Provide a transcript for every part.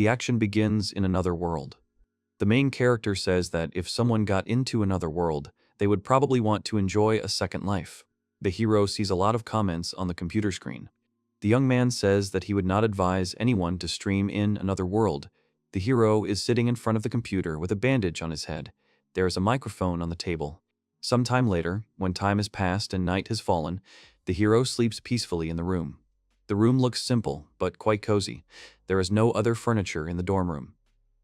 The action begins in another world. The main character says that if someone got into another world, they would probably want to enjoy a second life. The hero sees a lot of comments on the computer screen. The young man says that he would not advise anyone to stream in another world. The hero is sitting in front of the computer with a bandage on his head. There is a microphone on the table. Some time later, when time has passed and night has fallen, the hero sleeps peacefully in the room. The room looks simple, but quite cozy. There is no other furniture in the dorm room.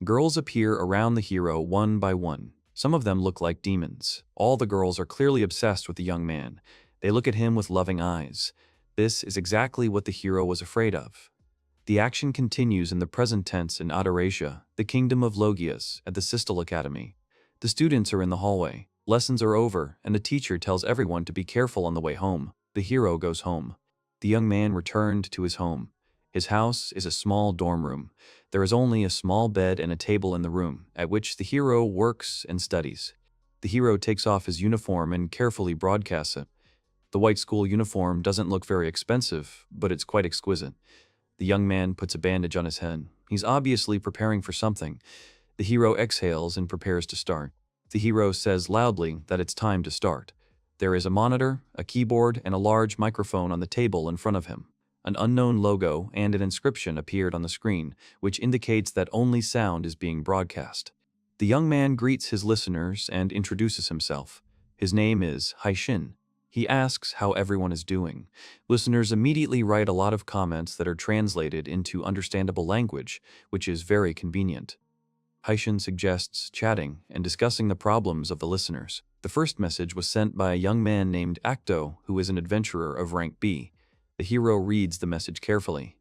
Girls appear around the hero one by one. Some of them look like demons. All the girls are clearly obsessed with the young man. They look at him with loving eyes. This is exactly what the hero was afraid of. The action continues in the present tense in Ataraxia, the kingdom of Logias, at the Sistal Academy. The students are in the hallway. Lessons are over, and the teacher tells everyone to be careful on the way home. The hero goes home. The young man returned to his home. His house is a small dorm room. There is only a small bed and a table in the room, at which the hero works and studies. The hero takes off his uniform and carefully broadcasts it. The white school uniform doesn't look very expensive, but it's quite exquisite. The young man puts a bandage on his head. He's obviously preparing for something. The hero exhales and prepares to start. The hero says loudly that it's time to start. There is a monitor, a keyboard, and a large microphone on the table in front of him. An unknown logo and an inscription appeared on the screen, which indicates that only sound is being broadcast. The young man greets his listeners and introduces himself. His name is Haishin. He asks how everyone is doing. Listeners immediately write a lot of comments that are translated into understandable language, which is very convenient. Haishin suggests chatting and discussing the problems of the listeners. The first message was sent by a young man named Acto, who is an adventurer of rank B. The hero reads the message carefully.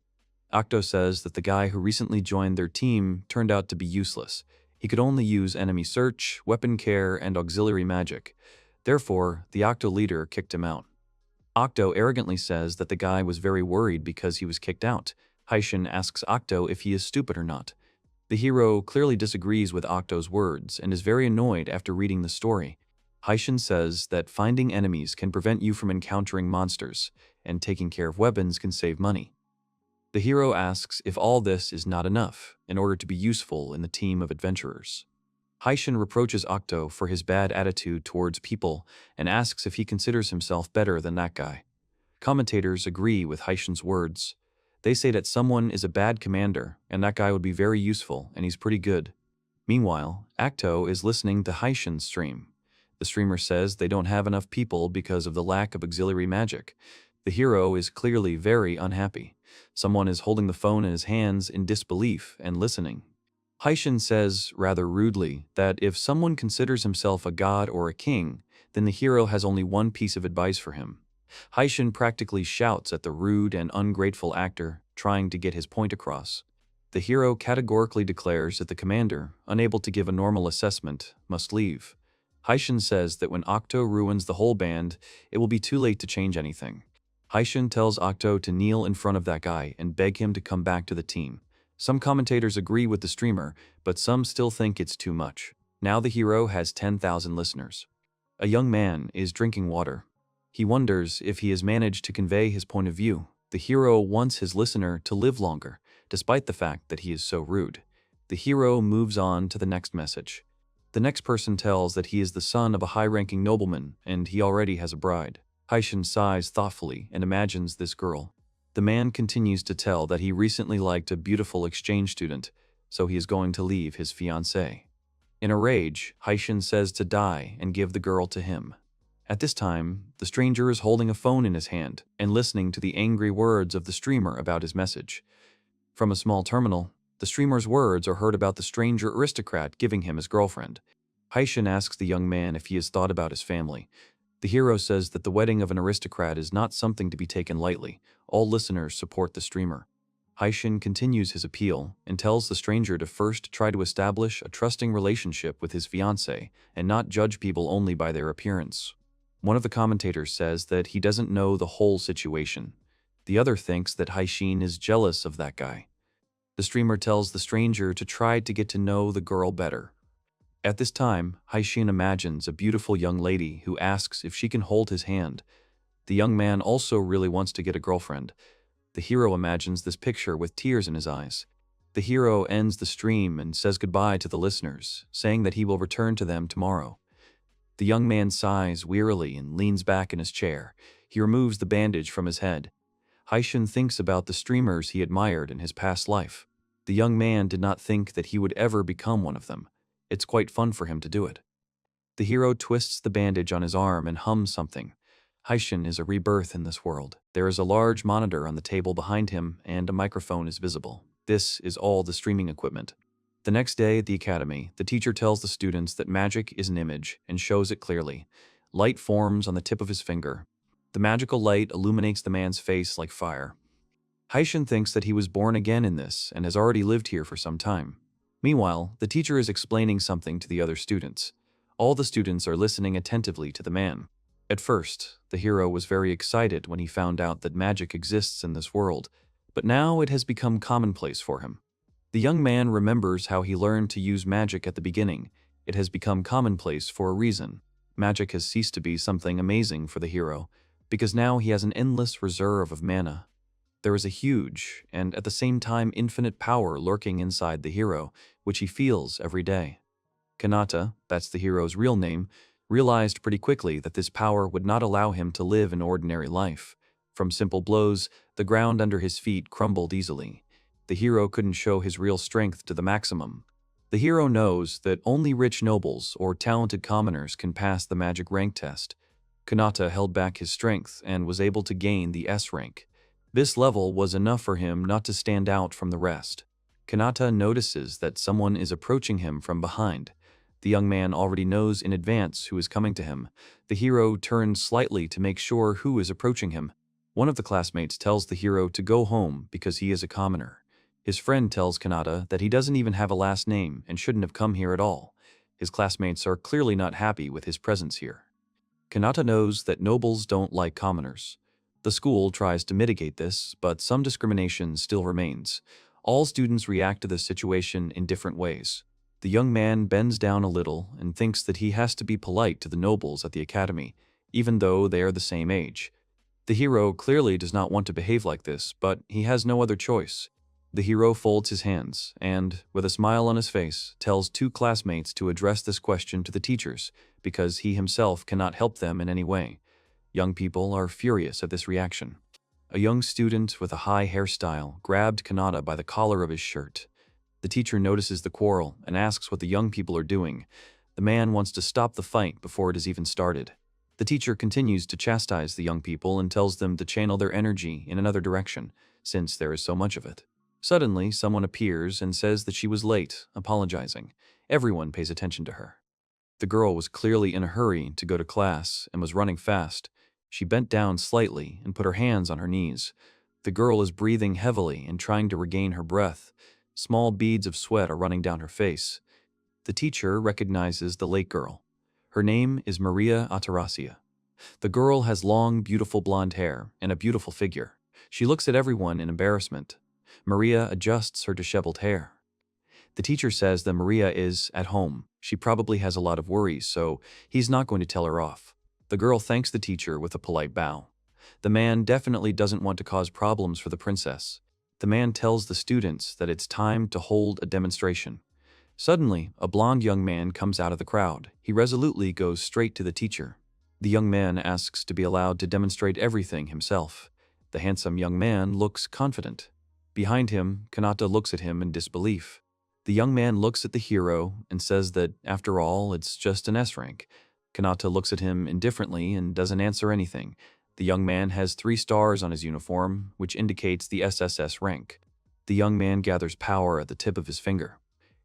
Acto says that the guy who recently joined their team turned out to be useless. He could only use enemy search, weapon care, and auxiliary magic. Therefore, the Octo leader kicked him out. Octo arrogantly says that the guy was very worried because he was kicked out. Haishin asks Octo if he is stupid or not. The hero clearly disagrees with Octo's words and is very annoyed after reading the story. Haishin says that finding enemies can prevent you from encountering monsters, and taking care of weapons can save money. The hero asks if all this is not enough in order to be useful in the team of adventurers. Haishin reproaches Octo for his bad attitude towards people and asks if he considers himself better than that guy. Commentators agree with Haishin's words. They say that someone is a bad commander and that guy would be very useful and he's pretty good. Meanwhile, Acto is listening to Haishin's stream. The streamer says they don't have enough people because of the lack of auxiliary magic. The hero is clearly very unhappy. Someone is holding the phone in his hands in disbelief and listening. Haishin says, rather rudely, that if someone considers himself a god or a king, then the hero has only one piece of advice for him. Haishin practically shouts at the rude and ungrateful actor, trying to get his point across. The hero categorically declares that the commander, unable to give a normal assessment, must leave. Haishin says that when Octo ruins the whole band, it will be too late to change anything. Haishin tells Octo to kneel in front of that guy and beg him to come back to the team. Some commentators agree with the streamer, but some still think it's too much. Now the hero has 10,000 listeners. A young man is drinking water. He wonders if he has managed to convey his point of view. The hero wants his listener to live longer, despite the fact that he is so rude. The hero moves on to the next message. The next person tells that he is the son of a high-ranking nobleman, and he already has a bride. Haishin sighs thoughtfully and imagines this girl. The man continues to tell that he recently liked a beautiful exchange student, so he is going to leave his fiancée. In a rage, Haishin says to die and give the girl to him. At this time, the stranger is holding a phone in his hand and listening to the angry words of the streamer about his message. From a small terminal, the streamer's words are heard about the stranger aristocrat giving him his girlfriend. Haishin asks the young man if he has thought about his family. The hero says that the wedding of an aristocrat is not something to be taken lightly. All listeners support the streamer. Haishin continues his appeal and tells the stranger to first try to establish a trusting relationship with his fiancée and not judge people only by their appearance. One of the commentators says that he doesn't know the whole situation. The other thinks that Haishin is jealous of that guy. The streamer tells the stranger to try to get to know the girl better. At this time, Haishin imagines a beautiful young lady who asks if she can hold his hand. The young man also really wants to get a girlfriend. The hero imagines this picture with tears in his eyes. The hero ends the stream and says goodbye to the listeners, saying that he will return to them tomorrow. The young man sighs wearily and leans back in his chair. He removes the bandage from his head. Haishin thinks about the streamers he admired in his past life. The young man did not think that he would ever become one of them. It's quite fun for him to do it. The hero twists the bandage on his arm and hums something. Haishin is a rebirth in this world. There is a large monitor on the table behind him, and a microphone is visible. This is all the streaming equipment. The next day at the academy, the teacher tells the students that magic is an image and shows it clearly. Light forms on the tip of his finger. The magical light illuminates the man's face like fire. Haishin thinks that he was born again in this and has already lived here for some time. Meanwhile, the teacher is explaining something to the other students. All the students are listening attentively to the man. At first, the hero was very excited when he found out that magic exists in this world, but now it has become commonplace for him. The young man remembers how he learned to use magic at the beginning. It has become commonplace for a reason. Magic has ceased to be something amazing for the hero, because now he has an endless reserve of mana. There is a huge, and at the same time infinite power lurking inside the hero, which he feels every day. Kanata, that's the hero's real name, realized pretty quickly that this power would not allow him to live an ordinary life. From simple blows, the ground under his feet crumbled easily. The hero couldn't show his real strength to the maximum. The hero knows that only rich nobles or talented commoners can pass the magic rank test. Kanata held back his strength and was able to gain the S rank. This level was enough for him not to stand out from the rest. Kanata notices that someone is approaching him from behind. The young man already knows in advance who is coming to him. The hero turns slightly to make sure who is approaching him. One of the classmates tells the hero to go home because he is a commoner. His friend tells Kanata that he doesn't even have a last name and shouldn't have come here at all. His classmates are clearly not happy with his presence here. Kanata knows that nobles don't like commoners. The school tries to mitigate this, but some discrimination still remains. All students react to this situation in different ways. The young man bends down a little and thinks that he has to be polite to the nobles at the academy, even though they are the same age. The hero clearly does not want to behave like this, but he has no other choice. The hero folds his hands and, with a smile on his face, tells two classmates to address this question to the teachers because he himself cannot help them in any way. Young people are furious at this reaction. A young student with a high hairstyle grabbed Kanata by the collar of his shirt. The teacher notices the quarrel and asks what the young people are doing. The man wants to stop the fight before it has even started. The teacher continues to chastise the young people and tells them to channel their energy in another direction, since there is so much of it. Suddenly, someone appears and says that she was late, apologizing. Everyone pays attention to her. The girl was clearly in a hurry to go to class and was running fast. She bent down slightly and put her hands on her knees. The girl is breathing heavily and trying to regain her breath. Small beads of sweat are running down her face. The teacher recognizes the late girl. Her name is Maria Ataraxia. The girl has long, beautiful blonde hair and a beautiful figure. She looks at everyone in embarrassment. Maria adjusts her disheveled hair. The teacher says that Maria is at home. She probably has a lot of worries, so he's not going to tell her off. The girl thanks the teacher with a polite bow. The man definitely doesn't want to cause problems for the princess. The man tells the students that it's time to hold a demonstration. Suddenly, a blond young man comes out of the crowd. He resolutely goes straight to the teacher. The young man asks to be allowed to demonstrate everything himself. The handsome young man looks confident. Behind him, Kanata looks at him in disbelief. The young man looks at the hero and says that, after all, it's just an S rank. Kanata looks at him indifferently and doesn't answer anything. The young man has 3 stars on his uniform, which indicates the SSS rank. The young man gathers power at the tip of his finger.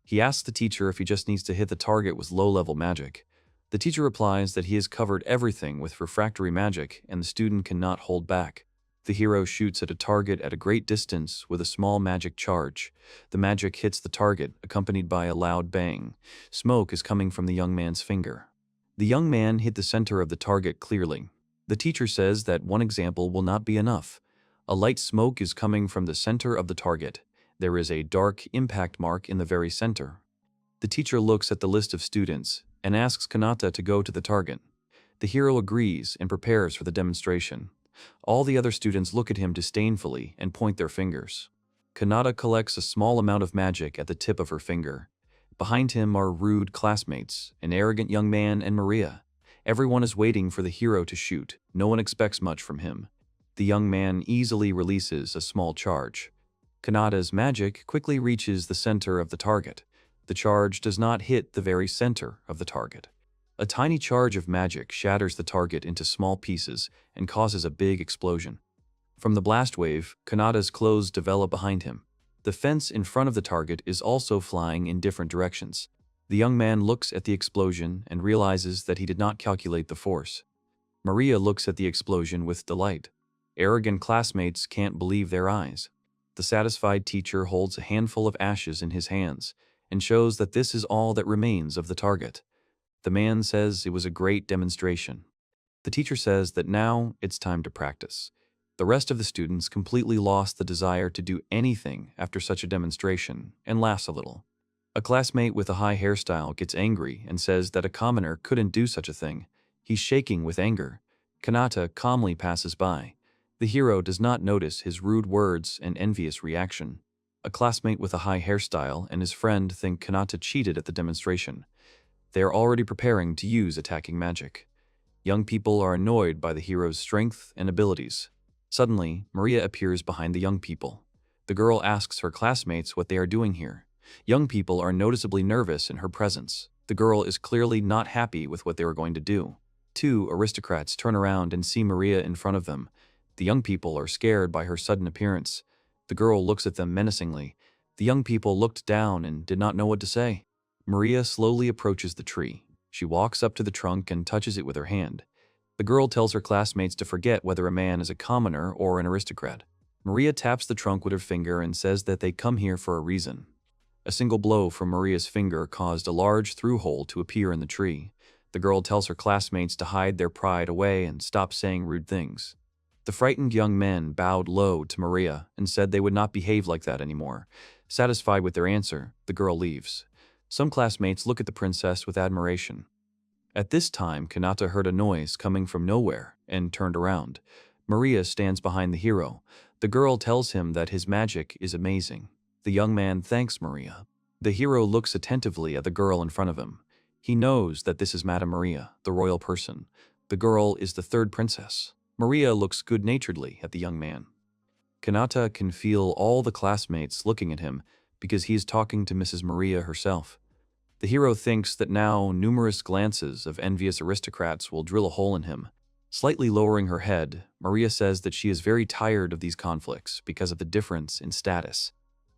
He asks the teacher if he just needs to hit the target with low-level magic. The teacher replies that he has covered everything with refractory magic and the student cannot hold back. The hero shoots at a target at a great distance with a small magic charge. The magic hits the target, accompanied by a loud bang. Smoke is coming from the young man's finger. The young man hit the center of the target clearly. The teacher says that one example will not be enough. A light smoke is coming from the center of the target. There is a dark impact mark in the very center. The teacher looks at the list of students and asks Kanata to go to the target. The hero agrees and prepares for the demonstration. All the other students look at him disdainfully and point their fingers. Kanata collects a small amount of magic at the tip of her finger. Behind him are rude classmates, an arrogant young man, and Maria. Everyone is waiting for the hero to shoot. No one expects much from him. The young man easily releases a small charge. Kanata's magic quickly reaches the center of the target. The charge does not hit the very center of the target. A tiny charge of magic shatters the target into small pieces and causes a big explosion. From the blast wave, Kanata's clothes develop behind him. The fence in front of the target is also flying in different directions. The young man looks at the explosion and realizes that he did not calculate the force. Maria looks at the explosion with delight. Arrogant classmates can't believe their eyes. The satisfied teacher holds a handful of ashes in his hands and shows that this is all that remains of the target. The man says it was a great demonstration. The teacher says that now it's time to practice. The rest of the students completely lost the desire to do anything after such a demonstration and laughs a little. A classmate with a high hairstyle gets angry and says that a commoner couldn't do such a thing. He's shaking with anger. Kanata calmly passes by. The hero does not notice his rude words and envious reaction. A classmate with a high hairstyle and his friend think Kanata cheated at the demonstration. They are already preparing to use attacking magic. Young people are annoyed by the hero's strength and abilities. Suddenly, Maria appears behind the young people. The girl asks her classmates what they are doing here. Young people are noticeably nervous in her presence. The girl is clearly not happy with what they were going to do. Two aristocrats turn around and see Maria in front of them. The young people are scared by her sudden appearance. The girl looks at them menacingly. The young people looked down and did not know what to say. Maria slowly approaches the tree. She walks up to the trunk and touches it with her hand. The girl tells her classmates to forget whether a man is a commoner or an aristocrat. Maria taps the trunk with her finger and says that they come here for a reason. A single blow from Maria's finger caused a large through-hole to appear in the tree. The girl tells her classmates to hide their pride away and stop saying rude things. The frightened young men bowed low to Maria and said they would not behave like that anymore. Satisfied with their answer, the girl leaves. Some classmates look at the princess with admiration. At this time, Kanata heard a noise coming from nowhere and turned around. Maria stands behind the hero. The girl tells him that his magic is amazing. The young man thanks Maria. The hero looks attentively at the girl in front of him. He knows that this is Madame Maria, the royal person. The girl is the third princess. Maria looks good-naturedly at the young man. Kanata can feel all the classmates looking at him because he is talking to Mrs. Maria herself. The hero thinks that now numerous glances of envious aristocrats will drill a hole in him. Slightly lowering her head, Maria says that she is very tired of these conflicts because of the difference in status.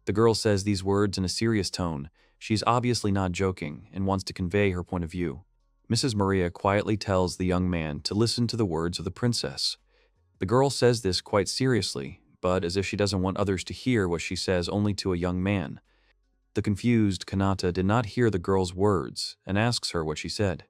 The girl says these words in a serious tone. She's obviously not joking and wants to convey her point of view. Mrs. Maria quietly tells the young man to listen to the words of the princess. The girl says this quite seriously, but as if she doesn't want others to hear what she says only to a young man. The confused Kanata did not hear the girl's words and asks her what she said.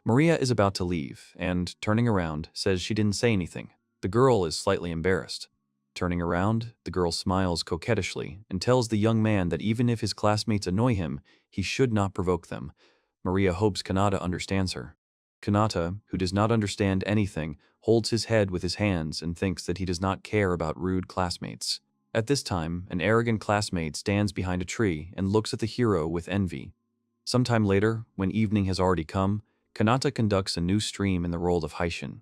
Maria is about to leave and, turning around, says she didn't say anything. The girl is slightly embarrassed. Turning around, the girl smiles coquettishly and tells the young man that even if his classmates annoy him, he should not provoke them. Maria hopes Kanata understands her. Kanata, who does not understand anything, holds his head with his hands and thinks that he does not care about rude classmates. At this time, an arrogant classmate stands behind a tree and looks at the hero with envy. Sometime later, when evening has already come, Kanata conducts a new stream in the role of Haishin.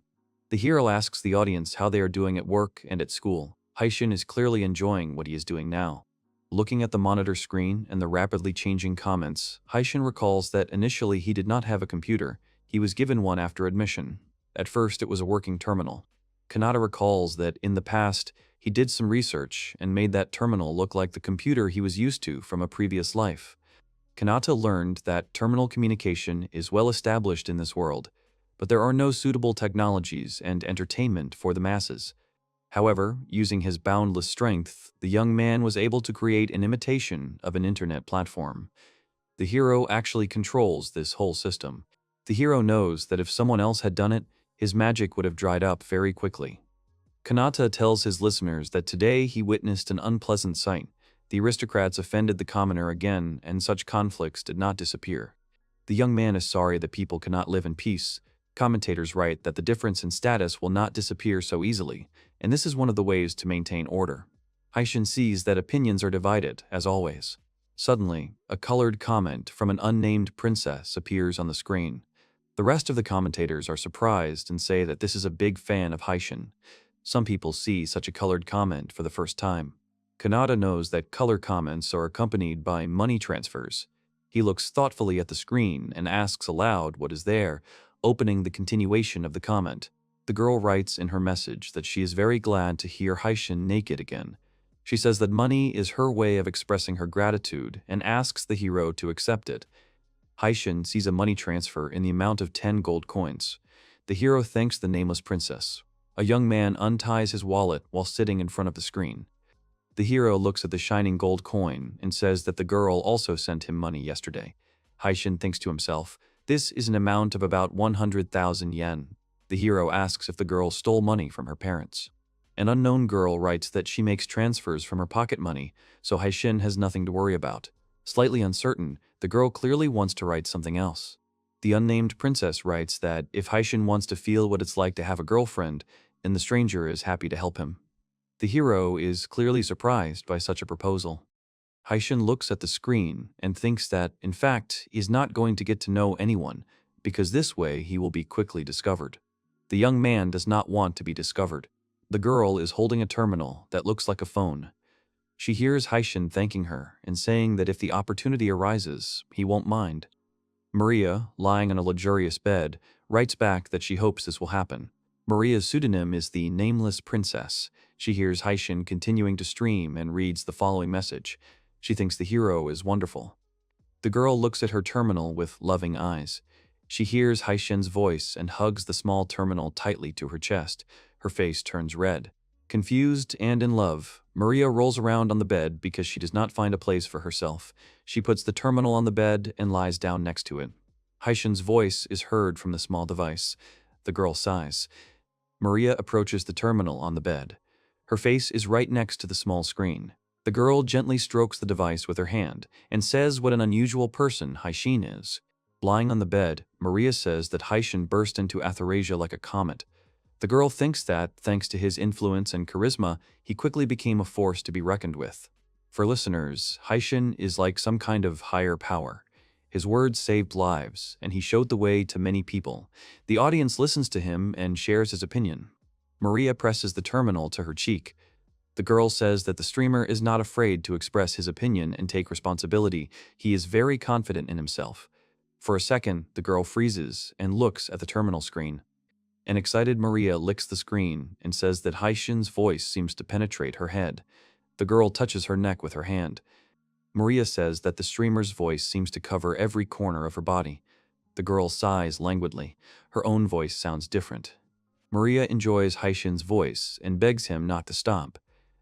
The hero asks the audience how they are doing at work and at school. Haishin is clearly enjoying what he is doing now. Looking at the monitor screen and the rapidly changing comments, Haishin recalls that initially he did not have a computer. He was given one after admission. At first, it was a working terminal. Kanata recalls that in the past, he did some research and made that terminal look like the computer he was used to from a previous life. Kanata learned that terminal communication is well established in this world, but there are no suitable technologies and entertainment for the masses. However, using his boundless strength, the young man was able to create an imitation of an internet platform. The hero actually controls this whole system. The hero knows that if someone else had done it, his magic would have dried up very quickly. Kanata tells his listeners that today he witnessed an unpleasant sight. The aristocrats offended the commoner again, and such conflicts did not disappear. The young man is sorry that people cannot live in peace. Commentators write that the difference in status will not disappear so easily, and this is one of the ways to maintain order. Haishin sees that opinions are divided, as always. Suddenly, a colored comment from an unnamed princess appears on the screen. The rest of the commentators are surprised and say that this is a big fan of Haishin. Some people see such a colored comment for the first time. Kanata knows that color comments are accompanied by money transfers. He looks thoughtfully at the screen and asks aloud what is there, opening the continuation of the comment. The girl writes in her message that she is very glad to hear Haishin naked again. She says that money is her way of expressing her gratitude and asks the hero to accept it. Haishin sees a money transfer in the amount of 10 gold coins. The hero thanks the nameless princess. A young man unties his wallet while sitting in front of the screen. The hero looks at the shining gold coin and says that the girl also sent him money yesterday. Haishin thinks to himself, this is an amount of about 100,000 yen. The hero asks if the girl stole money from her parents. An unknown girl writes that she makes transfers from her pocket money, so Haishin has nothing to worry about. Slightly uncertain, the girl clearly wants to write something else. The unnamed princess writes that if Haishin wants to feel what it's like to have a girlfriend, then the stranger is happy to help him. The hero is clearly surprised by such a proposal. Haishin looks at the screen and thinks that, in fact, he is not going to get to know anyone, because this way he will be quickly discovered. The young man does not want to be discovered. The girl is holding a terminal that looks like a phone. She hears Haishin thanking her and saying that if the opportunity arises, he won't mind. Maria, lying on a luxurious bed, writes back that she hopes this will happen. Maria's pseudonym is the Nameless Princess. She hears Haishin continuing to stream and reads the following message. She thinks the hero is wonderful. The girl looks at her terminal with loving eyes. She hears Haishin's voice and hugs the small terminal tightly to her chest. Her face turns red. Confused and in love, Maria rolls around on the bed because she does not find a place for herself. She puts the terminal on the bed and lies down next to it. Haishin's voice is heard from the small device. The girl sighs. Maria approaches the terminal on the bed. Her face is right next to the small screen. The girl gently strokes the device with her hand and says what an unusual person Haishin is. Lying on the bed, Maria says that Haishin burst into Ataraxia like a comet. The girl thinks that, thanks to his influence and charisma, he quickly became a force to be reckoned with. For listeners, Haishin is like some kind of higher power. His words saved lives, and he showed the way to many people. The audience listens to him and shares his opinion. Maria presses the terminal to her cheek. The girl says that the streamer is not afraid to express his opinion and take responsibility. He is very confident in himself. For a second, the girl freezes and looks at the terminal screen. An excited Maria licks the screen and says that Haishin's voice seems to penetrate her head. The girl touches her neck with her hand. Maria says that the streamer's voice seems to cover every corner of her body. The girl sighs languidly. Her own voice sounds different. Maria enjoys Haishin's voice and begs him not to stop.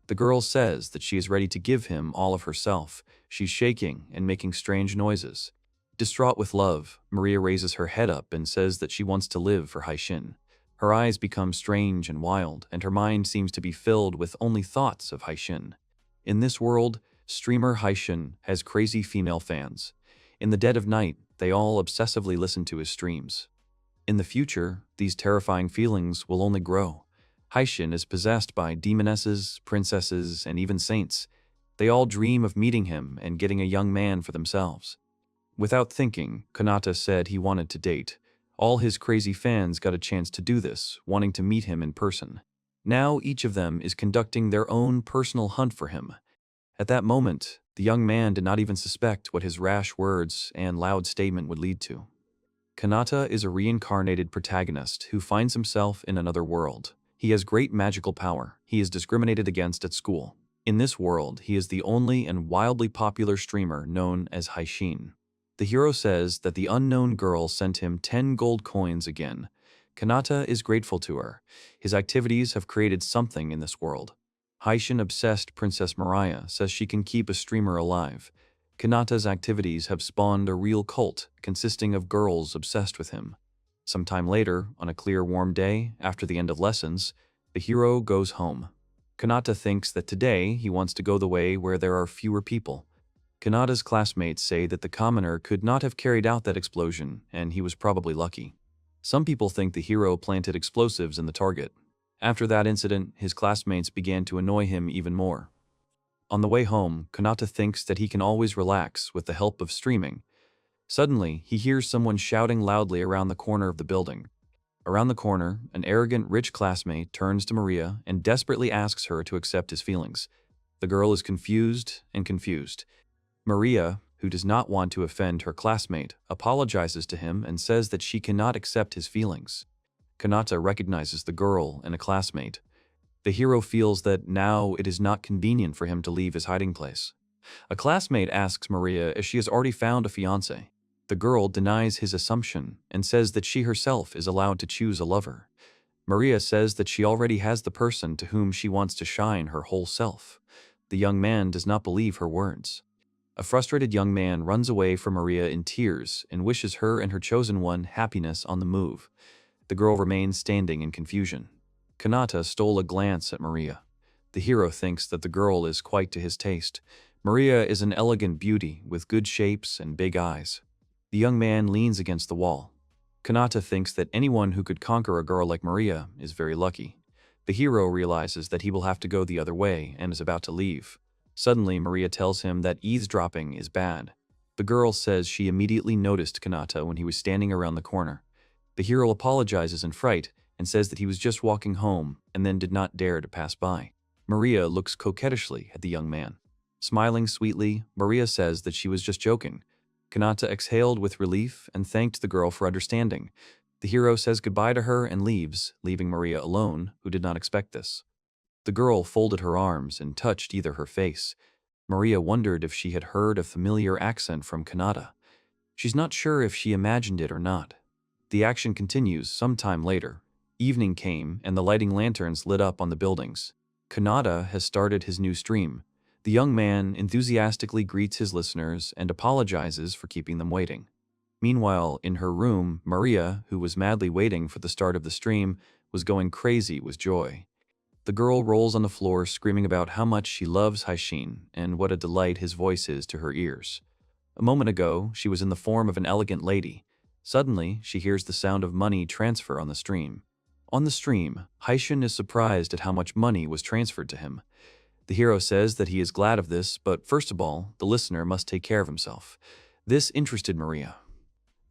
The girl says that she is ready to give him all of herself. She's shaking and making strange noises. Distraught with love, Maria raises her head up and says that she wants to live for Haishin. Her eyes become strange and wild, and her mind seems to be filled with only thoughts of Haishin. In this world, streamer Haishin has crazy female fans. In the dead of night, they all obsessively listen to his streams. In the future, these terrifying feelings will only grow. Haishin is possessed by demonesses, princesses, and even saints. They all dream of meeting him and getting a young man for themselves. Without thinking, Kanata said he wanted to date. All his crazy fans got a chance to do this, wanting to meet him in person. Now each of them is conducting their own personal hunt for him. At that moment, the young man did not even suspect what his rash words and loud statement would lead to. Kanata is a reincarnated protagonist who finds himself in another world. He has great magical power. He is discriminated against at school. In this world, he is the only and wildly popular streamer known as Haishin. The hero says that the unknown girl sent him 10 gold coins again. Kanata is grateful to her. His activities have created something in this world. Haishin-obsessed Princess Mariah says she can keep a streamer alive. Kanata's activities have spawned a real cult consisting of girls obsessed with him. Sometime later, on a clear warm day, after the end of lessons, the hero goes home. Kanata thinks that today he wants to go the way where there are fewer people. Kanata's classmates say that the commoner could not have carried out that explosion, and he was probably lucky. Some people think the hero planted explosives in the target. After that incident, his classmates began to annoy him even more. On the way home, Kanata thinks that he can always relax with the help of streaming. Suddenly, he hears someone shouting loudly around the corner of the building. Around the corner, an arrogant, rich classmate turns to Maria and desperately asks her to accept his feelings. The girl is confused and confused. Maria, who does not want to offend her classmate, apologizes to him and says that she cannot accept his feelings. Kanata recognizes the girl and a classmate. The hero feels that now it is not convenient for him to leave his hiding place. A classmate asks Maria if she has already found a fiancé. The girl denies his assumption and says that she herself is allowed to choose a lover. Maria says that she already has the person to whom she wants to shine her whole self. The young man does not believe her words. A frustrated young man runs away from Maria in tears and wishes her and her chosen one happiness on the move. The girl remains standing in confusion. Kanata stole a glance at Maria. The hero thinks that the girl is quite to his taste. Maria is an elegant beauty with good shapes and big eyes. The young man leans against the wall. Kanata thinks that anyone who could conquer a girl like Maria is very lucky. The hero realizes that he will have to go the other way and is about to leave. Suddenly, Maria tells him that eavesdropping is bad. The girl says she immediately noticed Kanata when he was standing around the corner. The hero apologizes in fright and says that he was just walking home and then did not dare to pass by. Maria looks coquettishly at the young man. Smiling sweetly, Maria says that she was just joking. Kanata exhaled with relief and thanked the girl for understanding. The hero says goodbye to her and leaves, leaving Maria alone, who did not expect this. The girl folded her arms and touched either her face. Maria wondered if she had heard a familiar accent from Kanata. She's not sure if she imagined it or not. The action continues some time later. Evening came and the lighting lanterns lit up on the buildings. Kanata has started his new stream. The young man enthusiastically greets his listeners and apologizes for keeping them waiting. Meanwhile, in her room, Maria, who was madly waiting for the start of the stream, was going crazy with joy. The girl rolls on the floor screaming about how much she loves Haishin and what a delight his voice is to her ears. A moment ago, she was in the form of an elegant lady. Suddenly, she hears the sound of money transfer on the stream. On the stream, Haishin is surprised at how much money was transferred to him. The hero says that he is glad of this, but first of all, the listener must take care of himself. This interested Maria.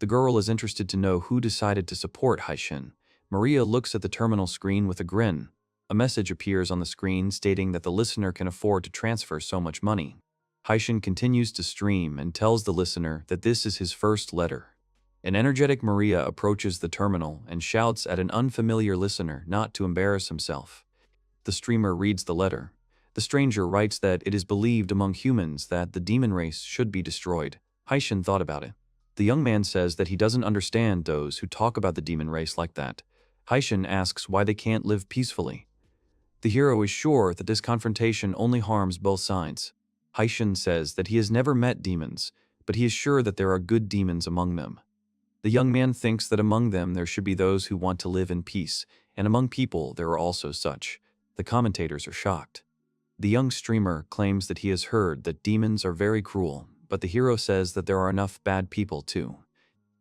The girl is interested to know who decided to support Haishin. Maria looks at the terminal screen with a grin. A message appears on the screen stating that the listener can afford to transfer so much money. Haishin continues to stream and tells the listener that this is his first letter. An energetic Maria approaches the terminal and shouts at an unfamiliar listener not to embarrass himself. The streamer reads the letter. The stranger writes that it is believed among humans that the demon race should be destroyed. Haishin thought about it. The young man says that he doesn't understand those who talk about the demon race like that. Haishin asks why they can't live peacefully. The hero is sure that this confrontation only harms both sides. Haishin says that he has never met demons, but he is sure that there are good demons among them. The young man thinks that among them there should be those who want to live in peace, and among people there are also such. The commentators are shocked. The young streamer claims that he has heard that demons are very cruel, but the hero says that there are enough bad people too.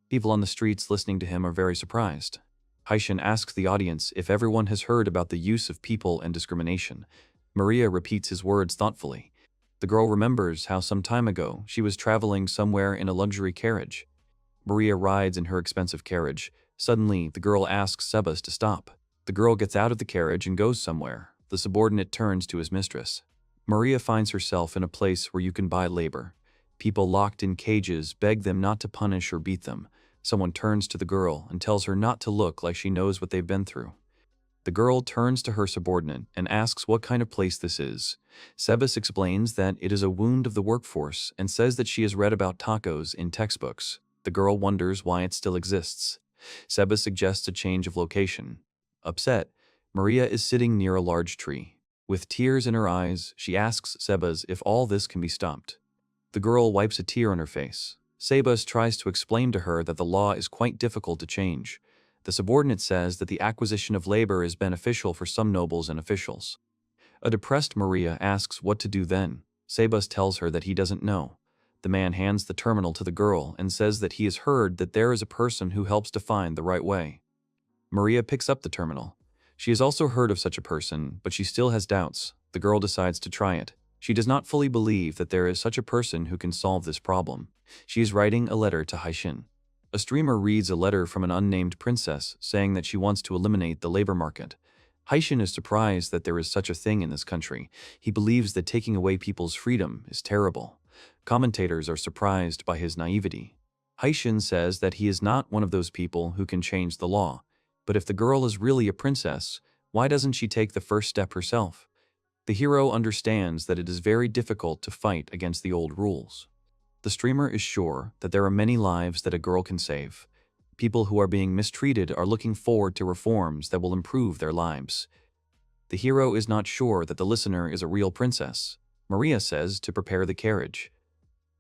People on the streets listening to him are very surprised. Haishin asks the audience if everyone has heard about the use of people and discrimination. Maria repeats his words thoughtfully. The girl remembers how some time ago she was traveling somewhere in a luxury carriage. Maria rides in her expensive carriage. Suddenly, the girl asks Sebas to stop. The girl gets out of the carriage and goes somewhere. The subordinate turns to his mistress. Maria finds herself in a place where you can buy labor. People locked in cages beg them not to punish or beat them. Someone turns to the girl and tells her not to look like she knows what they've been through. The girl turns to her subordinate and asks what kind of place this is. Sebas explains that it is a wound of the workforce and says that she has read about tacos in textbooks. The girl wonders why it still exists. Sebas suggests a change of location. Upset, Maria is sitting near a large tree. With tears in her eyes, she asks Sebas if all this can be stopped. The girl wipes a tear on her face. Sebas tries to explain to her that the law is quite difficult to change. The subordinate says that the acquisition of labor is beneficial for some nobles and officials. A depressed Maria asks what to do then. Sebas tells her that he doesn't know. The man hands the terminal to the girl and says that he has heard that there is a person who helps to find the right way. Maria picks up the terminal. She has also heard of such a person, but she still has doubts. The girl decides to try it. She does not fully believe that there is such a person who can solve this problem. She is writing a letter to Haishin. A streamer reads a letter from an unnamed princess saying that she wants to eliminate the labor market. Haishin is surprised that there is such a thing in this country. He believes that taking away people's freedom is terrible. Commentators are surprised by his naivety. Haishin says that he is not one of those people who can change the law. But if the girl is really a princess, why doesn't she take the first step herself? The hero understands that it is very difficult to fight against the old rules. The streamer is sure that there are many lives that a girl can save. People who are being mistreated are looking forward to reforms that will improve their lives. The hero is not sure that the listener is a real princess. Maria says to prepare the carriage.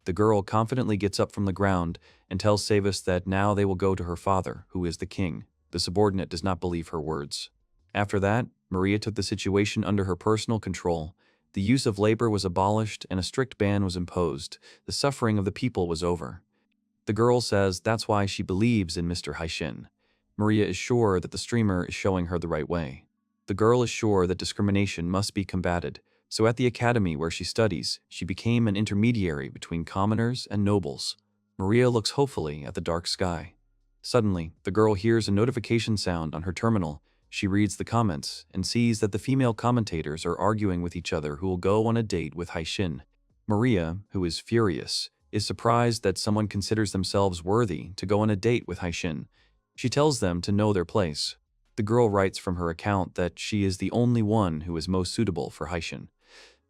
The girl confidently gets up from the ground and tells Savas that now they will go to her father, who is the king. The subordinate does not believe her words. After that, Maria took the situation under her personal control. The use of labor was abolished and a strict ban was imposed. The suffering of the people was over. The girl says that's why she believes in Mr. Haishin. Maria is sure that the streamer is showing her the right way. The girl is sure that discrimination must be combated, so at the academy where she studies, she became an intermediary between commoners and nobles. Maria looks hopefully at the dark sky. Suddenly, the girl hears a notification sound on her terminal. She reads the comments and sees that the female commentators are arguing with each other who will go on a date with Haishin. Maria, who is furious, is surprised that someone considers themselves worthy to go on a date with Haishin. She tells them to know their place. The girl writes from her account that she is the only one who is most suitable for Haishin.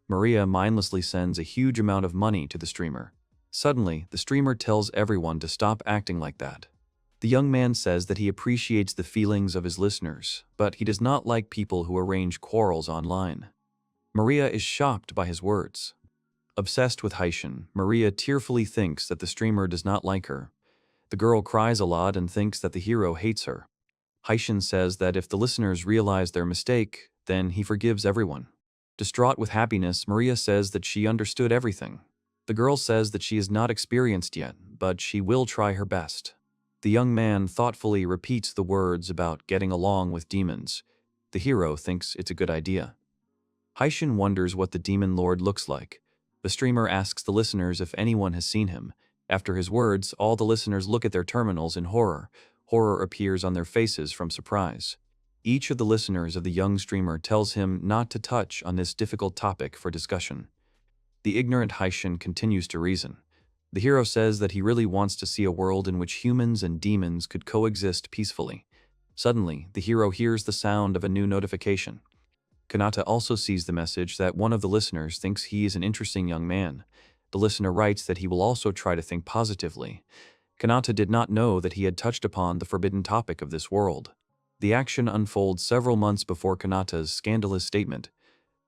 Maria mindlessly sends a huge amount of money to the streamer. Suddenly, the streamer tells everyone to stop acting like that. The young man says that he appreciates the feelings of his listeners, but he does not like people who arrange quarrels online. Maria is shocked by his words. Obsessed with Haishin, Maria tearfully thinks that the streamer does not like her. The girl cries a lot and thinks that the hero hates her. Haishin says that if the listeners realize their mistake, then he forgives everyone. Distraught with happiness, Maria says that she understood everything. The girl says that she is not experienced yet, but she will try her best. The young man thoughtfully repeats the words about getting along with demons. The hero thinks it's a good idea. Haishin wonders what the demon lord looks like. The streamer asks the listeners if anyone has seen him. After his words, all the listeners look at their terminals in horror. Horror appears on their faces from surprise. Each of the listeners of the young streamer tells him not to touch on this difficult topic for discussion. The ignorant Haishin continues to reason. The hero says that he really wants to see a world in which humans and demons could coexist peacefully. Suddenly, the hero hears the sound of a new notification. Kanata also sees the message that one of the listeners thinks he is an interesting young man. The listener writes that he will also try to think positively. Kanata did not know that he had touched upon the forbidden topic of this world. The action unfolds several months before Kanata's scandalous statement.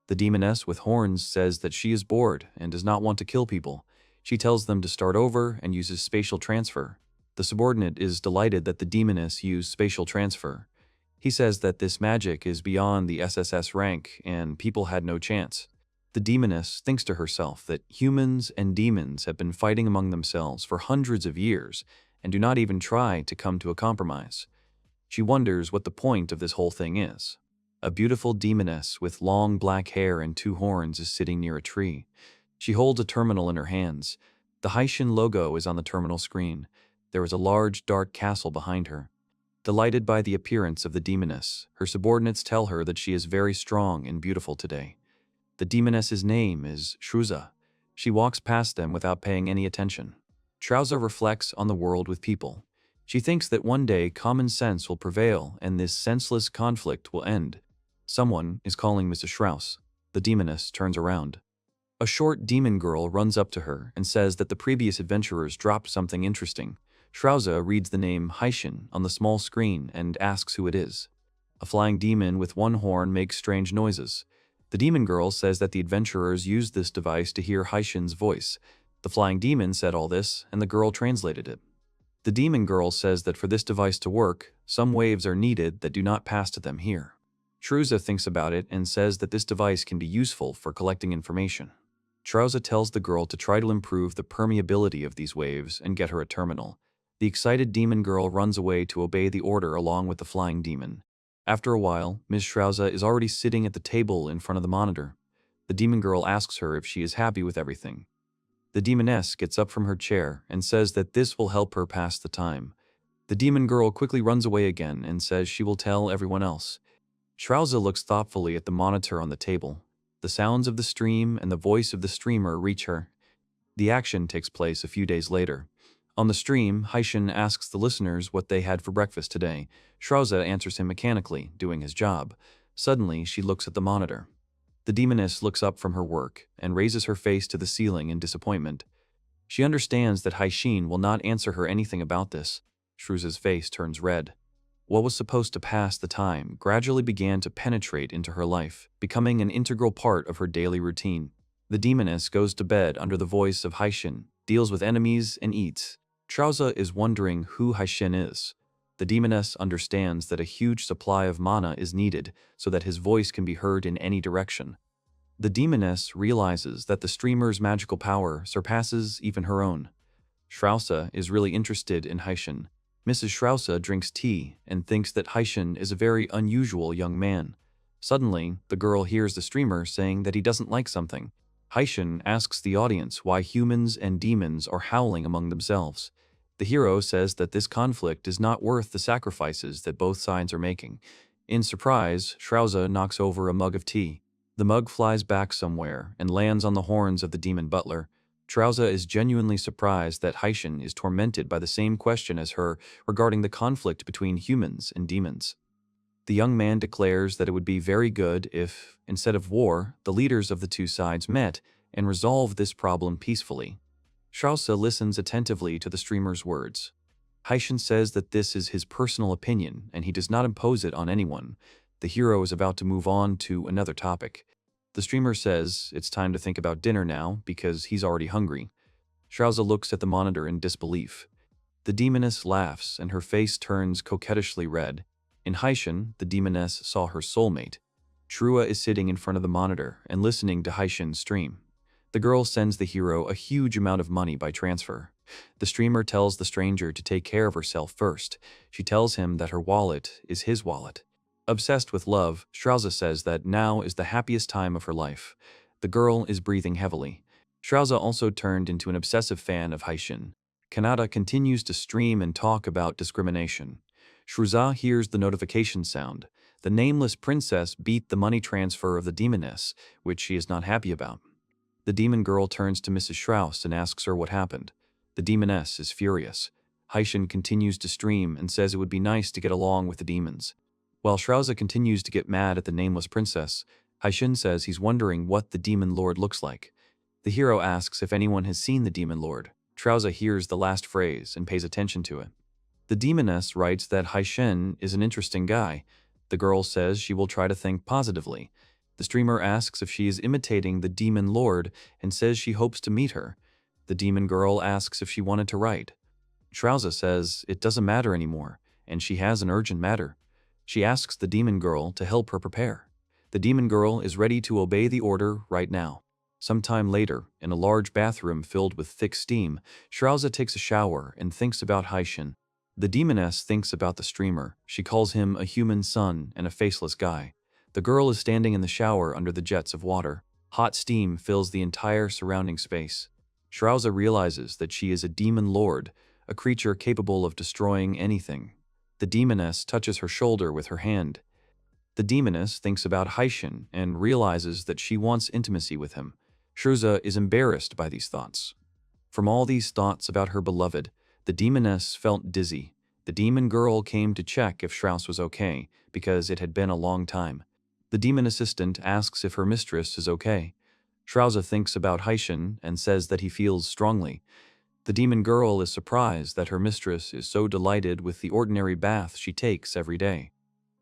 The demoness with horns says that she is bored and does not want to kill people. She tells them to start over and uses spatial transfer. The subordinate is delighted that the demoness used spatial transfer. He says that this magic is beyond the SSS rank and people had no chance. The demoness thinks to herself that humans and demons have been fighting among themselves for hundreds of years and do not even try to come to a compromise. She wonders what the point of this whole thing is. A beautiful demoness with long black hair and 2 horns is sitting near a tree. She holds a terminal in her hands. The Haishin logo is on the terminal screen. There is a large, dark castle behind her. Delighted by the appearance of the demoness, her subordinates tell her that she is very strong and beautiful today. The demoness's name is Shrouza. She walks past them without paying any attention. Shrouza reflects on the world with people. She thinks that one day common sense will prevail and this senseless conflict will end. Someone is calling Mrs. Strauss. The demoness turns around. A short demon girl runs up to her and says that the previous adventurers dropped something interesting. Shrouza reads the name Haishin on the small screen and asks who it is. A flying demon with 1 horn makes strange noises. The demon girl says that the adventurers used this device to hear Haishin's voice. The flying demon said all this, and the girl translated it. The demon girl says that for this device to work, some waves are needed that do not pass to them here. Shrouza thinks about it and says that this device can be useful for collecting information. Shrouza tells the girl to try to improve the permeability of these waves and get her a terminal. The excited demon girl runs away to obey the order along with the flying demon. After a while, Ms. Shrouza is already sitting at the table in front of the monitor. The demon girl asks her if she is happy with everything. The demoness gets up from her chair and says that this will help her pass the time. The demon girl quickly runs away again and says she will tell everyone else. Shrouza looks thoughtfully at the monitor on the table. The sounds of the stream and the voice of the streamer reach her. The action takes place a few days later. On the stream, Haishin asks the listeners what they had for breakfast today. Shrouza answers him mechanically, doing his job. Suddenly, she looks at the monitor. The demoness looks up from her work and raises her face to the ceiling in disappointment. She understands that Haishin will not answer her anything about this. Shrouza's face turns red. What was supposed to pass the time gradually began to penetrate into her life, becoming an integral part of her daily routine. The demoness goes to bed under the voice of Haishin, deals with enemies, and eats. Shrouza is wondering who Haishin is. The demoness understands that a huge supply of mana is needed so that his voice can be heard in any direction. The demoness realizes that the streamer's magical power surpasses even her own. Shrouza is really interested in Haishin. Mrs. Shrouza drinks tea and thinks that Haishin is a very unusual young man. Suddenly, the girl hears the streamer saying that he doesn't like something. Haishin asks the audience why humans and demons are howling among themselves. The hero says that this conflict is not worth the sacrifices that both sides are making. In surprise, Shrouza knocks over a mug of tea. The mug flies back somewhere and lands on the horns of the demon butler. Shrouza is genuinely surprised that Haishin is tormented by the same question as her regarding the conflict between humans and demons. The young man declares that it would be very good if, instead of war, the leaders of the two sides met and resolved this problem peacefully. Shrouza listens attentively to the streamer's words. Haishin says that this is his personal opinion and he does not impose it on anyone. The hero is about to move on to another topic. The streamer says it's time to think about dinner now because he's already hungry. Shrouza looks at the monitor in disbelief. The demoness laughs and her face turns coquettishly red. In Haishin, the demoness saw her soulmate. Trua is sitting in front of the monitor and listening to Haishin's stream. The girl sends the hero a huge amount of money by transfer. The streamer tells the stranger to take care of herself first. She tells him that her wallet is his wallet. Obsessed with love, Shrouza says that now is the happiest time of her life. The girl is breathing heavily. Shrouza also turned into an obsessive fan of Haishin. Kanata continues to stream and talk about discrimination. Shrouza hears the notification sound. The nameless princess beat the money transfer of the demoness, which she is not happy about. The demon girl turns to Mrs. Strauss and asks her what happened. The demoness is furious. Haishin continues to stream and says it would be nice to get along with the demons. While Shrouza continues to get mad at the nameless princess, Haishin says he's wondering what the demon lord looks like. The hero asks if anyone has seen the demon lord. Shrouza hears the last phrase and pays attention to it. The demoness writes that Haishin is an interesting guy. The girl says she will try to think positively. The streamer asks if she is imitating the demon lord and says she hopes to meet her. The demon girl asks if she wanted to write. Shrouza says it doesn't matter anymore, and she has an urgent matter. She asks the demon girl to help her prepare. The demon girl is ready to obey the order right now. Sometime later, in a large bathroom filled with thick steam, Shrouza takes a shower and thinks about Haishin. The demoness thinks about the streamer. She calls him a human son and a faceless guy. The girl is standing in the shower under the jets of water. Hot steam fills the entire surrounding space. Shrouza realizes that she is a demon lord, a creature capable of destroying anything. The demoness touches her shoulder with her hand. The demoness thinks about Haishin and realizes that she wants intimacy with him. Shrouza is embarrassed by these thoughts. From all these thoughts about her beloved, the demoness felt dizzy. The demon girl came to check if Strauss was okay, because it had been a long time. The demon assistant asks if her mistress is okay. Shrouza thinks about Haishin and says that he feels strongly. The demon girl is surprised that her mistress is so delighted with the ordinary bath she takes every day.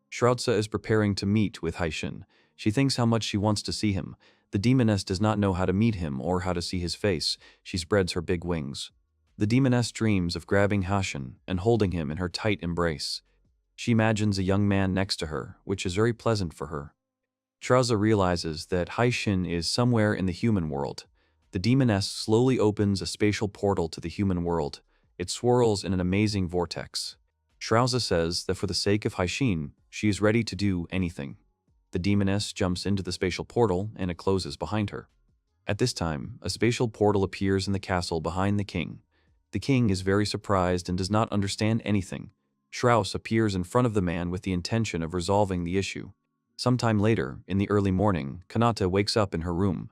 Shrouza is preparing to meet with Haishin. She thinks how much she wants to see him. The demoness does not know how to meet him or how to see his face. She spreads her big wings. The demoness dreams of grabbing Haishin and holding him in her tight embrace. She imagines a young man next to her, which is very pleasant for her. Shrouza realizes that Haishin is somewhere in the human world. The demoness slowly opens a spatial portal to the human world. It swirls in an amazing vortex. Shrouza says that for the sake of Haishin, she is ready to do anything. The demoness jumps into the spatial portal and it closes behind her. At this time, a spatial portal appears in the castle behind the king. The king is very surprised and does not understand anything. Strauss appears in front of the man with the intention of resolving the issue. Sometime later, in the early morning, Kanata wakes up in her room.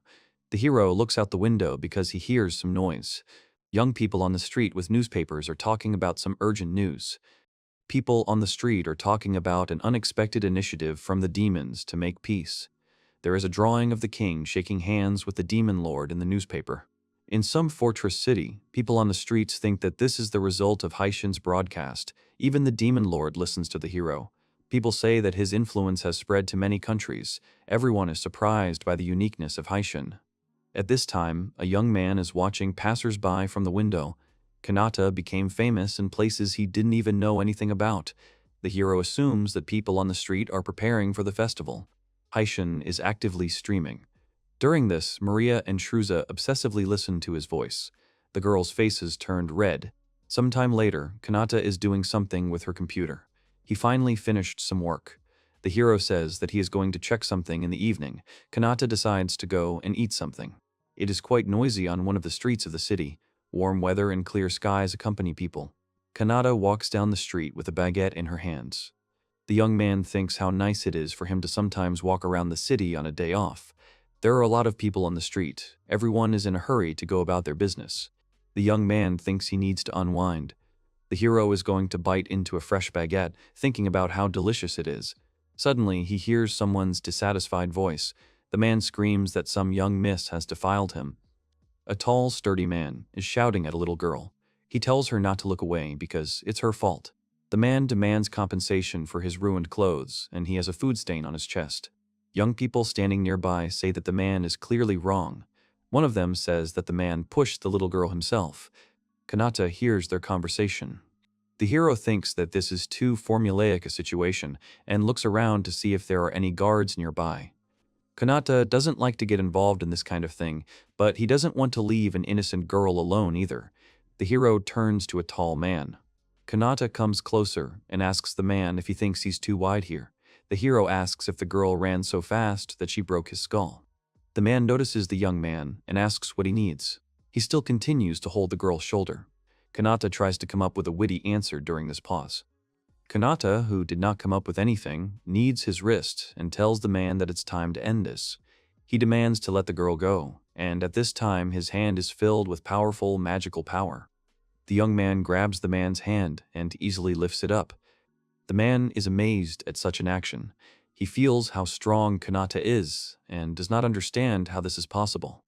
The hero looks out the window because he hears some noise. Young people on the street with newspapers are talking about some urgent news. People on the street are talking about an unexpected initiative from the demons to make peace. There is a drawing of the king shaking hands with the demon lord in the newspaper. In some fortress city, people on the streets think that this is the result of Haishin's broadcast. Even the demon lord listens to the hero. People say that his influence has spread to many countries. Everyone is surprised by the uniqueness of Haishin. At this time, a young man is watching passers-by from the window. Kanata became famous in places he didn't even know anything about. The hero assumes that people on the street are preparing for the festival. Haishin is actively streaming. During this, Maria and Shruza obsessively listen to his voice. The girls' faces turned red. Sometime later, Kanata is doing something with her computer. He finally finished some work. The hero says that he is going to check something in the evening. Kanata decides to go and eat something. It is quite noisy on one of the streets of the city. Warm weather and clear skies accompany people. Kanata walks down the street with a baguette in her hands. The young man thinks how nice it is for him to sometimes walk around the city on a day off. There are a lot of people on the street. Everyone is in a hurry to go about their business. The young man thinks he needs to unwind. The hero is going to bite into a fresh baguette, thinking about how delicious it is. Suddenly, he hears someone's dissatisfied voice. The man screams that some young miss has defiled him. A tall, sturdy man is shouting at a little girl. He tells her not to look away because it's her fault. The man demands compensation for his ruined clothes, and he has a food stain on his chest. Young people standing nearby say that the man is clearly wrong. One of them says that the man pushed the little girl himself. Kanata hears their conversation. The hero thinks that this is too formulaic a situation and looks around to see if there are any guards nearby. Kanata doesn't like to get involved in this kind of thing, but he doesn't want to leave an innocent girl alone either. The hero turns to a tall man. Kanata comes closer and asks the man if he thinks he's too wide here. The hero asks if the girl ran so fast that she broke his skull. The man notices the young man and asks what he needs. He still continues to hold the girl's shoulder. Kanata tries to come up with a witty answer during this pause. Kanata, who did not come up with anything, kneads his wrist and tells the man that it's time to end this. He demands to let the girl go, and at this time his hand is filled with powerful magical power. The young man grabs the man's hand and easily lifts it up. The man is amazed at such an action. He feels how strong Kanata is and does not understand how this is possible.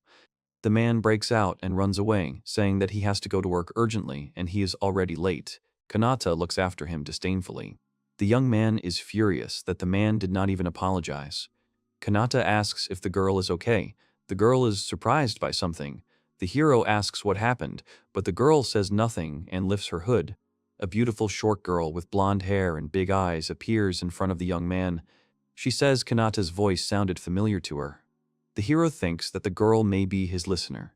The man breaks out and runs away, saying that he has to go to work urgently and he is already late. Kanata looks after him disdainfully. The young man is furious that the man did not even apologize. Kanata asks if the girl is okay. The girl is surprised by something. The hero asks what happened, but the girl says nothing and lifts her hood. A beautiful short girl with blonde hair and big eyes appears in front of the young man. She says Kanata's voice sounded familiar to her. The hero thinks that the girl may be his listener.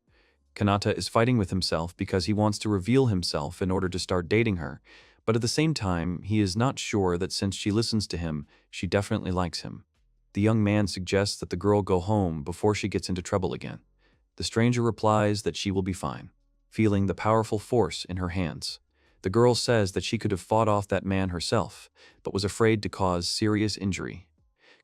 Kanata is fighting with himself because he wants to reveal himself in order to start dating her, but at the same time, he is not sure that since she listens to him, she definitely likes him. The young man suggests that the girl go home before she gets into trouble again. The stranger replies that she will be fine, feeling the powerful force in her hands. The girl says that she could have fought off that man herself, but was afraid to cause serious injury.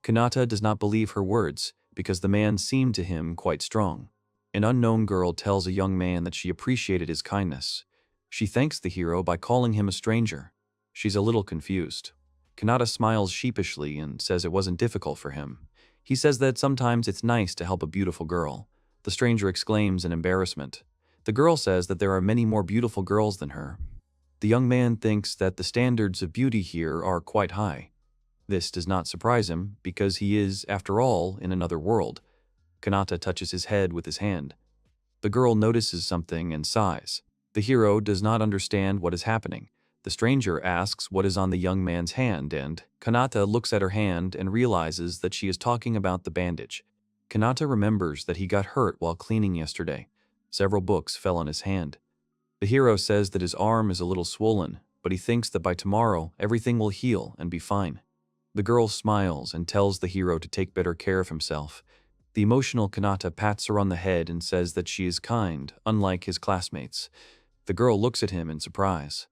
Kanata does not believe her words because the man seemed to him quite strong. An unknown girl tells a young man that she appreciated his kindness. She thanks the hero by calling him a stranger. She's a little confused. Kanata smiles sheepishly and says it wasn't difficult for him. He says that sometimes it's nice to help a beautiful girl. The stranger exclaims in embarrassment. The girl says that there are many more beautiful girls than her. The young man thinks that the standards of beauty here are quite high. This does not surprise him because he is, after all, in another world. Kanata touches his head with his hand. The girl notices something and sighs. The hero does not understand what is happening. The stranger asks what is on the young man's hand, and Kanata looks at her hand and realizes that she is talking about the bandage. Kanata remembers that he got hurt while cleaning yesterday. Several books fell on his hand. The hero says that his arm is a little swollen, but he thinks that by tomorrow everything will heal and be fine. The girl smiles and tells the hero to take better care of himself. The emotional Kanata pats her on the head and says that she is kind, unlike his classmates. The girl looks at him in surprise.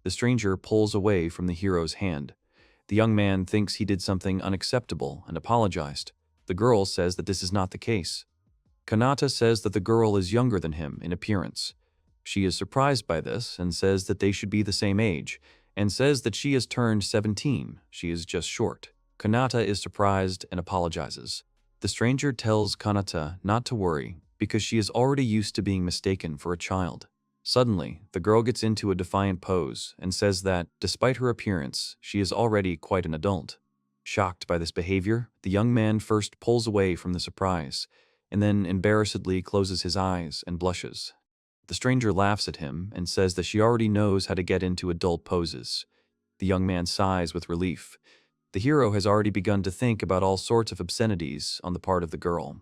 The stranger pulls away from the hero's hand. The young man thinks he did something unacceptable and apologized. The girl says that this is not the case. Kanata says that the girl is younger than him in appearance. She is surprised by this and says that they should be the same age, and says that she has turned 17, she is just short. Kanata is surprised and apologizes. The stranger tells Kanata not to worry because she is already used to being mistaken for a child. Suddenly, the girl gets into a defiant pose and says that, despite her appearance, she is already quite an adult. Shocked by this behavior, the young man first pulls away from the surprise, and then embarrassedly closes his eyes and blushes. The stranger laughs at him and says that she already knows how to get into adult poses. The young man sighs with relief. The hero has already begun to think about all sorts of obscenities on the part of the girl.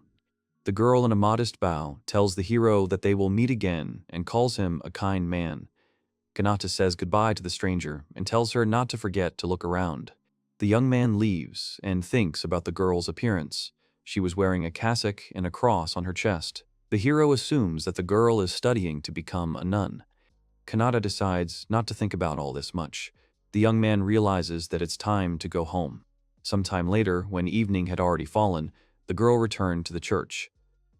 The girl, in a modest bow, tells the hero that they will meet again and calls him a kind man. Kanata says goodbye to the stranger and tells her not to forget to look around. The young man leaves and thinks about the girl's appearance. She was wearing a cassock and a cross on her chest. The hero assumes that the girl is studying to become a nun. Kanata decides not to think about all this much. The young man realizes that it's time to go home. Sometime later, when evening had already fallen, the girl returned to the church.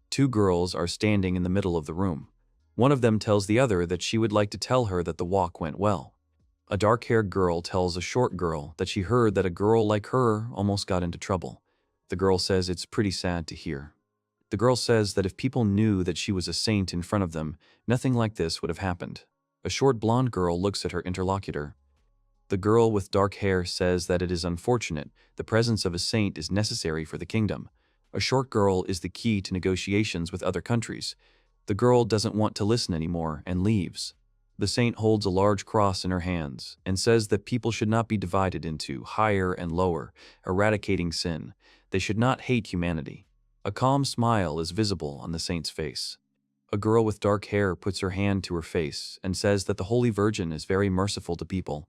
Two girls are standing in the middle of the room. One of them tells the other that she would like to tell her that the walk went well. A dark-haired girl tells a short girl that she heard that a girl like her almost got into trouble. The girl says it's pretty sad to hear. The girl says that if people knew that she was a saint in front of them, nothing like this would have happened. A short blonde girl looks at her interlocutor. The girl with dark hair says that it is unfortunate the presence of a saint is necessary for the kingdom. A short girl is the key to negotiations with other countries. The girl doesn't want to listen anymore and leaves. The saint holds a large cross in her hands and says that people should not be divided into higher and lower, eradicating sin. They should not hate humanity. A calm smile is visible on the saint's face. A girl with dark hair puts her hand to her face and says that the Holy Virgin is very merciful to people.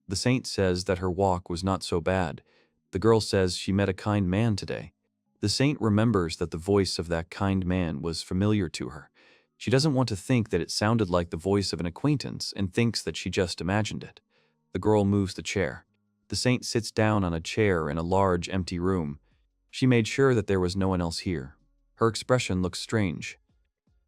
The saint says that her walk was not so bad. The girl says she met a kind man today. The saint remembers that the voice of that kind man was familiar to her. She doesn't want to think that it sounded like the voice of an acquaintance and thinks that she just imagined it. The girl moves the chair. The saint sits down on a chair in a large, empty room. She made sure that there was no one else here. Her expression looks strange.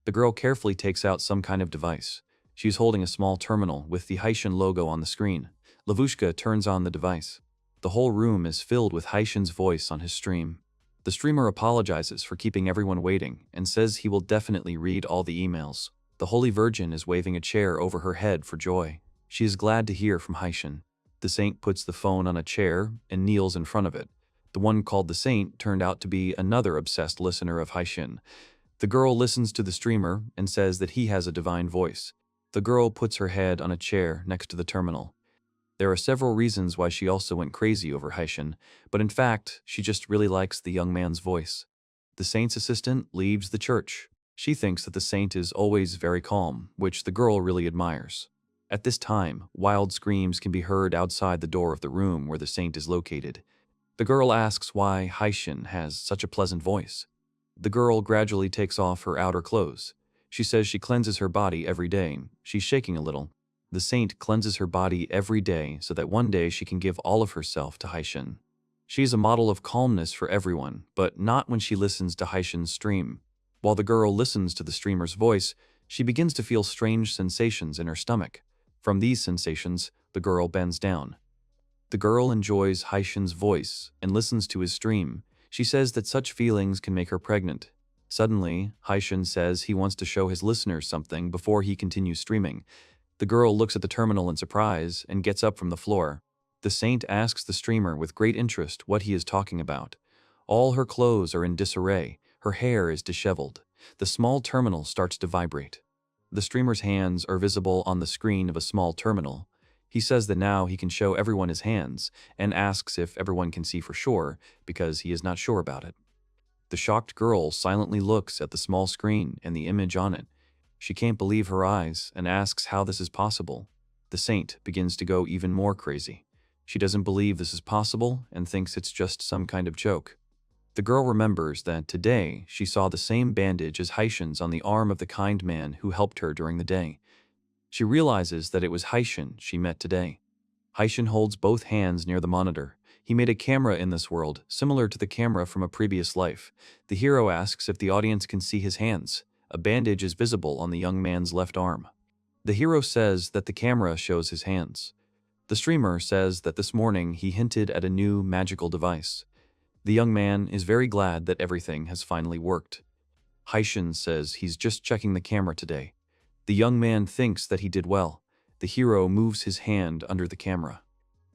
The girl carefully takes out some kind of device. She's holding a small terminal with the Haishin logo on the screen. Lavushka turns on the device. The whole room is filled with Haishin's voice on his stream. The streamer apologizes for keeping everyone waiting and says he will definitely read all the emails. The Holy Virgin is waving a chair over her head for joy. She is glad to hear from Haishin. The saint puts the phone on a chair and kneels in front of it. The one called the saint turned out to be another obsessed listener of Haishin. The girl listens to the streamer and says that he has a divine voice. The girl puts her head on a chair next to the terminal. There are several reasons why she also went crazy over Haishin, but in fact, she just really likes the young man's voice. The saint's assistant leaves the church. She thinks that the saint is always very calm, which the girl really admires. At this time, wild screams can be heard outside the door of the room where the saint is located. The girl asks why Haishin has such a pleasant voice. The girl gradually takes off her outer clothes. She says she cleanses her body every day. She's shaking a little. The saint cleanses her body every day so that one day she can give all of herself to Haishin. She is a model of calmness for everyone, but not when she listens to Haishin's stream. While the girl listens to the streamer's voice, she begins to feel strange sensations in her stomach. From these sensations, the girl bends down. The girl enjoys Haishin's voice and listens to his stream. She says that such feelings can make her pregnant. Suddenly, Haishin says he wants to show his listeners something before he continues streaming. The girl looks at the terminal in surprise and gets up from the floor. The saint asks the streamer with great interest what he is talking about. All her clothes are in disarray. Her hair is disheveled. The small terminal starts to vibrate. The streamer's hands are visible on the screen of a small terminal. He says that now he can show everyone his hands and asks if everyone can see for sure because he is not sure about it. The shocked girl silently looks at the small screen and the image on it. She can't believe her eyes and asks how this is possible. The saint begins to go even more crazy. She doesn't believe this is possible and thinks it's just some kind of joke. The girl remembers that today she saw the same bandage as Haishin's on the arm of the kind man who helped her during the day. She realizes that it was Haishin she met today. Haishin holds both hands near the monitor. He made a camera in this world, similar to the camera from a previous life. The hero asks if the audience can see his hands. A bandage is visible on the young man's left arm. The hero says that the camera shows his hands. The streamer says that this morning he hinted at a new magical device. The young man is very glad that everything has finally worked. Haishin says he's just checking the camera today. The young man thinks that he did well. The hero moves his hand under the camera.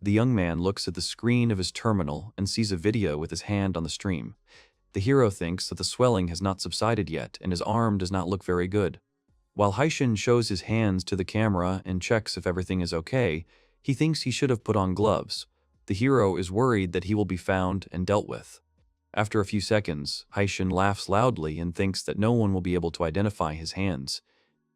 The young man looks at the screen of his terminal and sees a video with his hand on the stream. The hero thinks that the swelling has not subsided yet and his arm does not look very good. While Haishin shows his hands to the camera and checks if everything is okay, he thinks he should have put on gloves. The hero is worried that he will be found and dealt with. After a few seconds, Haishin laughs loudly and thinks that no one will be able to identify his hands.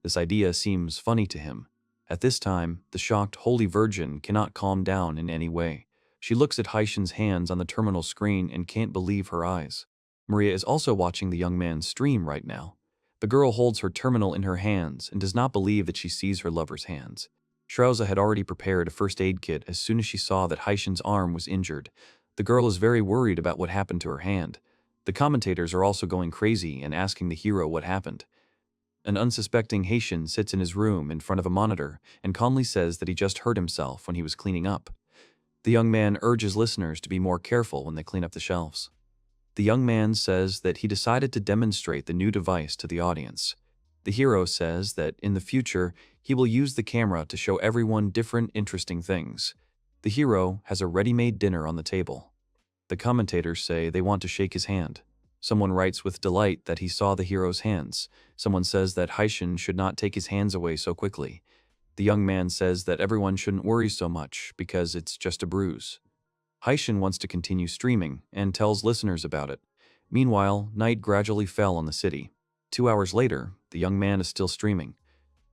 This idea seems funny to him. At this time, the shocked Holy Virgin cannot calm down in any way. She looks at Haishin's hands on the terminal screen and can't believe her eyes. Maria is also watching the young man's stream right now. The girl holds her terminal in her hands and does not believe that she sees her lover's hands. Shrouza had already prepared a first aid kit as soon as she saw that Haishin's arm was injured. The girl is very worried about what happened to her hand. The commentators are also going crazy and asking the hero what happened. An unsuspecting Haishin sits in his room in front of a monitor and calmly says that he just hurt himself when he was cleaning up. The young man urges listeners to be more careful when they clean up the shelves. The young man says that he decided to demonstrate the new device to the audience. The hero says that in the future, he will use the camera to show everyone different interesting things. The hero has a ready-made dinner on the table. The commentators say they want to shake his hand. Someone writes with delight that he saw the hero's hands. Someone says that Haishin should not take his hands away so quickly. The young man says that everyone shouldn't worry so much because it's just a bruise. Haishin wants to continue streaming and tells listeners about it. Meanwhile, night gradually fell on the city. 2 hours later, the young man is still streaming.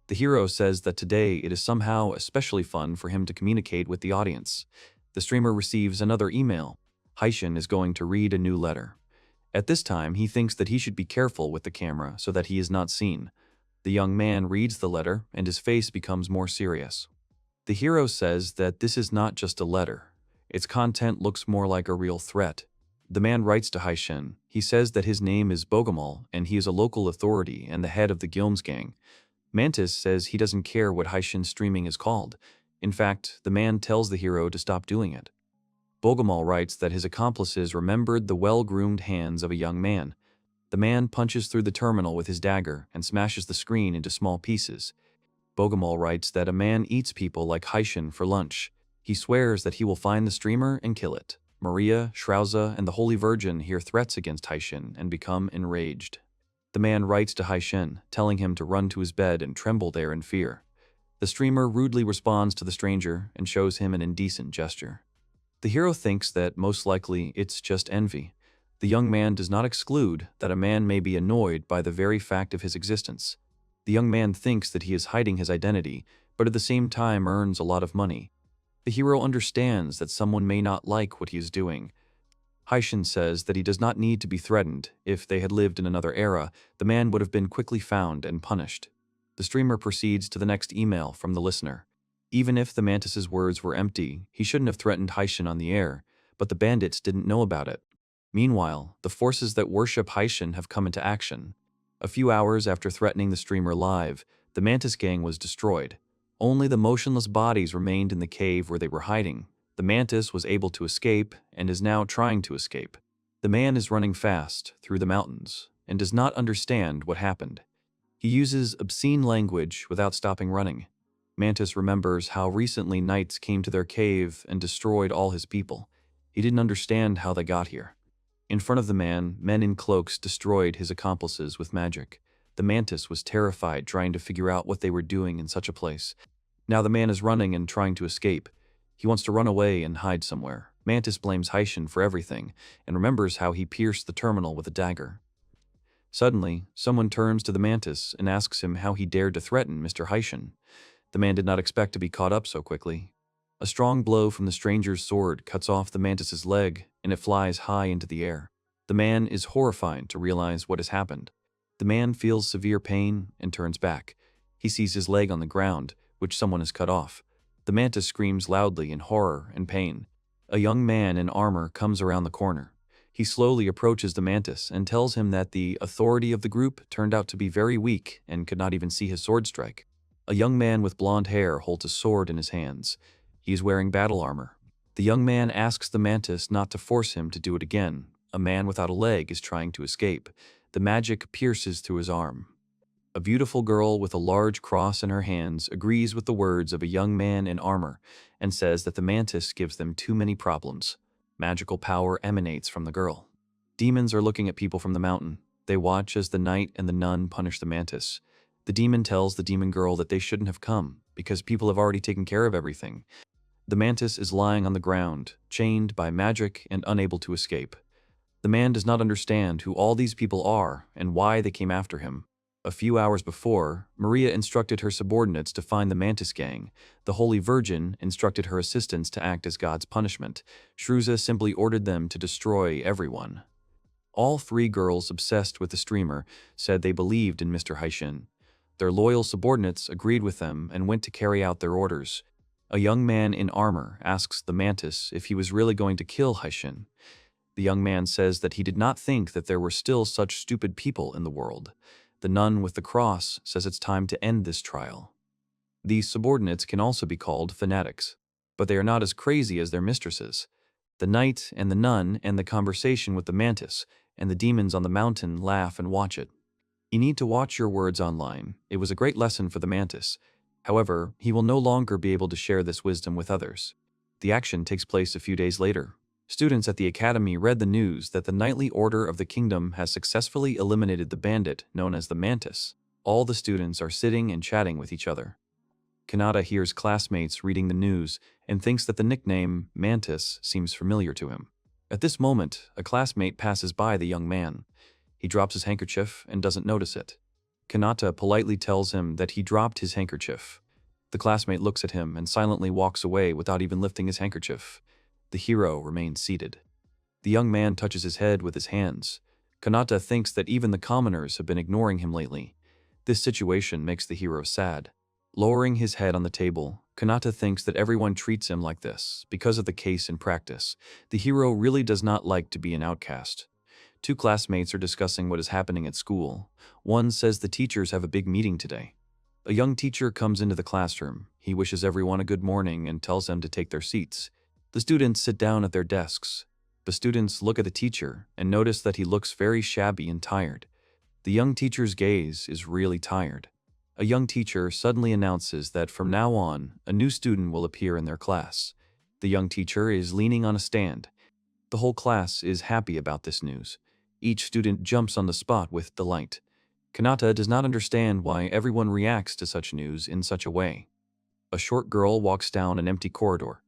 The hero says that today it is somehow especially fun for him to communicate with the audience. The streamer receives another email. Haishin is going to read a new letter. At this time, he thinks that he should be careful with the camera so that he is not seen. The young man reads the letter and his face becomes more serious. The hero says that this is not just a letter. Its content looks more like a real threat. The man writes to Haishin. He says that his name is Bogomol and he is a local authority and the head of the Gilms gang. Mantis says he doesn't care what Haishin's streaming is called. In fact, the man tells the hero to stop doing it. Bogomol writes that his accomplices remembered the well-groomed hands of a young man. The man punches through the terminal with his dagger and smashes the screen into small pieces. Bogomol writes that a man eats people like Haishin for lunch. He swears that he will find the streamer and kill it. Maria, Shrouza, and the Holy Virgin hear threats against Haishin and become enraged. The man writes to Haishin, telling him to run to his bed and tremble there in fear. The streamer rudely responds to the stranger and shows him an indecent gesture. The hero thinks that most likely it's just envy. The young man does not exclude that a man may be annoyed by the very fact of his existence. The young man thinks that he is hiding his identity, but at the same time earns a lot of money. The hero understands that someone may not like what he is doing. Haishin says that he does not need to be threatened. If they had lived in another era, the man would have been quickly found and punished. The streamer proceeds to the next email from the listener. Even if the mantis's words were empty, he shouldn't have threatened Haishin on the air, but the bandits didn't know about it. Meanwhile, the forces that worship Haishin have come into action. A few hours after threatening the streamer live, the Mantis gang was destroyed. Only the motionless bodies remained in the cave where they were hiding. The Mantis was able to escape and is now trying to escape. The man is running fast through the mountains and does not understand what happened. He uses obscene language without stopping running. Mantis remembers how recently knights came to their cave and destroyed all his people. He didn't understand how they got here. In front of the man, men in cloaks destroyed his accomplices with magic. The Mantis was terrified trying to figure out what they were doing in such a place. Now the man is running and trying to escape. He wants to run away and hide somewhere. Mantis blames Haishin for everything and remembers how he pierced the terminal with a dagger. Suddenly, someone turns to the Mantis and asks him how he dared to threaten Mr. Haishin. The man did not expect to be caught up so quickly. A strong blow from the stranger's sword cuts off the mantis's leg, and it flies high into the air. The man is horrified to realize what has happened. The man feels severe pain and turns back. He sees his leg on the ground, which someone has cut off. The mantis screams loudly in horror and pain. A young man in armor comes around the corner. He slowly approaches the mantis and tells him that the authority of the group turned out to be very weak and could not even see his sword strike. A young man with blonde hair holds a sword in his hands. He is wearing battle armor. The young man asks the mantis not to force him to do it again. A man without a leg is trying to escape. The magic pierces through his arm. A beautiful girl with a large cross in her hands agrees with the words of a young man in armor and says that the mantis gives them too many problems. Magical power emanates from the girl. Demons are looking at people from the mountain. They watch as the knight and the nun punish the mantis. The demon tells the demon girl that they shouldn't have come because people have already taken care of everything. The mantis is lying on the ground, chained by magic and unable to escape. The man does not understand who all these people are and why they came after him. A few hours before, Maria instructed her subordinates to find the mantis gang. The Holy Virgin instructed her assistants to act as God's punishment. Shruza simply ordered them to destroy everyone. All three girls obsessed with the streamer said they believed in Mr. Haishin. Their loyal subordinates agreed with them and went to carry out their orders. A young man in armor asks the mantis if he was really going to kill Haishin. The young man says that he did not think that there were still such stupid people in the world. The nun with the cross says it's time to end this trial. These subordinates can also be called fanatics, but they are not as crazy as their mistresses. The knight and the nun end the conversation with the mantis, and the demons on the mountain laugh and watch it. You need to watch your words online. It was a great lesson for the mantis. However, he will no longer be able to share this wisdom with others. The action takes place a few days later. Students at the academy read the news that the Knightly Order of the Kingdom has successfully eliminated the bandit known as the Mantis. All the students are sitting and chatting with each other. Kanata hears classmates reading the news and thinks that the nickname Mantis seems familiar to him. At this moment, a classmate passes by the young man. He drops his handkerchief and doesn't notice it. Kanata politely tells him that he dropped his handkerchief. The classmate looks at him and silently walks away without even lifting his handkerchief. The hero remains seated. The young man touches his head with his hands. Kanata thinks that even the commoners have been ignoring him lately. This situation makes the hero sad. Lowering his head on the table, Kanata thinks that everyone treats him like this because of the case in practice. The hero really does not like to be an outcast. Two classmates are discussing what is happening at school. One says the teachers have a big meeting today. A young teacher comes into the classroom. He wishes everyone a good morning and tells them to take their seats. The students sit down at their desks. The students look at the teacher and notice that he looks very shabby and tired. The young teacher's gaze is really tired. A young teacher suddenly announces that from now on, a new student will appear in their class. The young teacher is leaning on a stand. The whole class is happy about this news. Each student jumps on the spot with delight. Kanata does not understand why everyone reacts to such news in such a way. A short girl walks down an empty corridor.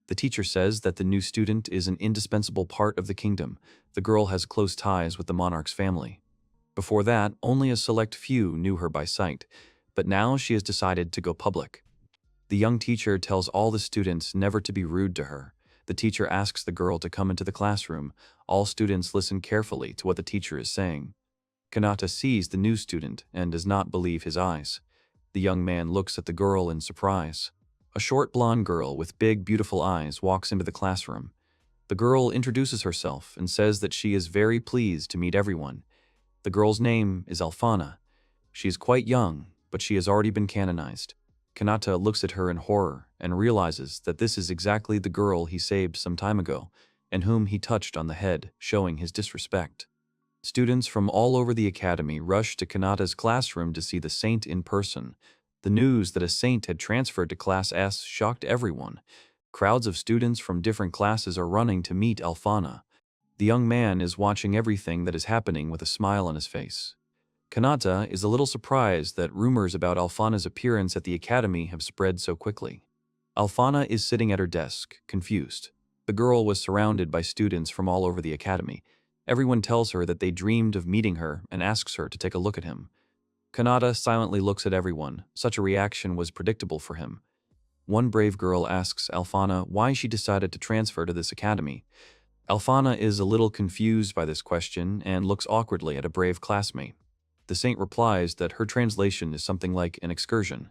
The teacher says that the new student is an indispensable part of the kingdom. The girl has close ties with the monarch's family. Before that, only a select few knew her by sight, but now she has decided to go public. The young teacher tells all the students never to be rude to her. The teacher asks the girl to come into the classroom. All students listen carefully to what the teacher is saying. Kanata sees the new student and does not believe his eyes. The young man looks at the girl in surprise. A short blonde girl with big, beautiful eyes walks into the classroom. The girl introduces herself and says that she is very pleased to meet everyone. The girl's name is Alfana. She is quite young, but she has already been canonized. Kanata looks at her in horror and realizes that this is exactly the girl he saved some time ago and whom he touched on the head, showing his disrespect. Students from all over the academy rush to Kanata's classroom to see the saint in person. The news that a saint had transferred to Class S shocked everyone. Crowds of students from different classes are running to meet Alfana. The young man is watching everything that is happening with a smile on his face. Kanata is a little surprised that rumors about Alfana's appearance at the academy have spread so quickly. Alfana is sitting at her desk, confused. The girl was surrounded by students from all over the academy. Everyone tells her that they dreamed of meeting her and asks her to take a look at him. Kanata silently looks at everyone. Such a reaction was predictable for him. One brave girl asks Alphana why she decided to transfer to this academy. Alphana is a little confused by this question and looks awkwardly at a brave classmate. The saint replies that her translation is something like an excursion.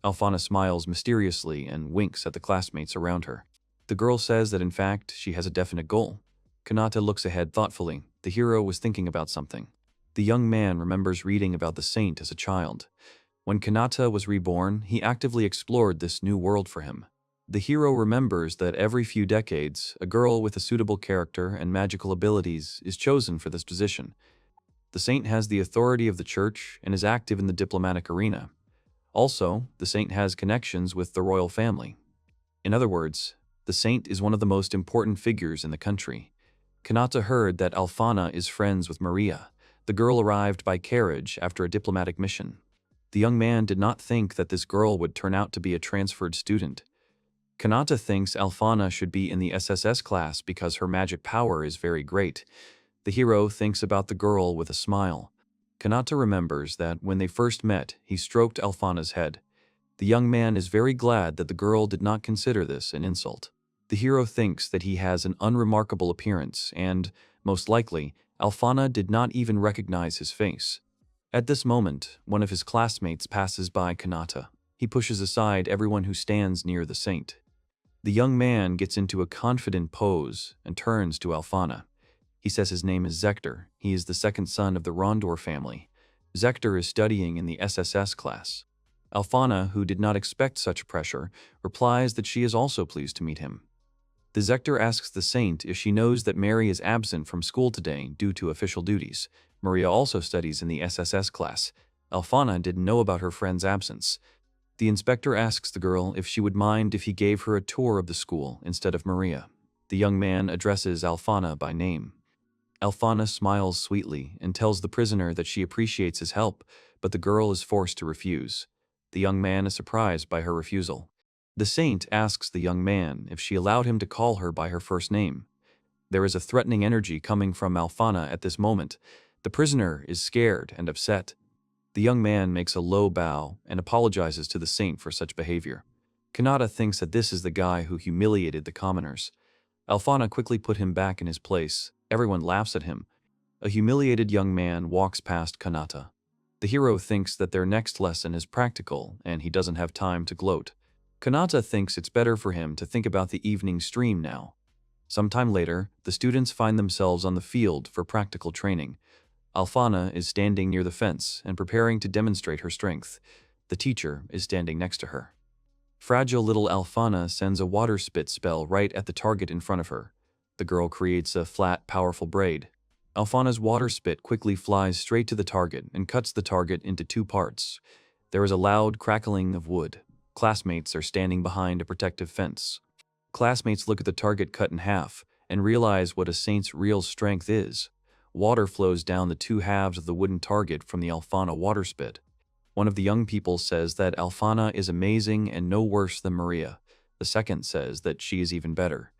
Alphana smiles mysteriously and winks at the classmates around her. The girl says that in fact she has a definite goal. Kanata looks ahead thoughtfully. The hero was thinking about something. The young man remembers reading about the saint as a child. When Kanata was reborn, he actively explored this new world for him. The hero remembers that every few decades, a girl with a suitable character and magical abilities is chosen for this position. The saint has the authority of the church and is active in the diplomatic arena. Also, the saint has connections with the royal family. In other words, the saint is one of the most important figures in the country. Kanata heard that Alphana is friends with Maria. The girl arrived by carriage after a diplomatic mission. The young man did not think that this girl would turn out to be a transferred student. Kanata thinks Alphana should be in the SSS class because her magic power is very great. The hero thinks about the girl with a smile. Kanata remembers that when they first met, he stroked Alphana's head. The young man is very glad that the girl did not consider this an insult. The hero thinks that he has an unremarkable appearance and, most likely, Alphana did not even recognize his face. At this moment, one of his classmates passes by Kanata. He pushes aside everyone who stands near the saint. The young man gets into a confident pose and turns to Alphana. He says his name is Zector. He is the second son of the Rondor family. Zector is studying in the SSS class. Alphana, who did not expect such pressure, replies that she is also pleased to meet him. The Zector asks the saint if she knows that Mary is absent from school today due to official duties. Maria also studies in the SSS class. Alphana didn't know about her friend's absence. The inspector asks the girl if she would mind if he gave her a tour of the school instead of Maria. The young man addresses Alphana by name. Alphana smiles sweetly and tells the prisoner that she appreciates his help, but the girl is forced to refuse. The young man is surprised by her refusal. The saint asks the young man if she allowed him to call her by her first name. There is a threatening energy coming from Alphana at this moment. The prisoner is scared and upset. The young man makes a low bow and apologizes to the saint for such behavior. Kanata thinks that this is the guy who humiliated the commoners. Alphana quickly put him back in his place. Everyone laughs at him. A humiliated young man walks past Kanata. The hero thinks that their next lesson is practical and he doesn't have time to gloat. Kanata thinks it's better for him to think about the evening stream now. Sometime later, the students find themselves on the field for practical training. Alphana is standing near the fence and preparing to demonstrate her strength. The teacher is standing next to her. Fragile little Alphana sends a water spit spell right at the target in front of her. The girl creates a flat, powerful braid. Alphana's water spit quickly flies straight to the target and cuts the target into two parts. There is a loud crackling of wood. Classmates are standing behind a protective fence. Classmates look at the target cut in half and realize what a saint's real strength is. Water flows down the two halves of the wooden target from the Alphana water spit. One of the young people says that Alphana is amazing and no worse than Maria. The second says that she is even better.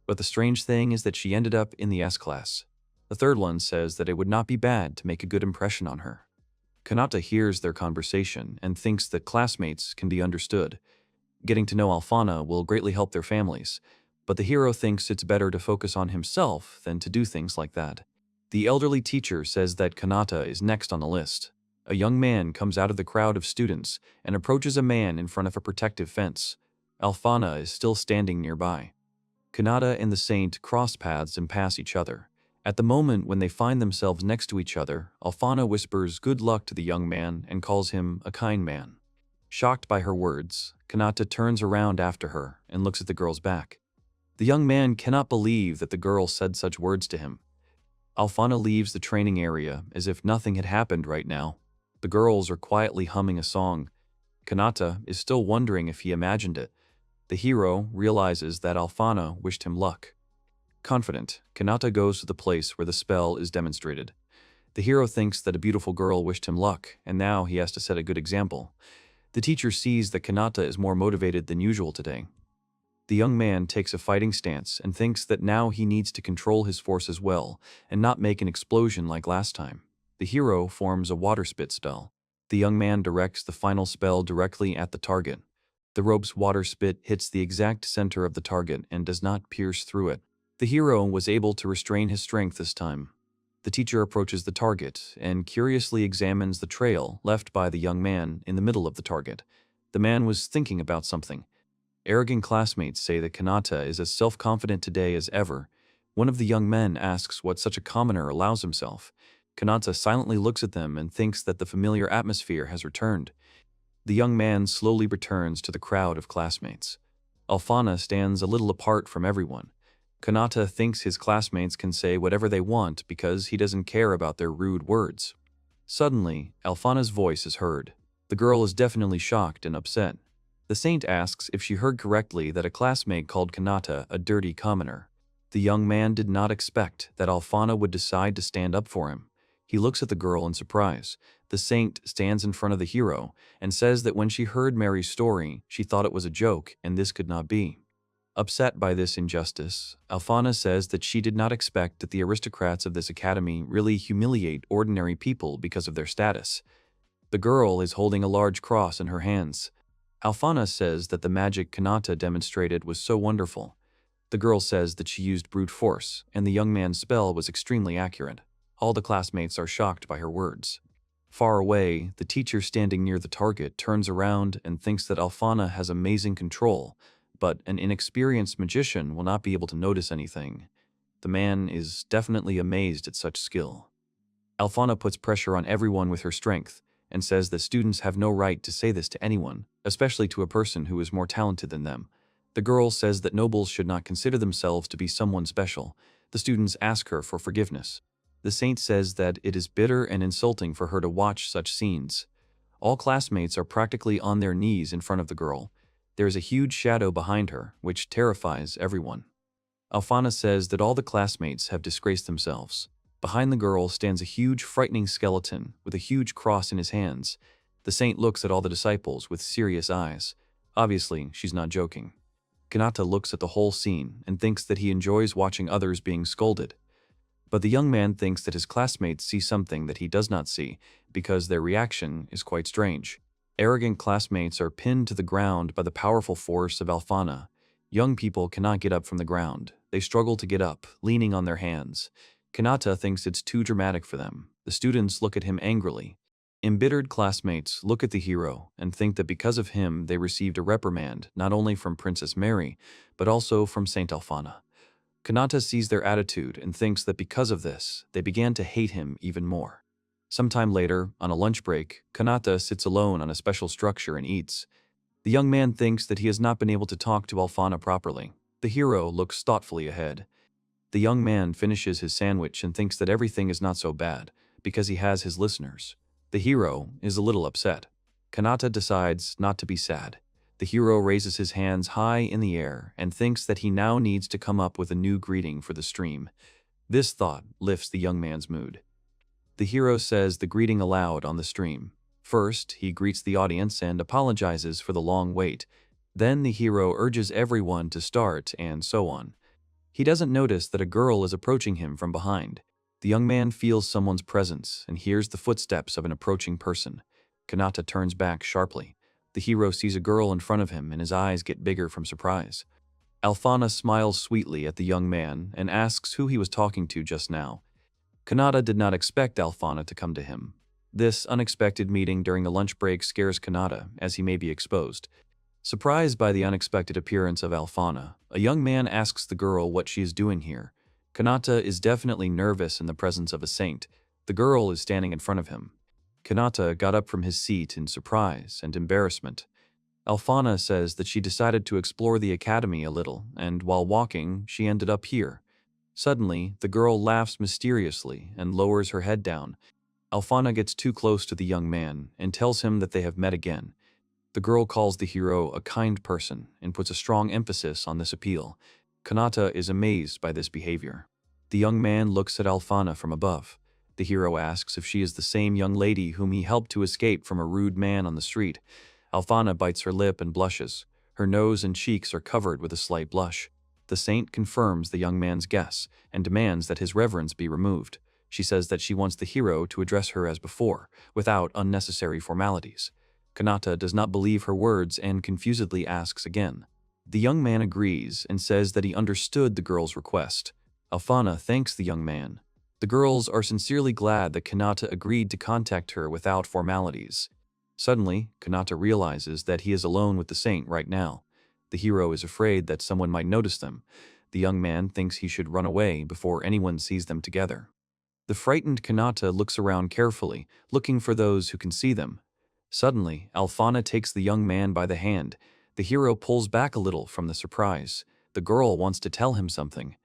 But the strange thing is that she ended up in the S class. The third one says that it would not be bad to make a good impression on her. Kanata hears their conversation and thinks that classmates can be understood. Getting to know Alphana will greatly help their families, but the hero thinks it's better to focus on himself than to do things like that. The elderly teacher says that Kanata is next on the list. A young man comes out of the crowd of students and approaches a man in front of a protective fence. Alphana is still standing nearby. Kanata and the saint cross paths and pass each other. At the moment when they find themselves next to each other, Alphana whispers good luck to the young man and calls him a kind man. Shocked by her words, Kanata turns around after her and looks at the girl's back. The young man cannot believe that the girl said such words to him. Alphana leaves the training area as if nothing had happened right now. The girls are quietly humming a song. Kanata is still wondering if he imagined it. The hero realizes that Alphana wished him luck. Confident, Kanata goes to the place where the spell is demonstrated. The hero thinks that a beautiful girl wished him luck, and now he has to set a good example. The teacher sees that Kanata is more motivated than usual today. The young man takes a fighting stance and thinks that now he needs to control his force as well and not make an explosion like last time. The hero forms a water spit spell. The young man directs the final spell directly at the target. The rope's water spit hits the exact center of the target and does not pierce through it. The hero was able to restrain his strength this time. The teacher approaches the target and curiously examines the trail left by the young man in the middle of the target. The man was thinking about something. Arrogant classmates say that Kanata is as self-confident today as ever. One of the young men asks what such a commoner allows himself. Kanata silently looks at them and thinks that the familiar atmosphere has returned. The young man slowly returns to the crowd of classmates. Alphana stands a little apart from everyone. Kanata thinks his classmates can say whatever they want because he doesn't care about their rude words. Suddenly, Alphana's voice is heard. The girl is definitely shocked and upset. The saint asks if she heard correctly that a classmate called Kanata a dirty commoner. The young man did not expect that Alphana would decide to stand up for him. He looks at the girl in surprise. The saint stands in front of the hero and says that when she heard Mary's story, she thought it was a joke and this could not be. Upset by this injustice, Alphana says that she did not expect that the aristocrats of this academy really humiliate ordinary people because of their status. The girl is holding a large cross in her hands. Alphana says that the magic Kanata demonstrated was so wonderful. The girl says that she used brute force, and the young man's spell was extremely accurate. All the classmates are shocked by her words. Far away, the teacher standing near the target turns around and thinks that Alphana has amazing control, but an inexperienced magician will not be able to notice anything. The man is definitely amazed at such skill. Alphana puts pressure on everyone with her strength, and says that students have no right to say this to anyone, especially to a person who is more talented than them. The girl says that nobles should not consider themselves to be someone special. The students ask her for forgiveness. The saint says that it is bitter and insulting for her to watch such scenes. All classmates are practically on their knees in front of the girl. There is a huge shadow behind her, which terrifies everyone. Alphana says that all the classmates have disgraced themselves. Behind the girl stands a huge, frightening skeleton with a huge cross in his hands. The saint looks at all the disciples with serious eyes. Obviously, she's not joking. Kanata looks at the whole scene and thinks that he enjoys watching others being scolded. But the young man thinks that his classmates see something that he does not see because their reaction is quite strange. Arrogant classmates are pinned to the ground by the powerful force of Alphana. Young people cannot get up from the ground. They struggle to get up, leaning on their hands. Kanata thinks it's too dramatic for them. The students look at him angrily. Embittered classmates look at the hero and think that because of him they received a reprimand not only from Princess Mary, but also from Saint Alphana. Kanata sees their attitude and thinks that because of this, they began to hate him even more. Sometime later, on a lunch break, Kanata sits alone on a special structure and eats. The young man thinks that he has not been able to talk to Alphana properly. The hero looks thoughtfully ahead. The young man finishes his sandwich and thinks that everything is not so bad, because he has his listeners. The hero is a little upset. Kanata decides not to be sad. The hero raises his hands high in the air and thinks that he now needs to come up with a new greeting for the stream. This thought lifts the young man's mood. The hero says the greeting aloud on the stream. First, he greets the audience and apologizes for the long wait. Then the hero urges everyone to start and so on. He doesn't notice that a girl is approaching him from behind. The young man feels someone's presence and hears the footsteps of an approaching person. Kanata turns back sharply. The hero sees a girl in front of him and his eyes get bigger from surprise. Alphana smiles sweetly at the young man and asks who he was talking to just now. Kanata did not expect Alphana to come to him. This unexpected meeting during the lunch break scares Kanata, as he may be exposed. Surprised by the unexpected appearance of Alphana, a young man asks the girl what she is doing here. Kanata is definitely nervous in the presence of a saint. The girl is standing in front of him. Kanata got up from his seat in surprise and embarrassment. Alphana says that she decided to explore the academy a little, and while walking, she ended up here. Suddenly, the girl laughs mysteriously and lowers her head down. Alphana gets too close to the young man and tells him that they have met again. The girl calls the hero a kind person and puts a strong emphasis on this appeal. Kanata is amazed by this behavior. The young man looks at Alphana from above. The hero asks if she is the same young lady whom he helped to escape from a rude man on the street. Alphana bites her lip and blushes. Her nose and cheeks are covered with a slight blush. The saint confirms the young man's guess and demands that his reverence be removed. She says that she wants the hero to address her as before, without unnecessary formalities. Kanata does not believe her words and confusedly asks again. The young man agrees and says that he understood the girl's request. Alphana thanks the young man. The girls are sincerely glad that Kanata agreed to contact her without formalities. Suddenly, Kanata realizes that he is alone with the saint right now. The hero is afraid that someone might notice them. The young man thinks he should run away before anyone sees them together. The frightened Kanata looks around carefully, looking for those who can see them. Suddenly, Alphana takes the young man by the hand. The hero pulls back a little from the surprise. The girl wants to tell him something.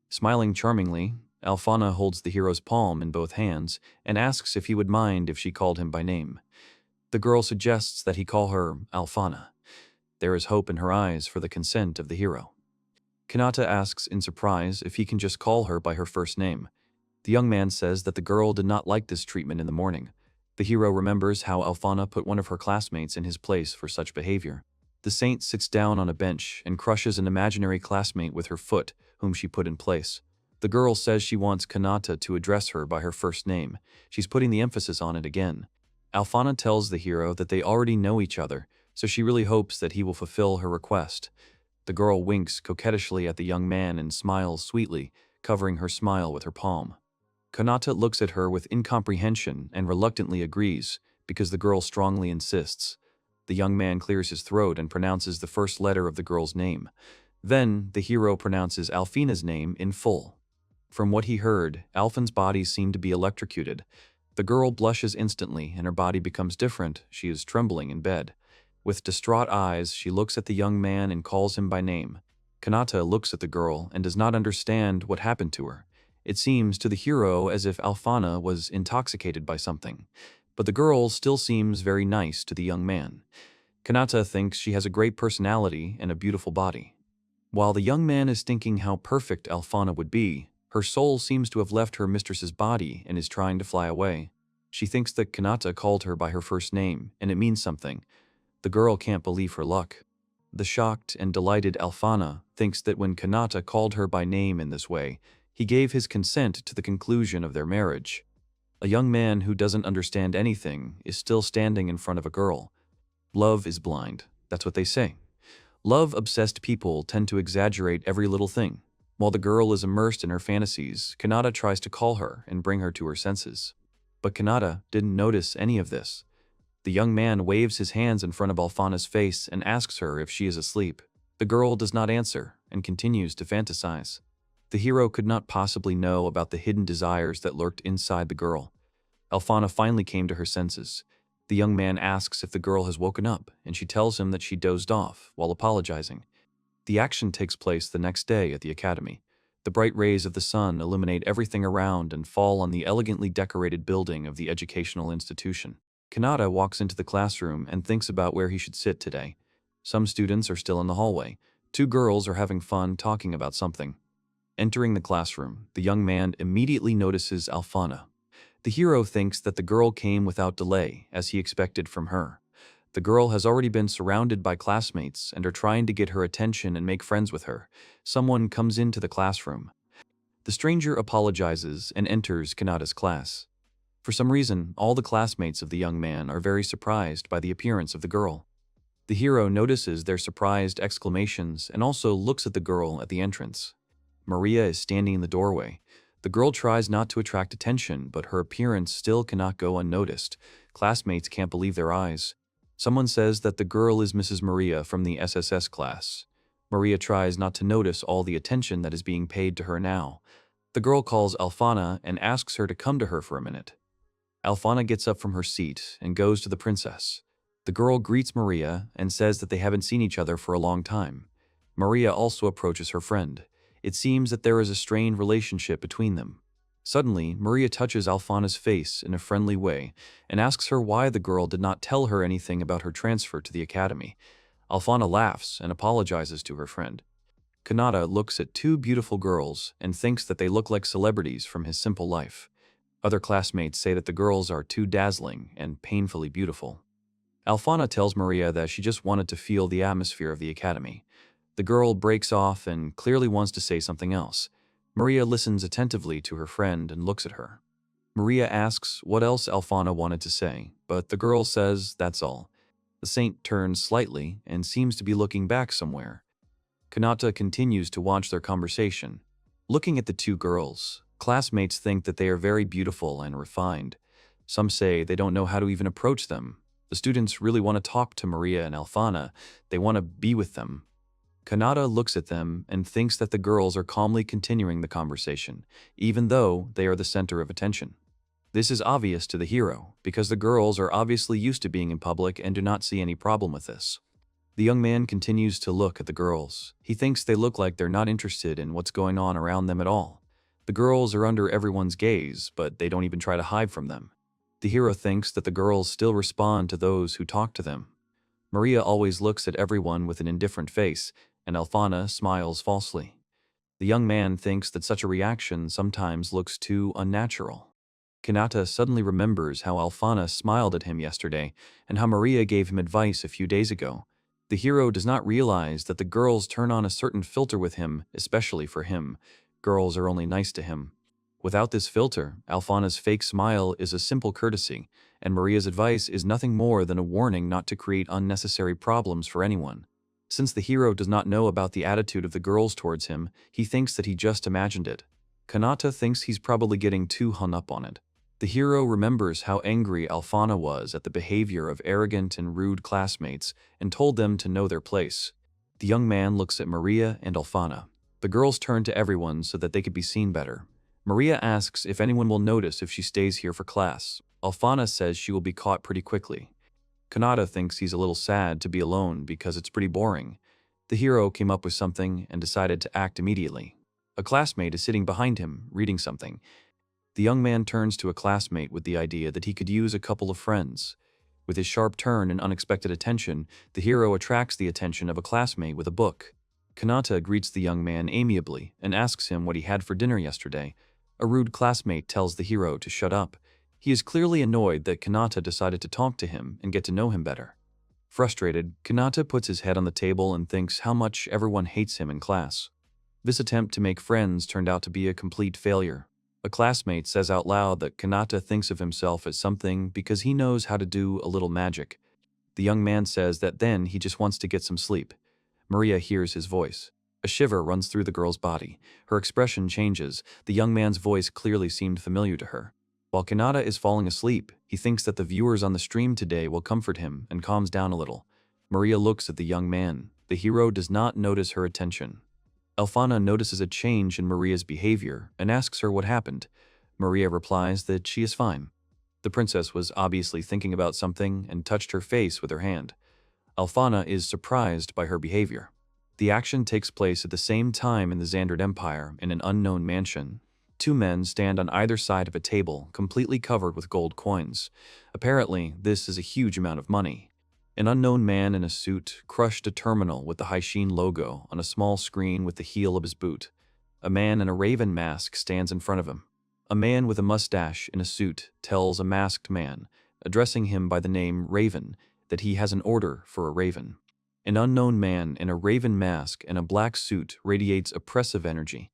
Smiling charmingly, Alphana holds the hero's palm in both hands and asks if he would mind if she called him by name. The girl suggests that he call her Alphana. There is hope in her eyes for the consent of the hero. Kanata asks in surprise if he can just call her by her first name. The young man says that the girl did not like this treatment in the morning. The hero remembers how Alphana put one of her classmates in his place for such behavior. The saint sits down on a bench and crushes an imaginary classmate with her foot, whom she put in place. The girl says she wants Kanata to address her by her first name. She's putting the emphasis on it again. Alphana tells the hero that they already know each other, so she really hopes that he will fulfill her request. The girl winks coquettishly at the young man and smiles sweetly, covering her smile with her palm. Kanata looks at her with incomprehension and reluctantly agrees, because the girl strongly insists. The young man clears his throat and pronounces the first letter of the girl's name. Then, the hero pronounces Alphina's name in full. From what he heard, Alphin's body seemed to be electrocuted. The girl blushes instantly and her body becomes different. She is trembling in bed. With distraught eyes, she looks at the young man and calls him by name. Kanata looks at the girl and does not understand what happened to her. It seems to the hero as if Alphana was intoxicated by something, but the girl still seems very nice to the young man. Kanata thinks she has a great personality and a beautiful body. While the young man is thinking how perfect Alphana would be, her soul seems to have left her mistress's body and is trying to fly away. She thinks that Kanata called her by her first name, and it means something. The girl can't believe her luck. The shocked and delighted Alphana thinks that when Kanata called her by name in this way, he gave his consent to the conclusion of their marriage. A young man who doesn't understand anything is still standing in front of a girl. Love is blind, that's what they say. Love-obsessed people tend to exaggerate every little thing. While the girl is immersed in her fantasies, Kanata tries to call her and bring her to her senses. But Kanata didn't notice any of this. The young man waves his hands in front of Alphana's face and asks her if she is asleep. The girl does not answer and continues to fantasize. The hero could not possibly know about the hidden desires that lurked inside the girl. Alphana finally came to her senses. The young man asks if the girl has woken up, and she tells him that she dozed off while apologizing. The action takes place the next day at the academy. The bright rays of the sun illuminate everything around and fall on the elegantly decorated building of the educational institution. Kanata walks into the classroom and thinks about where he should sit today. Some students are still in the hallway. Two girls are having fun talking about something. Entering the classroom, the young man immediately notices Alphana. The hero thinks that the girl came without delay, as he expected from her. The girl has already been surrounded by classmates and are trying to get her attention and make friends with her. Someone comes into the classroom. The stranger apologizes and enters Kanata's class. For some reason, all the classmates of the young man are very surprised by the appearance of the girl. The hero notices their surprised exclamations and also looks at the girl at the entrance. Maria is standing in the doorway. The girl tries not to attract attention, but her appearance still cannot go unnoticed. Classmates can't believe their eyes. Someone says that the girl is Mrs. Maria from the SSS class. Maria tries not to notice all the attention that is being paid to her now. The girl calls Alphana and asks her to come to her for a minute. Alphana gets up from her seat and goes to the princess. The girl greets Maria and says that they haven't seen each other for a long time. Maria also approaches her friend. It seems that there is a strained relationship between them. Suddenly, Maria touches Alphana's face in a friendly way and asks her why the girl did not tell her anything about her transfer to the academy. Alphana laughs and apologizes to her friend. Kanata looks at two beautiful girls and thinks that they look like celebrities from his simple life. Other classmates say that the girls are too dazzling and painfully beautiful. Alphana tells Maria that she just wanted to feel the atmosphere of the academy. The girl breaks off and clearly wants to say something else. Maria listens attentively to her friend and looks at her. Maria asks what else Alphana wanted to say, but the girl says that's all. The saint turns slightly and seems to be looking back somewhere. Kanata continues to watch their conversation. Looking at the two girls, classmates think that they are very beautiful and refined. Some say they don't know how to even approach them. The students really want to talk to Maria and Alfana. They want to be with them. Kanata looks at them and thinks that the girls are calmly continuing the conversation, even though they are the center of attention. This is obvious to the hero, because the girls are obviously used to being in public and do not see any problem with this. The young man continues to look at the girls. He thinks they look like they're not interested in what's going on around them at all. The girls are under everyone's gaze, but they don't even try to hide from them. The hero thinks that the girls still respond to those who talk to them. Maria always looks at everyone with an indifferent face, and Alfana smiles falsely. The young man thinks that such a reaction sometimes looks too unnatural. Kanata suddenly remembers how Alfana smiled at him yesterday and how Maria gave him advice a few days ago. The hero does not realize that the girls turn on a certain filter with him, especially for him. Girls are only nice to him. Without this filter, Alfana's fake smile is a simple courtesy, and Maria's advice is nothing more than a warning not to create unnecessary problems for anyone. Since the hero does not know about the attitude of the girls towards him, he thinks that he just imagined it. Kanata thinks he's probably getting too hung up on it. The hero remembers how angry Alfana was at the behavior of arrogant and rude classmates and told them to know their place. The young man looks at Maria and Alfana. The girls turn to everyone so that they could be seen better. Maria asks if anyone will notice if she stays here for class. Alfana says she will be caught pretty quickly. Kanata thinks he's a little sad to be alone because it's pretty boring. The hero came up with something and decided to act immediately. A classmate is sitting behind him, reading something. The young man turns to a classmate with the idea that he could use a couple of friends. With his sharp turn and unexpected attention, the hero attracts the attention of a classmate with a book. Kanata greets the young man amiably and asks him what he had for dinner yesterday. A rude classmate tells the hero to shut up. He is clearly annoyed that Kanata decided to talk to him and get to know him better. Frustrated, Kanata puts his head on the table and thinks how much everyone hates him in class. This attempt to make friends turned out to be a complete failure. A classmate says out loud that Kanata thinks of himself as something because he knows how to do a little magic. The young man says that then he just wants to get some sleep. Maria hears his voice. A shiver runs through the girl's body. Her expression changes. The young man's voice clearly seemed familiar to her. While Kanata is falling asleep, he thinks that the viewers on the stream today will comfort him and calms down a little. Maria looks at the young man. The hero does not notice her attention. Alfana notices a change in Maria's behavior and asks her what happened. Maria replies that she is fine. The princess was obviously thinking about something and touched her face with her hand. Alfana is surprised by her behavior. The action takes place at the same time in the Xandred Empire in an unknown mansion. Two men stand on either side of a table, completely covered with gold coins. Apparently, this is a huge amount of money. An unknown man in a suit crushed a terminal with the Haishin logo on a small screen with the heel of his boot. A man in a raven mask stands in front of him. A man with a mustache in a suit tells a masked man, addressing him by the name Raven, that he has an order for a raven. An unknown man in a raven mask and a black suit radiates oppressive energy.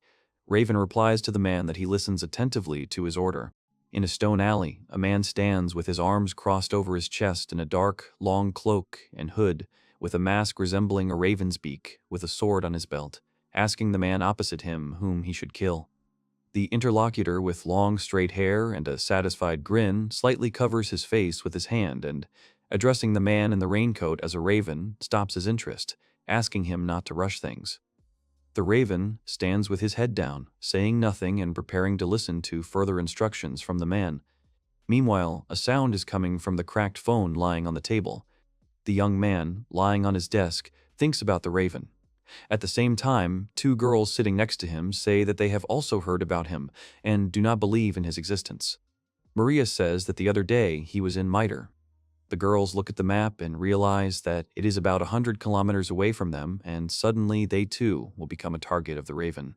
Raven replies to the man that he listens attentively to his order. In a stone alley, a man stands with his arms crossed over his chest in a dark, long cloak and hood, with a mask resembling a raven's beak, with a sword on his belt, asking the man opposite him whom he should kill. The interlocutor, with long, straight hair and a satisfied grin, slightly covers his face with his hand and, addressing the man in the raincoat as a raven, stops his interest, asking him not to rush things. The raven stands with his head down, saying nothing and preparing to listen to further instructions from the man. Meanwhile, a sound is coming from the cracked phone lying on the table. The young man, lying on his desk, thinks about the raven. At the same time, two girls sitting next to him say that they have also heard about him and do not believe in his existence. Maria says that the other day he was in Mitre. The girls look at the map and realize that it is about 100 kilometers away from them, and suddenly they too will become a target of the raven.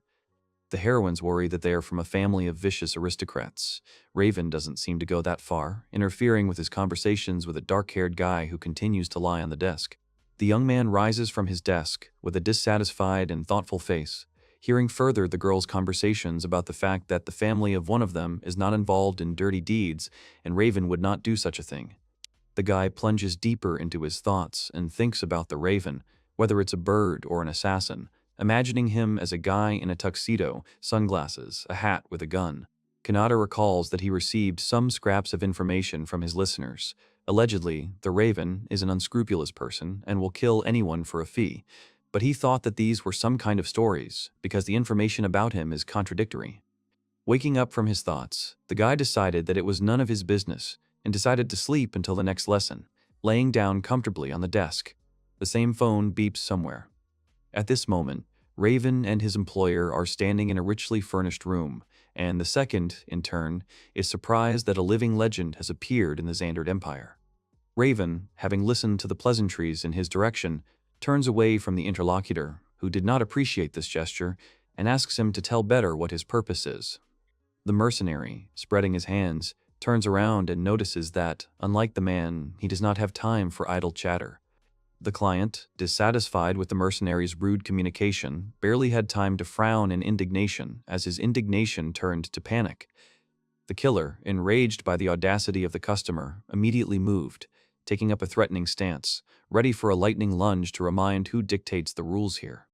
The heroines worry that they are from a family of vicious aristocrats. Raven doesn't seem to go that far, interfering with his conversations with a dark-haired guy who continues to lie on the desk. The young man rises from his desk with a dissatisfied and thoughtful face, hearing further the girls' conversations about the fact that the family of one of them is not involved in dirty deeds and Raven would not do such a thing. The guy plunges deeper into his thoughts and thinks about the Raven, whether it's a bird or an assassin, imagining him as a guy in a tuxedo, sunglasses, a hat with a gun. Kanata recalls that he received some scraps of information from his listeners. Allegedly, the Raven is an unscrupulous person and will kill anyone for a fee, but he thought that these were some kind of stories because the information about him is contradictory. Waking up from his thoughts, the guy decided that it was none of his business and decided to sleep until the next lesson, laying down comfortably on the desk. The same phone beeps somewhere. At this moment, Raven and his employer are standing in a richly furnished room, and the second, in turn, is surprised that a living legend has appeared in the Xandered Empire. Raven, having listened to the pleasantries in his direction, turns away from the interlocutor, who did not appreciate this gesture, and asks him to tell better what his purpose is. The mercenary, spreading his hands, turns around and notices that, unlike the man, he does not have time for idle chatter. The client, dissatisfied with the mercenary's rude communication, barely had time to frown in indignation as his indignation turned to panic. The killer, enraged by the audacity of the customer, immediately moved, taking up a threatening stance, ready for a lightning lunge to remind who dictates the rules here.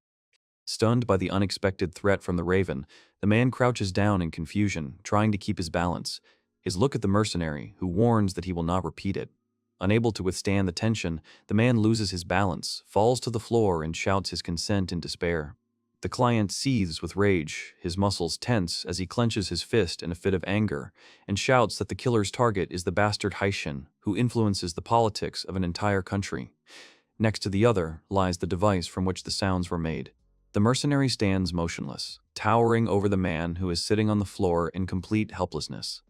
Stunned by the unexpected threat from the Raven, the man crouches down in confusion, trying to keep his balance. His look at the mercenary, who warns that he will not repeat it. Unable to withstand the tension, the man loses his balance, falls to the floor, and shouts his consent in despair. The client seethes with rage, his muscles tense as he clenches his fist in a fit of anger, and shouts that the killer's target is the bastard Haishin, who influences the politics of an entire country. Next to the other lies the device from which the sounds were made. The mercenary stands motionless, towering over the man who is sitting on the floor in complete helplessness.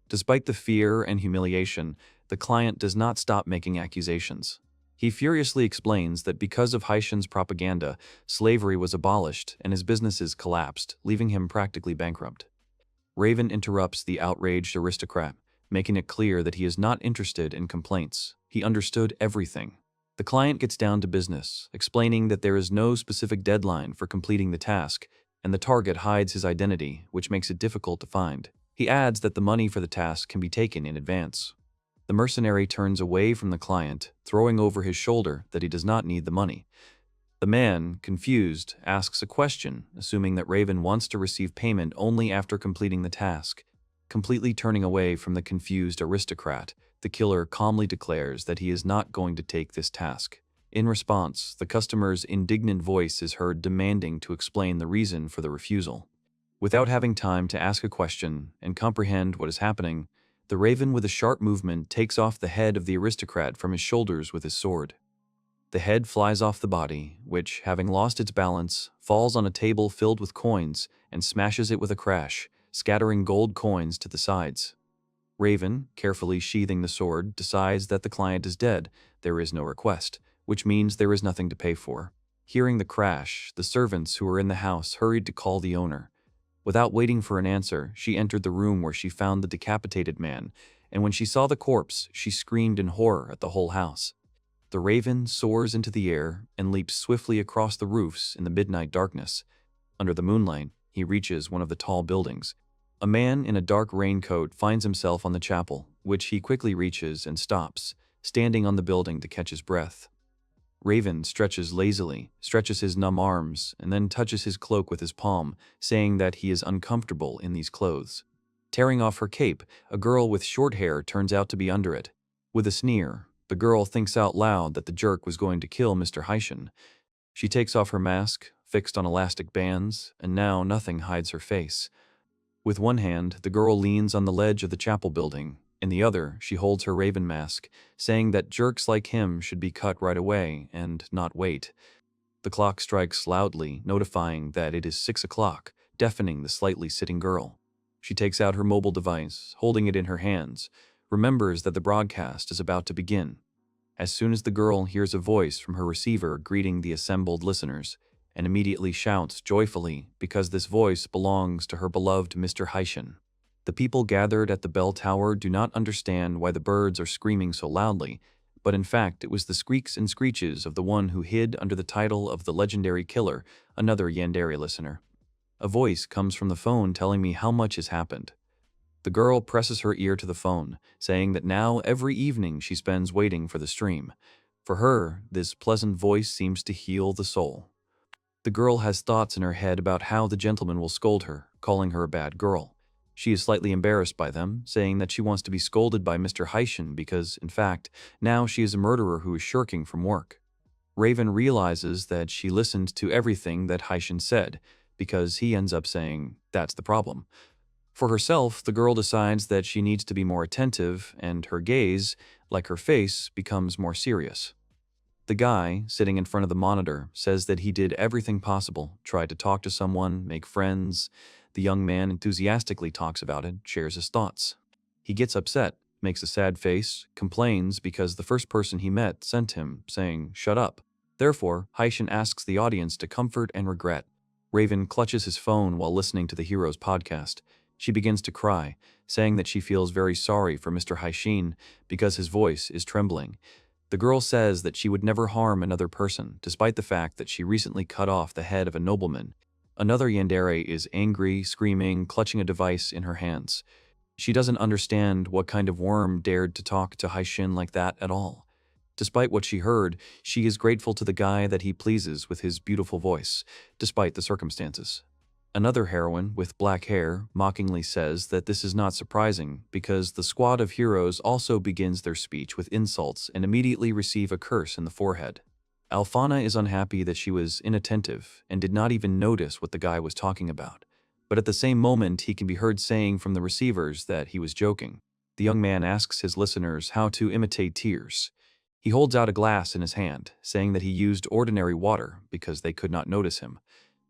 Despite the fear and humiliation, the client does not stop making accusations. He furiously explains that because of Haishin's propaganda, slavery was abolished and his businesses collapsed, leaving him practically bankrupt. Raven interrupts the outraged aristocrat, making it clear that he is not interested in complaints. He understood everything. The client gets down to business, explaining that there is no specific deadline for completing the task, and the target hides his identity, which makes it difficult to find. He adds that the money for the task can be taken in advance. The mercenary turns away from the client, throwing over his shoulder that he does not need the money. The man, confused, asks a question, assuming that Raven wants to receive payment only after completing the task. Completely turning away from the confused aristocrat, the killer calmly declares that he is not going to take this task. In response, the customer's indignant voice is heard demanding to explain the reason for the refusal. Without having time to ask a question and comprehend what is happening, the Raven with a sharp movement takes off the head of the aristocrat from his shoulders with his sword. The head flies off the body, which, having lost its balance, falls on a table filled with coins and smashes it with a crash, scattering gold coins to the sides. Raven, carefully sheathing the sword, decides that the client is dead. There is no request, which means there is nothing to pay for. Hearing the crash, the servants who were in the house hurried to call the owner. Without waiting for an answer, she entered the room where she found the decapitated man, and when she saw the corpse, she screamed in horror at the whole house. The Raven soars into the air and leaps swiftly across the roofs in the midnight darkness. Under the moonlight, he reaches one of the tall buildings. A man in a dark raincoat finds himself on the chapel, which he quickly reaches and stops, standing on the building to catch his breath. Raven stretches lazily, stretches his numb arms, and then touches his cloak with his palm, saying that he is uncomfortable in these clothes. Tearing off her cape, a girl with short hair turns out to be under it. With a sneer, the girl thinks out loud that the jerk was going to kill Mr. Haishin. She takes off her mask, fixed on elastic bands, and now nothing hides her face. With one hand, the girl leans on the ledge of the chapel building. In the other, she holds her raven mask, saying that jerks like him should be cut right away and not wait. The clock strikes loudly, notifying that it is 6 o'clock, deafening the slightly sitting girl. She takes out her mobile device, holding it in her hands, remembers that the broadcast is about to begin. As soon as the girl hears a voice from her receiver greeting the assembled listeners, and immediately shouts joyfully because this voice belongs to her beloved Mr. Haishin. The people gathered at the bell tower do not understand why the birds are screaming so loudly, but in fact it was the squeaks and screeches of the one who hid under the title of the legendary killer, another Yandere listener. A voice comes from the phone telling me how much has happened. The girl presses her ear to the phone, saying that now every evening she spends waiting for the stream. For her, this pleasant voice seems to heal the soul. The girl has thoughts in her head about how the gentleman will scold her, calling her a bad girl. She is slightly embarrassed by them, saying that she wants to be scolded by Mr. Haishin because, in fact, now she is a murderer who is shirking from work. Raven realizes that she listened to everything that Haishin said, because he ends up saying, "That's the problem." For herself, the girl decides that she needs to be more attentive, and her gaze, like her face, becomes more serious. The guy, sitting in front of the monitor, says that he did everything possible, tried to talk to someone, make friends. The young man enthusiastically talks about it, shares his thoughts. He gets upset, makes a sad face, complains because the first person he met sent him, saying, "Shut up." Therefore, Haishin asks the audience to comfort and regret. Raven clutches his phone while listening to the hero's podcast. She begins to cry, saying that she feels very sorry for Mr. Haishin because his voice is trembling. The girl says that she would never harm another person, despite the fact that she recently cut off the head of a nobleman. Another Yandere is angry, screaming, clutching a device in her hands. She doesn't understand what kind of worm dared to talk to Haishin like that at all. Despite what she heard, she is grateful to the guy that he pleases with his beautiful voice, despite the circumstances. Another heroine, with black hair, mockingly says that this is not surprising because the squad of heroes also begins their speech with insults and immediately receive a curse in the forehead. Alfana is unhappy that she was inattentive and did not even notice what the guy was talking about. But at the same moment, he can be heard saying from the receivers that he was joking. The young man asks his listeners how to imitate tears. He holds out a glass in his hand, saying that he used ordinary water because they could not notice him.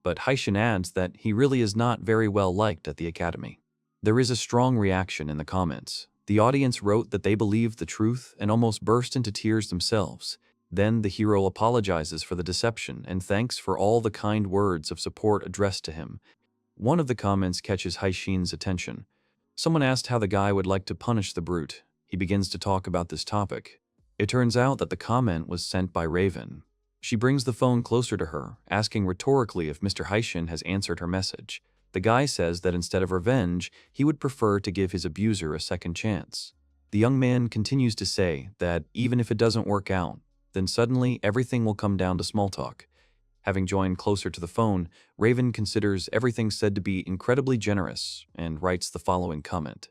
But Haishin adds that he really is not very well liked at the academy. There is a strong reaction in the comments. The audience wrote that they believed the truth and almost burst into tears themselves. Then the hero apologizes for the deception and thanks for all the kind words of support addressed to him. One of the comments catches Haishin's attention. Someone asked how the guy would like to punish the brute. He begins to talk about this topic. It turns out that the comment was sent by Raven. She brings the phone closer to her, asking rhetorically if Mr. Haishin has answered her message. The guy says that instead of revenge, he would prefer to give his abuser a second chance. The young man continues to say that even if it doesn't work out, then suddenly everything will come down to small talk. Having joined closer to the phone, Raven considers everything said to be incredibly generous and writes the following comment.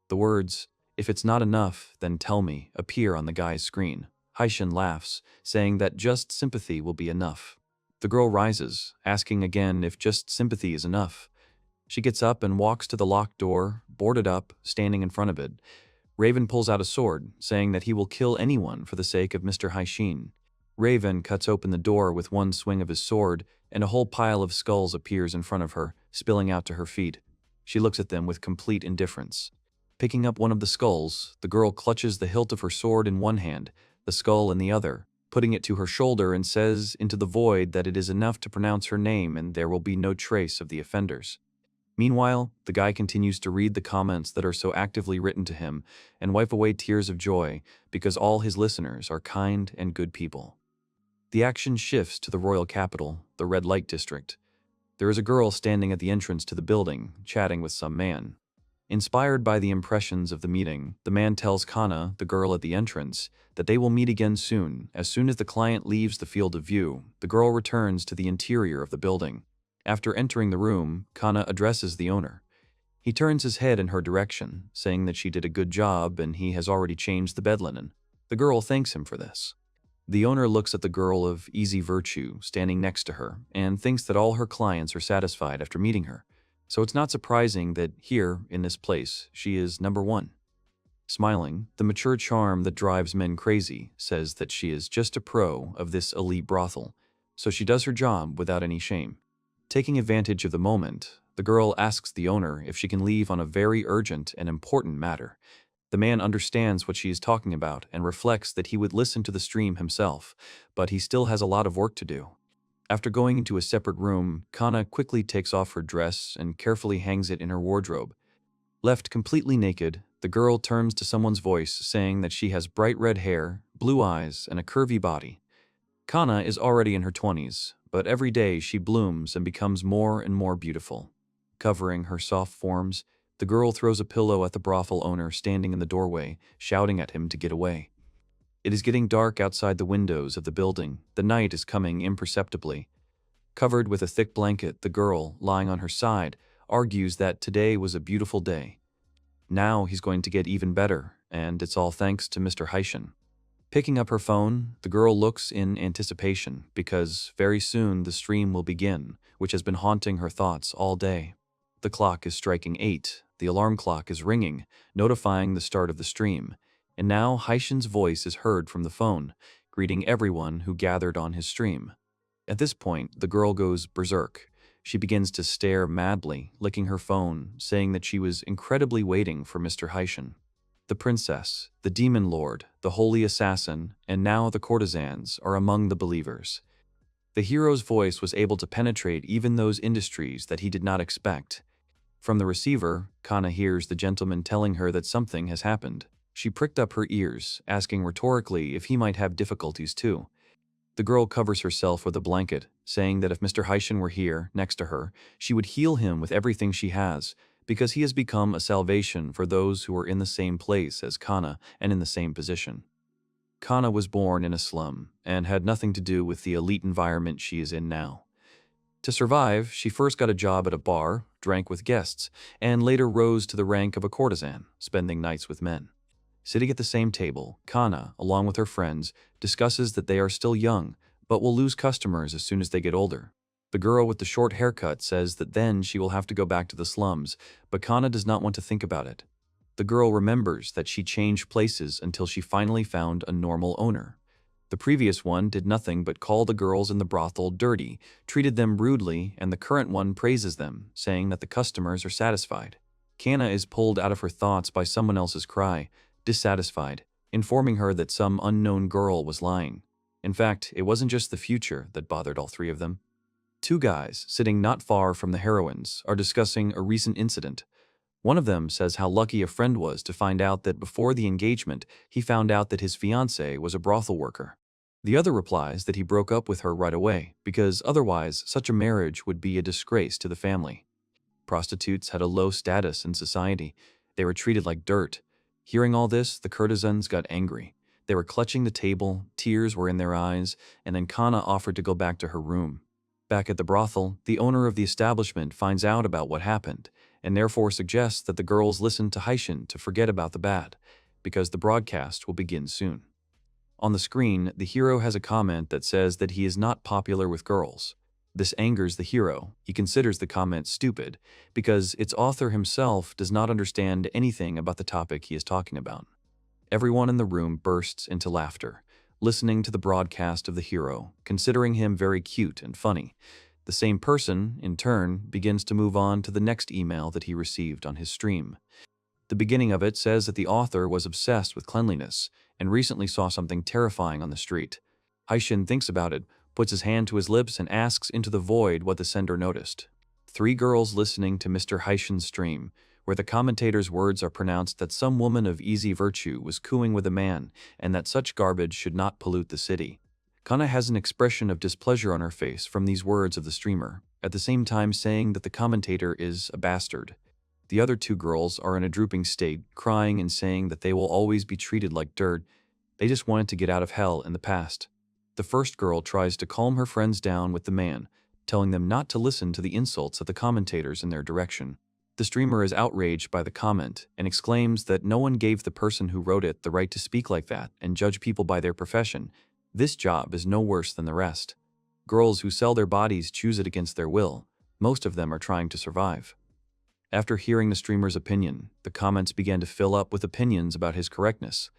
The words, "If it's not enough, then tell me," appear on the guy's screen. Haishin laughs, saying that just sympathy will be enough. The girl rises, asking again if just sympathy is enough. She gets up and walks to the locked door, boarded up, standing in front of it. Raven pulls out a sword, saying that he will kill anyone for the sake of Mr. Haishin. Raven cuts open the door with one swing of his sword, and a whole pile of skulls appears in front of her, spilling out to her feet. She looks at them with complete indifference. Picking up one of the skulls, the girl clutches the hilt of her sword in one hand, the skull in the other, putting it to her shoulder and says into the void that it is enough to pronounce her name and there will be no trace of the offenders. Meanwhile, the guy continues to read the comments that are so actively written to him and wipe away tears of joy because all his listeners are kind and good people. The action shifts to the royal capital, the red light district. There is a girl standing at the entrance to the building, chatting with some man. Inspired by the impressions of the meeting, the man tells Kana, the girl at the entrance, that they will meet again soon. As soon as the client leaves the field of view, the girl returns to the interior of the building. After entering the room, Kana addresses the owner. He turns his head in her direction, saying that she did a good job and he has already changed the bed linen. The girl thanks him for this. The owner looks at the girl of easy virtue standing next to her and thinks that all her clients are satisfied after meeting her. So it's not surprising that here, in this place, she is number one. Smiling, the mature charm that drives men crazy says that she is just a pro of this elite brothel, so she does her job without any shame. Taking advantage of the moment, the girl asks the owner if she can leave on a very urgent and important matter. The man understands what she is talking about and reflects that he would listen to the stream himself, but he still has a lot of work to do. After going into a separate room, Kana quickly takes off her dress and carefully hangs it in her wardrobe. Left completely naked, the girl turns to someone's voice saying that she has bright red hair, blue eyes, and a curvy body. Kana is already in her 20s, but every day she blooms and becomes more and more beautiful. Covering her soft forms, The girl throws a pillow at the brothel owner standing in the doorway, shouting at him to get away. It is getting dark outside the windows of the building. The night is coming imperceptibly. Covered with a thick blanket, the girl, lying on her side, argues that today was a beautiful day. Now he's going to get even better, and it's all thanks to Mr. Haishin. Picking up her phone, the girl looks in anticipation because very soon the stream will begin, which has been haunting her thoughts all day. The clock is striking 8, the alarm clock is ringing, notifying the start of the stream, and now Haishin's voice is heard from the phone, greeting everyone who gathered on his stream. At this point, the girl goes berserk. She begins to stare madly, licking her phone, saying that she was incredibly waiting for Mr. Haishin. The princess, the demon lord, the holy assassin, and now the courtesans are among the believers. The hero's voice was able to penetrate even those industries that he did not expect. From the receiver, Kana hears the gentleman telling her that something has happened. She pricked up her ears, asking rhetorically if he might have difficulties too. The girl covers herself with a blanket, saying that if Mr. Haishin were here, next to her, she would heal him with everything she has, because he has become a salvation for those who are in the same place as Kana and in the same position. Kana was born in a slum and had nothing to do with the elite environment she is in now. To survive, she first got a job at a bar, drank with guests, and later rose to the rank of a courtesan, spending nights with men. Sitting at the same table, Kana, along with her friends, discusses that they are still young, but will lose customers as soon as they get older. The girl with the short haircut says that then she will have to go back to the slums, but Kana does not want to think about it. The girl remembers that she changed places until she finally found a normal owner. The previous one did nothing but call the girls in the brothel dirty, treated them rudely, and the current one praises them, saying that the customers are satisfied. Kana is pulled out of her thoughts by someone else's cry, dissatisfied, informing her that some unknown girl was lying. In fact, it wasn't just the future that bothered all three of them. Two guys, sitting not far from the heroines, are discussing a recent incident. One of them says how lucky a friend was to find out that before the engagement, he found out that his fiancée was a brothel worker. The other replies that he broke up with her right away, because otherwise such a marriage would be a disgrace to the family. Prostitutes had a low status in society. They were treated like dirt. Hearing all this, the courtesans got angry. They were clutching the table, tears were in their eyes, and then Kana offered to go back to her room. Back at the brothel, the owner of the establishment finds out about what happened, and therefore suggests that the girls listen to Haishin to forget about the bad, because the broadcast will begin soon. On the screen, the hero has a comment that says that he is not popular with girls. This angers the hero. He considers the comment stupid, because its author himself does not understand anything about the topic he is talking about. Everyone in the room bursts into laughter, listening to the broadcast of the hero, considering him very cute and funny. The same person, in turn, begins to move on to the next email that he received on his stream. The beginning of it says that the author was obsessed with cleanliness and recently saw something terrifying on the street. Haishin thinks about it, puts his hand to his lips, and asks into the void what the sender noticed. Three girls listening to Mr. Haishin's stream, where the commentator's words are pronounced that some woman of easy virtue was cooing with a man and that such garbage should not pollute the city. Kana has an expression of displeasure on her face from these words of the streamer, at the same time saying that the commentator is a bastard. The other two girls are in a drooping state, crying and saying that they will always be treated like dirt. They just wanted to get out of hell in the past. The first girl tries to calm her friends down with the man, telling them not to listen to the insults of the commentators in their direction. The streamer is outraged by the comment and exclaims that no one gave the person who wrote it the right to speak like that and judge people by their profession. This job is no worse than the rest. Girls who sell their bodies choose it against their will. Most of them are trying to survive. After hearing the streamer's opinion, the comments began to fill up with opinions about his correctness.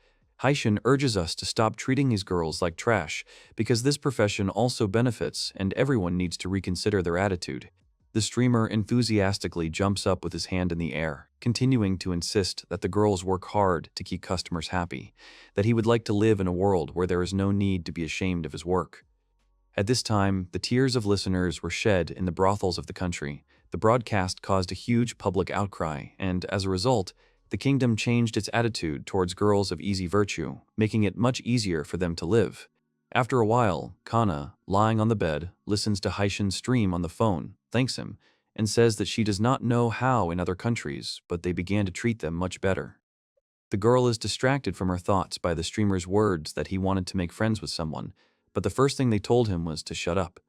Haishin urges us to stop treating these girls like trash because this profession also benefits and everyone needs to reconsider their attitude. The streamer enthusiastically jumps up with his hand in the air, continuing to insist that the girls work hard to keep customers happy, that he would like to live in a world where there is no need to be ashamed of his work. At this time, the tears of listeners were shed in the brothels of the country. The broadcast caused a huge public outcry, and as a result, the kingdom changed its attitude towards girls of easy virtue, making it much easier for them to live. After a while, Kana, lying on the bed, listens to Haishin's stream on the phone, thanks him, and says that she does not know how in other countries, but they began to treat them much better. The girl is distracted from her thoughts by the streamer's words that he wanted to make friends with someone, but the first thing they told him was to shut up.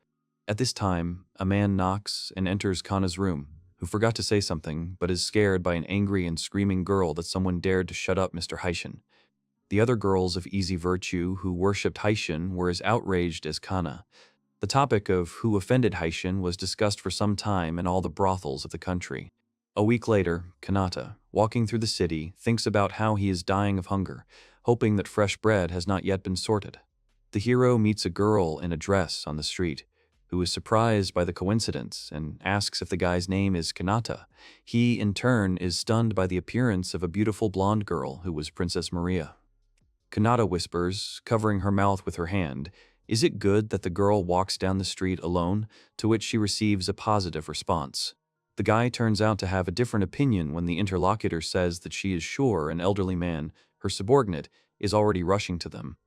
At this time, a man knocks and enters Kana's room, who forgot to say something but is scared by an angry and screaming girl that someone dared to shut up Mr. Haishin. The other girls of easy virtue who worshipped Haishin were as outraged as Kana. The topic of who offended Haishin was discussed for some time in all the brothels of the country. A week later, Kanata, walking through the city, thinks about how he is dying of hunger, hoping that fresh bread has not yet been sorted. The hero meets a girl in a dress on the street, who is surprised by the coincidence and asks if the guy's name is Kanata. He, in turn, is stunned by the appearance of a beautiful blonde girl who was Princess Maria. Kanata whispers, covering her mouth with her hand, "Is it good that the girl walks down the street alone?" To which she receives a positive response. The guy turns out to have a different opinion when the interlocutor says that she is sure an elderly man, her subordinate, is already rushing to them.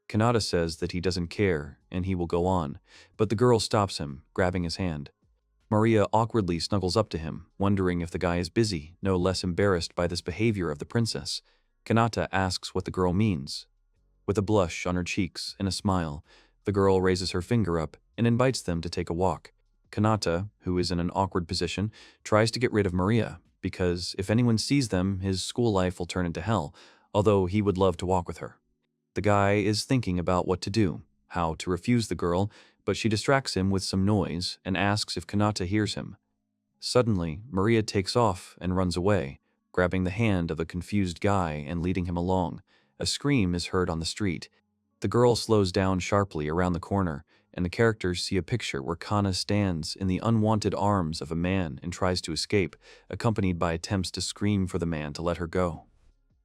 Kanata says that he doesn't care, and he will go on, but the girl stops him, grabbing his hand. Maria awkwardly snuggles up to him, wondering if the guy is busy, no less embarrassed by this behavior of the princess. Kanata asks what the girl means. With a blush on her cheeks and a smile, the girl raises her finger up and invites them to take a walk. Kanata, who is in an awkward position, tries to get rid of Maria, because if anyone sees them, his school life will turn into hell, although he would love to walk with her. The guy is thinking about what to do, how to refuse the girl, but she distracts him with some noise and asks if Kanata hears him. Suddenly, Maria takes off and runs away, grabbing the hand of the confused guy and leading him along. A scream is heard on the street. The girl slows down sharply around the corner, and the characters see a picture where Kana stands in the unwanted arms of a man and tries to escape, accompanied by attempts to scream for the man to let her go.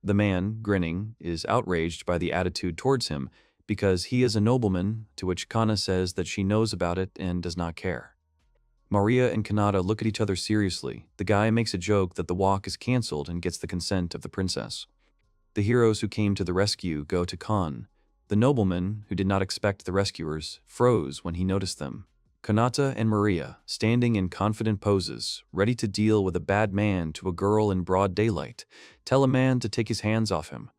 The man, grinning, is outraged by the attitude towards him because he is a nobleman, to which Kana says that she knows about it and does not care. Maria and Kanata look at each other seriously. The guy makes a joke that the walk is cancelled and gets the consent of the princess. The heroes who came to the rescue go to Kan. The nobleman, who did not expect the rescuers, froze when he noticed them. Kanata and Maria, standing in confident poses, ready to deal with a bad man to a girl in broad daylight, tell a man to take his hands off him.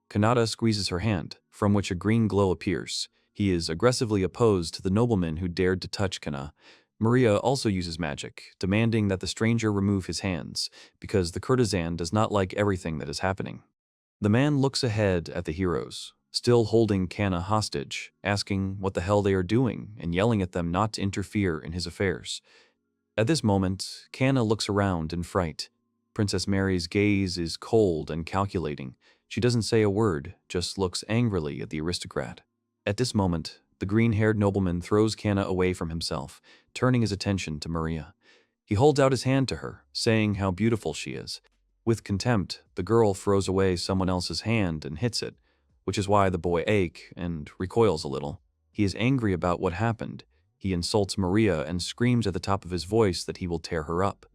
Kanata squeezes her hand, from which a green glow appears. He is aggressively opposed to the nobleman who dared to touch Kana. Maria also uses magic, demanding that the stranger remove his hands, because the courtesan does not like everything that is happening. The man looks ahead at the heroes, still holding Kana hostage, asking what the hell they are doing and yelling at them not to interfere in his affairs. At this moment, Kana looks around in fright. Princess Mary's gaze is cold and calculating. She doesn't say a word, just looks angrily at the aristocrat. At this moment, the green-haired nobleman throws Kana away from himself, turning his attention to Maria. He holds out his hand to her, saying how beautiful she is. With contempt, the girl throws away someone else's hand and hits it, which is why the boy aches and recoils a little. He is angry about what happened. He insults Maria and screams at the top of his voice that he will tear her up.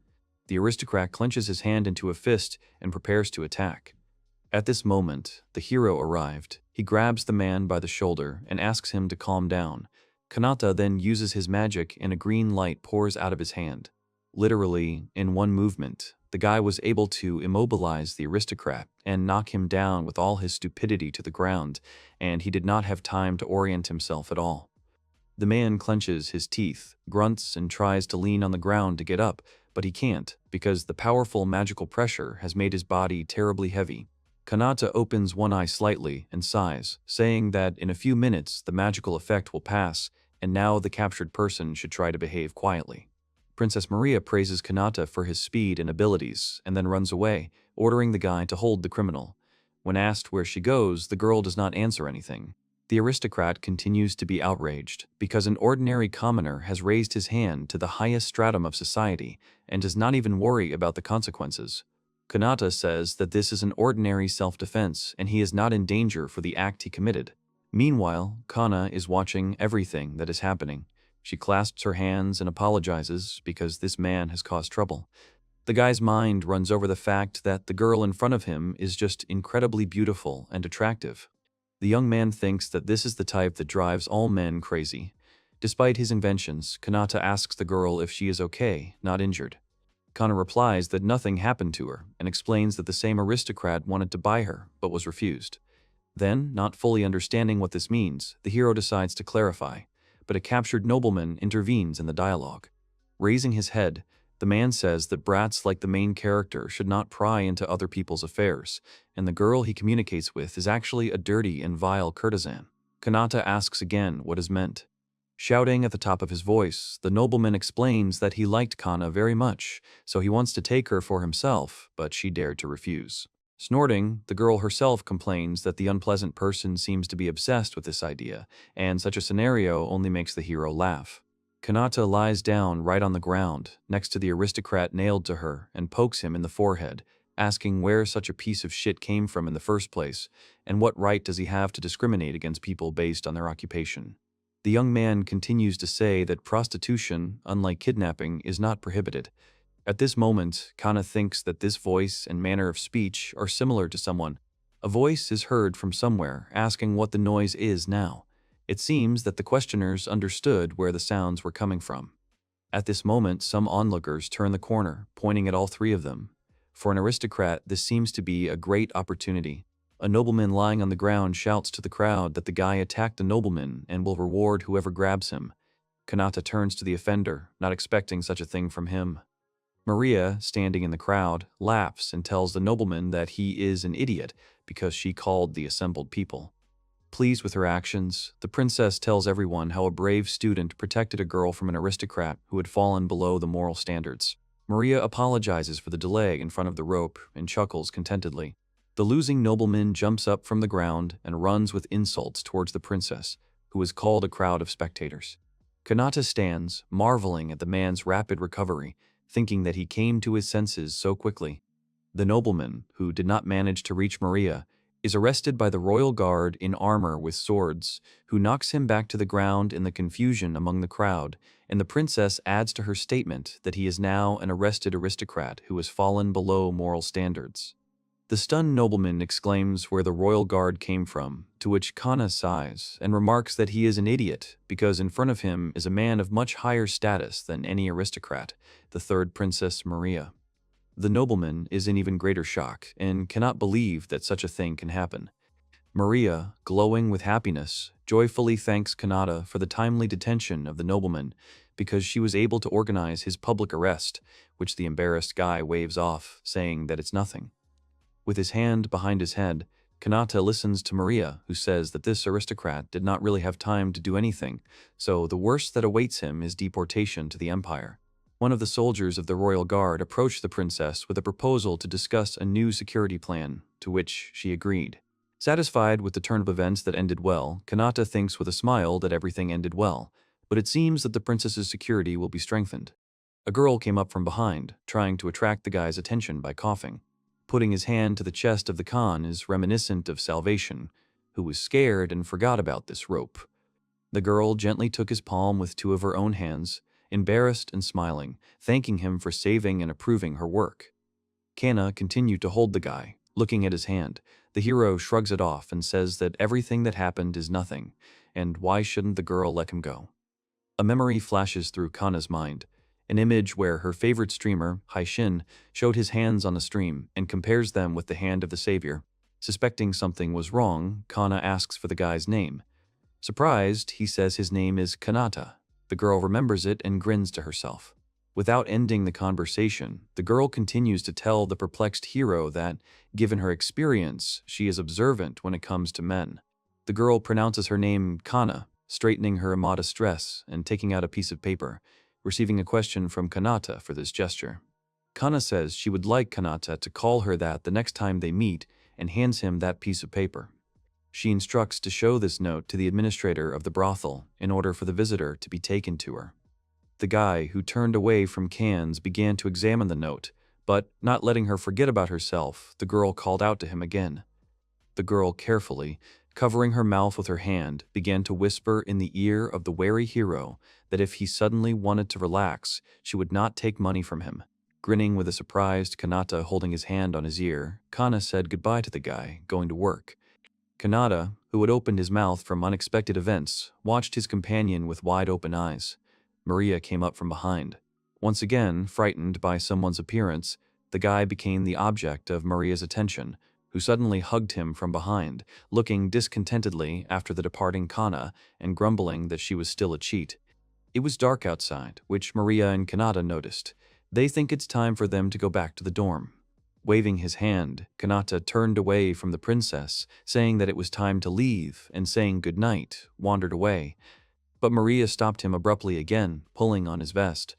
The aristocrat clenches his hand into a fist and prepares to attack. At this moment, the hero arrived. He grabs the man by the shoulder and asks him to calm down. Kanata then uses his magic and a green light pours out of his hand. Literally, in one movement, the guy was able to immobilize the aristocrat and knock him down with all his stupidity to the ground, and he did not have time to orient himself at all. The man clenches his teeth, grunts, and tries to lean on the ground to get up, but he can't because the powerful magical pressure has made his body terribly heavy. Kanata opens one eye slightly and sighs, saying that in a few minutes the magical effect will pass, and now the captured person should try to behave quietly. Princess Maria praises Kanata for his speed and abilities, and then runs away, ordering the guy to hold the criminal. When asked where she goes, the girl does not answer anything. The aristocrat continues to be outraged, because an ordinary commoner has raised his hand to the highest stratum of society, and does not even worry about the consequences. Kanata says that this is an ordinary self-defense, and he is not in danger for the act he committed. Meanwhile, Kana is watching everything that is happening. She clasps her hands and apologizes because this man has caused trouble. The guy's mind runs over the fact that the girl in front of him is just incredibly beautiful and attractive. The young man thinks that this is the type that drives all men crazy. Despite his inventions, Kanata asks the girl if she is okay, not injured. Kana replies that nothing happened to her and explains that the same aristocrat wanted to buy her, but was refused. Then, not fully understanding what this means, the hero decides to clarify, but a captured nobleman intervenes in the dialogue. Raising his head, the man says that brats like the main character should not pry into other people's affairs, and the girl he communicates with is actually a dirty and vile courtesan. Kanata asks again what is meant. Shouting at the top of his voice, the nobleman explains that he liked Kana very much, so he wants to take her for himself, but she dared to refuse. Snorting, the girl herself complains that the unpleasant person seems to be obsessed with this idea, and such a scenario only makes the hero laugh. Kanata lies down right on the ground, next to the aristocrat nailed to her, and pokes him in the forehead, asking where such a piece of shit came from in the first place, and what right does he have to discriminate against people based on their occupation. The young man continues to say that prostitution, unlike kidnapping, is not prohibited. At this moment, Kana thinks that this voice and manner of speech are similar to someone. A voice is heard from somewhere, asking what the noise is now. It seems that the questioners understood where the sounds were coming from. At this moment, some onlookers turn the corner, pointing at all three of them. For an aristocrat, this seems to be a great opportunity. A nobleman lying on the ground shouts to the crowd that the guy attacked a nobleman and will reward whoever grabs him. Kanata turns to the offender, not expecting such a thing from him. Maria, standing in the crowd, laughs and tells the nobleman that he is an idiot because she called the assembled people. Pleased with her actions, the princess tells everyone how a brave student protected a girl from an aristocrat who had fallen below the moral standards. Maria apologizes for the delay in front of the rope and chuckles contentedly. The losing nobleman jumps up from the ground and runs with insults towards the princess, who has called a crowd of spectators. Kanata stands, marveling at the man's rapid recovery, thinking that he came to his senses so quickly. The nobleman, who did not manage to reach Maria, is arrested by the royal guard in armor with swords, who knocks him back to the ground in the confusion among the crowd, and the princess adds to her statement that he is now an arrested aristocrat who has fallen below moral standards. The stunned nobleman exclaims where the royal guard came from, to which Kana sighs and remarks that he is an idiot because in front of him is a man of much higher status than any aristocrat, the third Princess Maria. The nobleman is in even greater shock and cannot believe that such a thing can happen. Maria, glowing with happiness, joyfully thanks Kanata for the timely detention of the nobleman because she was able to organize his public arrest, which the embarrassed guy waves off, saying that it's nothing. With his hand behind his head, Kanata listens to Maria, who says that this aristocrat did not really have time to do anything, so the worst that awaits him is deportation to the empire. One of the soldiers of the royal guard approached the princess with a proposal to discuss a new security plan, to which she agreed. Satisfied with the turn of events that ended well, Kanata thinks with a smile that everything ended well, but it seems that the princess's security will be strengthened. A girl came up from behind, trying to attract the guy's attention by coughing. Putting his hand to the chest of the Khan is reminiscent of Salvation, who was scared and forgot about this rope. The girl gently took his palm with two of her own hands, embarrassed and smiling, thanking him for saving and approving her work. Kana continued to hold the guy, looking at his hand. The hero shrugs it off and says that everything that happened is nothing, and why shouldn't the girl let him go? A memory flashes through Kana's mind. An image where her favorite streamer, Haishin, showed his hands on the stream and compares them with the hand of the savior. Suspecting something was wrong, Kana asks for the guy's name. Surprised, he says his name is Kanata. The girl remembers it and grins to herself. Without ending the conversation, the girl continues to tell the perplexed hero that, given her experience, she is observant when it comes to men. The girl pronounces her name Kana, straightening her immodest dress and taking out a piece of paper, receiving a question from Kanata for this gesture. Kana says she would like Kanata to call her that the next time they meet and hands him that piece of paper. She instructs to show this note to the administrator of the brothel in order for the visitor to be taken to her. The guy, who turned away from cans, began to examine the note, but, not letting her forget about herself, the girl called out to him again. The girl carefully, covering her mouth with her hand, began to whisper in the ear of the wary hero that if he suddenly wanted to relax, she would not take money from him. Grinning with a surprised Kanata holding his hand on his ear, Kana said goodbye to the guy, going to work. Kanata, who had opened his mouth from unexpected events, watched his companion with wide-open eyes. Maria came up from behind. Once again, frightened by someone's appearance, the guy became the object of Maria's attention, who suddenly hugged him from behind, looking discontentedly after the departing Kana and grumbling that she was still a cheat. It was dark outside, which Maria and Kanata noticed. They think it's time for them to go back to the dorm. Waving his hand, Kanata turned away from the princess, saying that it was time to leave, and saying goodnight, wandered away. But Maria stopped him abruptly again, pulling on his vest.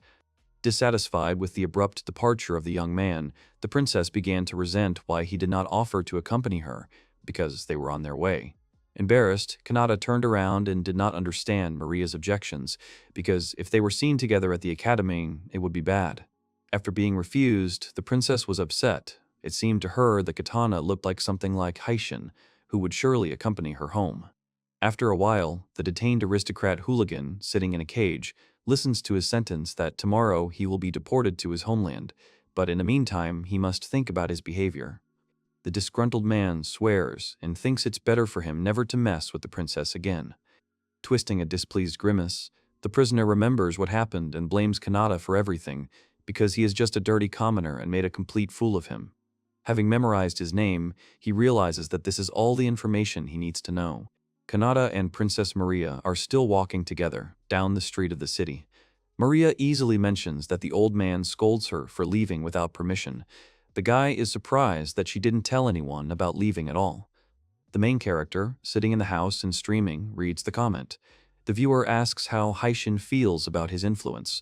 Dissatisfied with the abrupt departure of the young man, the princess began to resent why he did not offer to accompany her, because they were on their way. Embarrassed, Kanata turned around and did not understand Maria's objections, because if they were seen together at the academy, it would be bad. After being refused, the princess was upset. It seemed to her that Katana looked like something like Haishin, who would surely accompany her home. After a while, the detained aristocrat hooligan, sitting in a cage, listens to his sentence that tomorrow he will be deported to his homeland, but in the meantime he must think about his behavior. The disgruntled man swears and thinks it's better for him never to mess with the princess again. Twisting a displeased grimace, the prisoner remembers what happened and blames Kanata for everything, because he is just a dirty commoner and made a complete fool of him. Having memorized his name, he realizes that this is all the information he needs to know. Kanata and Princess Maria are still walking together down the street of the city. Maria easily mentions that the old man scolds her for leaving without permission. The guy is surprised that she didn't tell anyone about leaving at all. The main character, sitting in the house and streaming, reads the comment. The viewer asks how Haishin feels about his influence.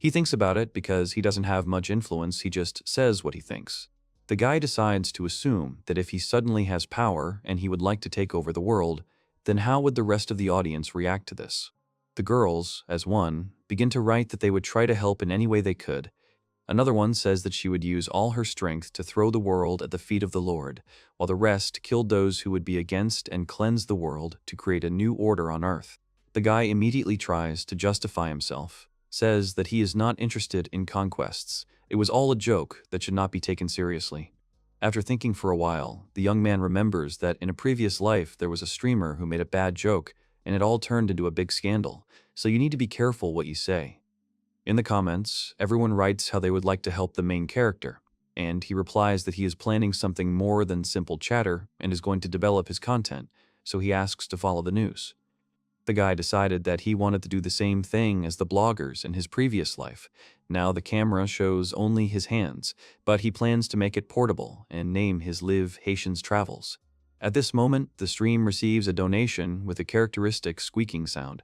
He thinks about it because he doesn't have much influence, he just says what he thinks. The guy decides to assume that if he suddenly has power and he would like to take over the world, then how would the rest of the audience react to this? The girls, as one, begin to write that they would try to help in any way they could. Another one says that she would use all her strength to throw the world at the feet of the Lord, while the rest killed those who would be against and cleanse the world to create a new order on earth. The guy immediately tries to justify himself, says that he is not interested in conquests. It was all a joke that should not be taken seriously. After thinking for a while, the young man remembers that in a previous life there was a streamer who made a bad joke, and it all turned into a big scandal, so you need to be careful what you say. In the comments, everyone writes how they would like to help the main character, and he replies that he is planning something more than simple chatter and is going to develop his content, so he asks to follow the news. The guy decided that he wanted to do the same thing as the bloggers in his previous life. Now the camera shows only his hands, but he plans to make it portable and name his Live Haitian's Travels. At this moment, the stream receives a donation with a characteristic squeaking sound.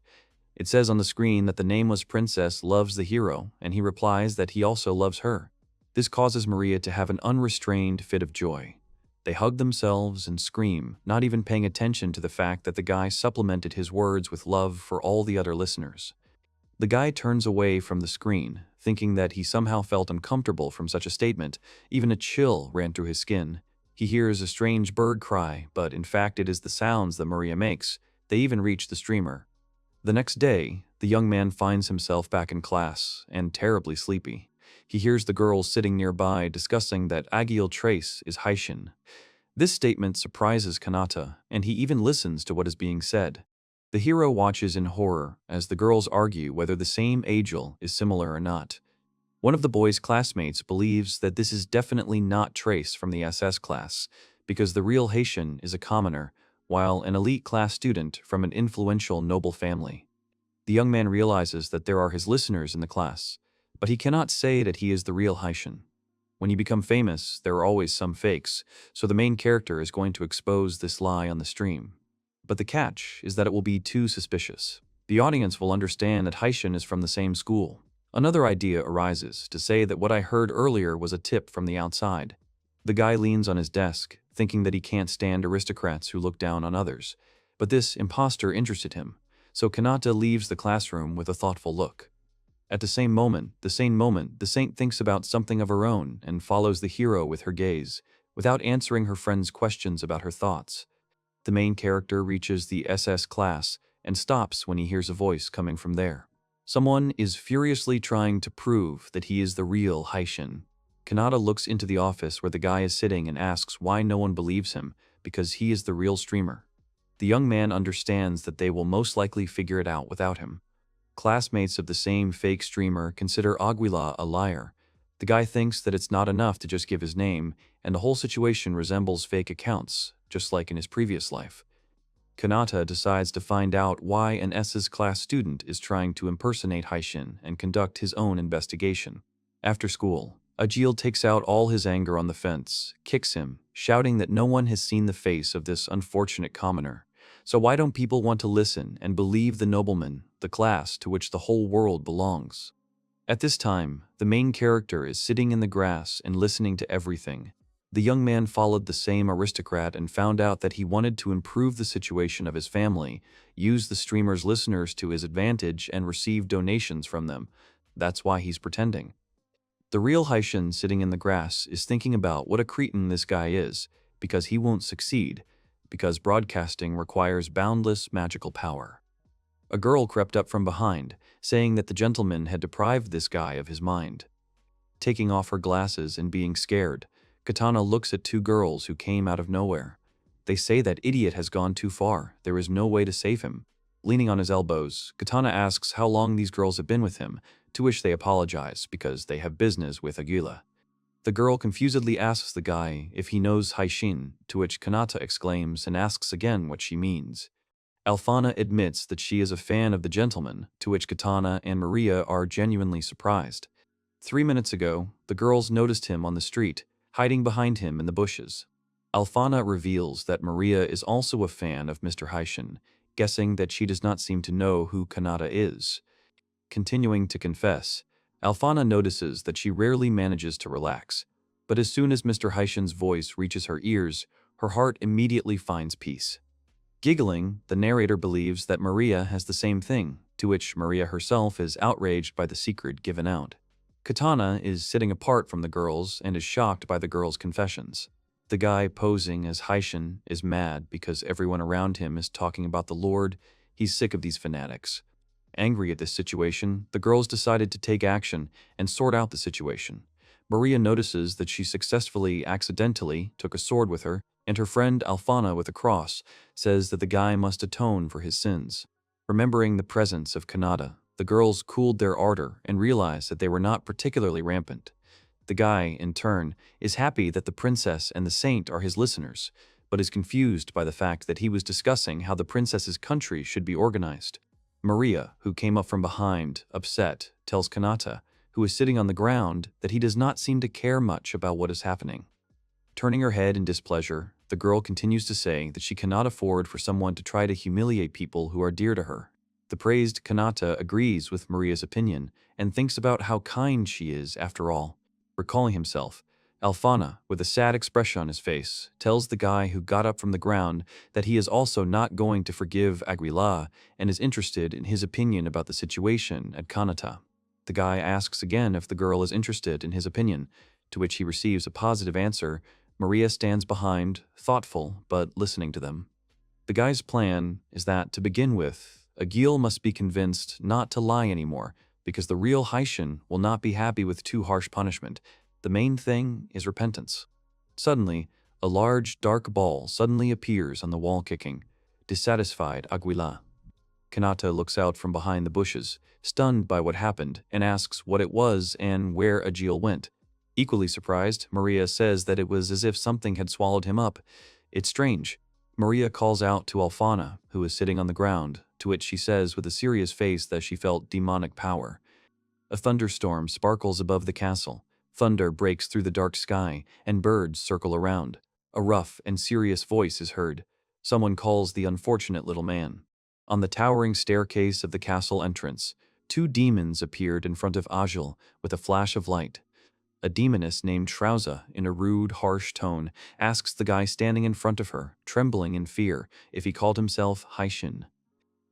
It says on the screen that the nameless princess loves the hero, and he replies that he also loves her. This causes Maria to have an unrestrained fit of joy. They hug themselves and scream, not even paying attention to the fact that the guy supplemented his words with love for all the other listeners. The guy turns away from the screen, thinking that he somehow felt uncomfortable from such a statement. Even a chill ran through his skin. He hears a strange bird cry, but in fact it is the sounds that Maria makes. They even reach the streamer. The next day, the young man finds himself back in class, and terribly sleepy. He hears the girls sitting nearby discussing that Agiel Trace is Haishin. This statement surprises Kanata, and he even listens to what is being said. The hero watches in horror as the girls argue whether the same Agiel is similar or not. One of the boy's classmates believes that this is definitely not Trace from the SS class, because the real Haitian is a commoner, while an elite class student from an influential noble family. The young man realizes that there are his listeners in the class, but he cannot say that he is the real Haishin. When you become famous, there are always some fakes, so the main character is going to expose this lie on the stream. But the catch is that it will be too suspicious. The audience will understand that Haishin is from the same school. Another idea arises to say that what I heard earlier was a tip from the outside. The guy leans on his desk, thinking that he can't stand aristocrats who look down on others. But this imposter interested him, so Kanata leaves the classroom with a thoughtful look. At the same moment, the saint thinks about something of her own and follows the hero with her gaze, without answering her friend's questions about her thoughts. The main character reaches the SS class and stops when he hears a voice coming from there. Someone is furiously trying to prove that he is the real Haishin. Kanata looks into the office where the guy is sitting and asks why no one believes him, because he is the real streamer. The young man understands that they will most likely figure it out without him. Classmates of the same fake streamer consider Aguila a liar. The guy thinks that it's not enough to just give his name, and the whole situation resembles fake accounts, just like in his previous life. Kanata decides to find out why an S's class student is trying to impersonate Haishin and conduct his own investigation. After school, Ajil takes out all his anger on the fence, kicks him, shouting that no one has seen the face of this unfortunate commoner. So why don't people want to listen and believe the nobleman, the class to which the whole world belongs? At this time, the main character is sitting in the grass and listening to everything. The young man followed the same aristocrat and found out that he wanted to improve the situation of his family, use the streamer's listeners to his advantage, and receive donations from them. That's why he's pretending. The real Haishin sitting in the grass is thinking about what a cretin this guy is, because he won't succeed, because broadcasting requires boundless magical power. A girl crept up from behind, saying that the gentleman had deprived this guy of his mind. Taking off her glasses and being scared, Katana looks at two girls who came out of nowhere. They say that idiot has gone too far, there is no way to save him. Leaning on his elbows, Katana asks how long these girls have been with him, to which they apologize because they have business with Aguila. The girl confusedly asks the guy if he knows Haishin, to which Kanata exclaims and asks again what she means. Alfana admits that she is a fan of the gentleman, to which Katana and Maria are genuinely surprised. 3 minutes ago, the girls noticed him on the street, hiding behind him in the bushes. Alfana reveals that Maria is also a fan of Mr. Haishin, guessing that she does not seem to know who Kanata is. Continuing to confess, Alfana notices that she rarely manages to relax, but as soon as Mr. Haishin's voice reaches her ears, her heart immediately finds peace. Giggling, the narrator believes that Maria has the same thing, to which Maria herself is outraged by the secret given out. Katana is sitting apart from the girls and is shocked by the girls' confessions. The guy posing as Haishin is mad because everyone around him is talking about the Lord. He's sick of these fanatics. Angry at this situation, the girls decided to take action and sort out the situation. Maria notices that she successfully accidentally took a sword with her, and her friend Alfana with a cross says that the guy must atone for his sins. Remembering the presence of Kanata, the girls cooled their ardor and realized that they were not particularly rampant. The guy, in turn, is happy that the princess and the saint are his listeners, but is confused by the fact that he was discussing how the princess's country should be organized. Maria, who came up from behind, upset, tells Kanata, who is sitting on the ground, that he does not seem to care much about what is happening. Turning her head in displeasure, the girl continues to say that she cannot afford for someone to try to humiliate people who are dear to her. The praised Kanata agrees with Maria's opinion and thinks about how kind she is after all. Recalling himself, Alfana, with a sad expression on his face, tells the guy who got up from the ground that he is also not going to forgive Aguila and is interested in his opinion about the situation at Kanata. The guy asks again if the girl is interested in his opinion, to which he receives a positive answer. Maria stands behind, thoughtful but listening to them. The guy's plan is that, to begin with, Agil must be convinced not to lie anymore, because the real Haishin will not be happy with too harsh punishment. The main thing is repentance. Suddenly, a large, dark ball suddenly appears on the wall, kicking dissatisfied Aguila. Kanata looks out from behind the bushes, stunned by what happened, and asks what it was and where Agil went. Equally surprised, Maria says that it was as if something had swallowed him up. It's strange. Maria calls out to Alfana, who is sitting on the ground, to which she says with a serious face that she felt demonic power. A thunderstorm sparkles above the castle. Thunder breaks through the dark sky, and birds circle around. A rough and serious voice is heard. Someone calls the unfortunate little man. On the towering staircase of the castle entrance, 2 demons appeared in front of Agil with a flash of light. A demoness named Trauza, in a rude, harsh tone, asks the guy standing in front of her, trembling in fear, if he called himself Haishin.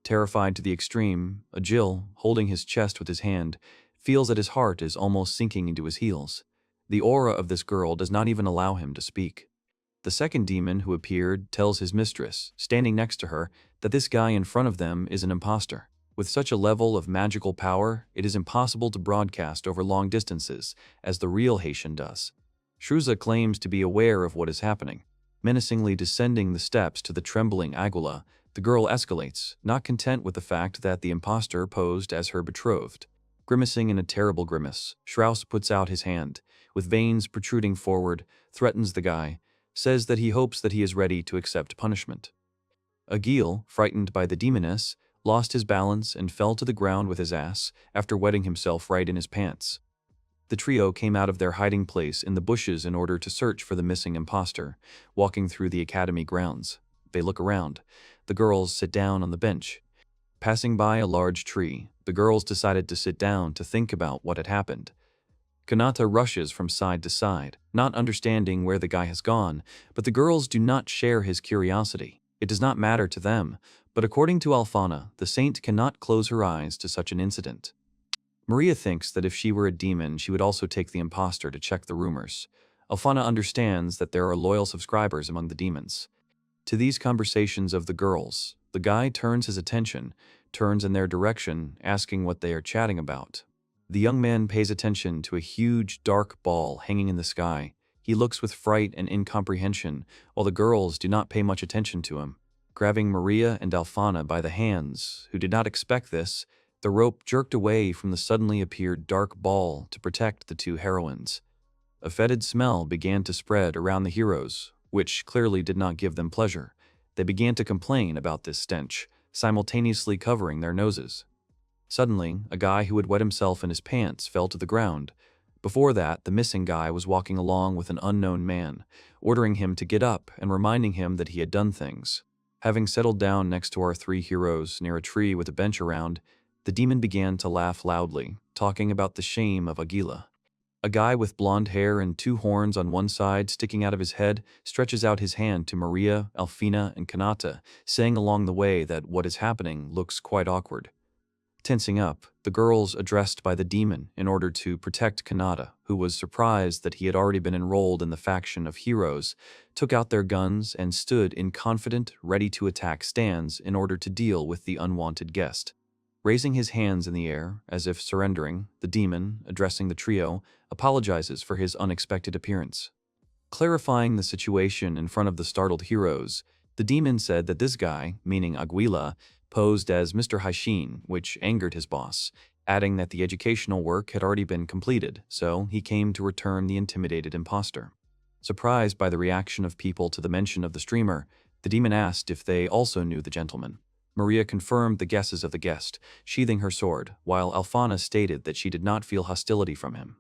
Terrified to the extreme, Agil, holding his chest with his hand, feels that his heart is almost sinking into his heels. The aura of this girl does not even allow him to speak. The second demon who appeared tells his mistress, standing next to her, that this guy in front of them is an imposter. With such a level of magical power, it is impossible to broadcast over long distances, as the real Haishin does. Shruza claims to be aware of what is happening. Menacingly descending the steps to the trembling Agula, the girl escalates, not content with the fact that the impostor posed as her betrothed. Grimacing in a terrible grimace, Strauss puts out his hand, with veins protruding forward, threatens the guy, says that he hopes that he is ready to accept punishment. Agil, frightened by the demoness, lost his balance and fell to the ground with his ass after wetting himself right in his pants. The trio came out of their hiding place in the bushes in order to search for the missing impostor, walking through the academy grounds. They look around. The girls sit down on the bench. Passing by a large tree, the girls decided to sit down to think about what had happened. Kanata rushes from side to side, not understanding where the guy has gone, but the girls do not share his curiosity. It does not matter to them, but according to Alfana, the saint cannot close her eyes to such an incident. Maria thinks that if she were a demon, she would also take the impostor to check the rumors. Alfana understands that there are loyal subscribers among the demons. To these conversations of the girls, the guy turns his attention, turns in their direction, asking what they are chatting about. The young man pays attention to a huge, dark ball hanging in the sky. He looks with fright and incomprehension, while the girls do not pay much attention to him. Grabbing Maria and Alfana by the hands, who did not expect this, the rope jerked away from the suddenly appeared dark ball to protect the two heroines. A fetid smell began to spread around the heroes, which clearly did not give them pleasure. They began to complain about this stench, simultaneously covering their noses. Suddenly, a guy who had wet himself in his pants fell to the ground. Before that, the missing guy was walking along with an unknown man, ordering him to get up and reminding him that he had done things. Having settled down next to our three heroes near a tree with a bench around, the demon began to laugh loudly, talking about the shame of Agila. A guy with blonde hair and two horns on one side sticking out of his head stretches out his hand to Maria, Alfina, and Kanata, saying along the way that what is happening looks quite awkward. Tensing up, the girls addressed by the demon in order to protect Kanata, who was surprised that he had already been enrolled in the faction of heroes, took out their guns and stood in confident, ready-to-attack stance in order to deal with the unwanted guest. Raising his hands in the air, as if surrendering, the demon, addressing the trio, apologizes for his unexpected appearance. Clarifying the situation in front of the startled heroes, the demon said that this guy, meaning Aguila, posed as Mr. Haishin, which angered his boss, adding that the educational work had already been completed, so he came to return the intimidated impostor. Surprised by the reaction of people to the mention of the streamer, the demon asked if they also knew the gentleman. Maria confirmed the guesses of the guest, sheathing her sword, while Alfana stated that she did not feel hostility from him.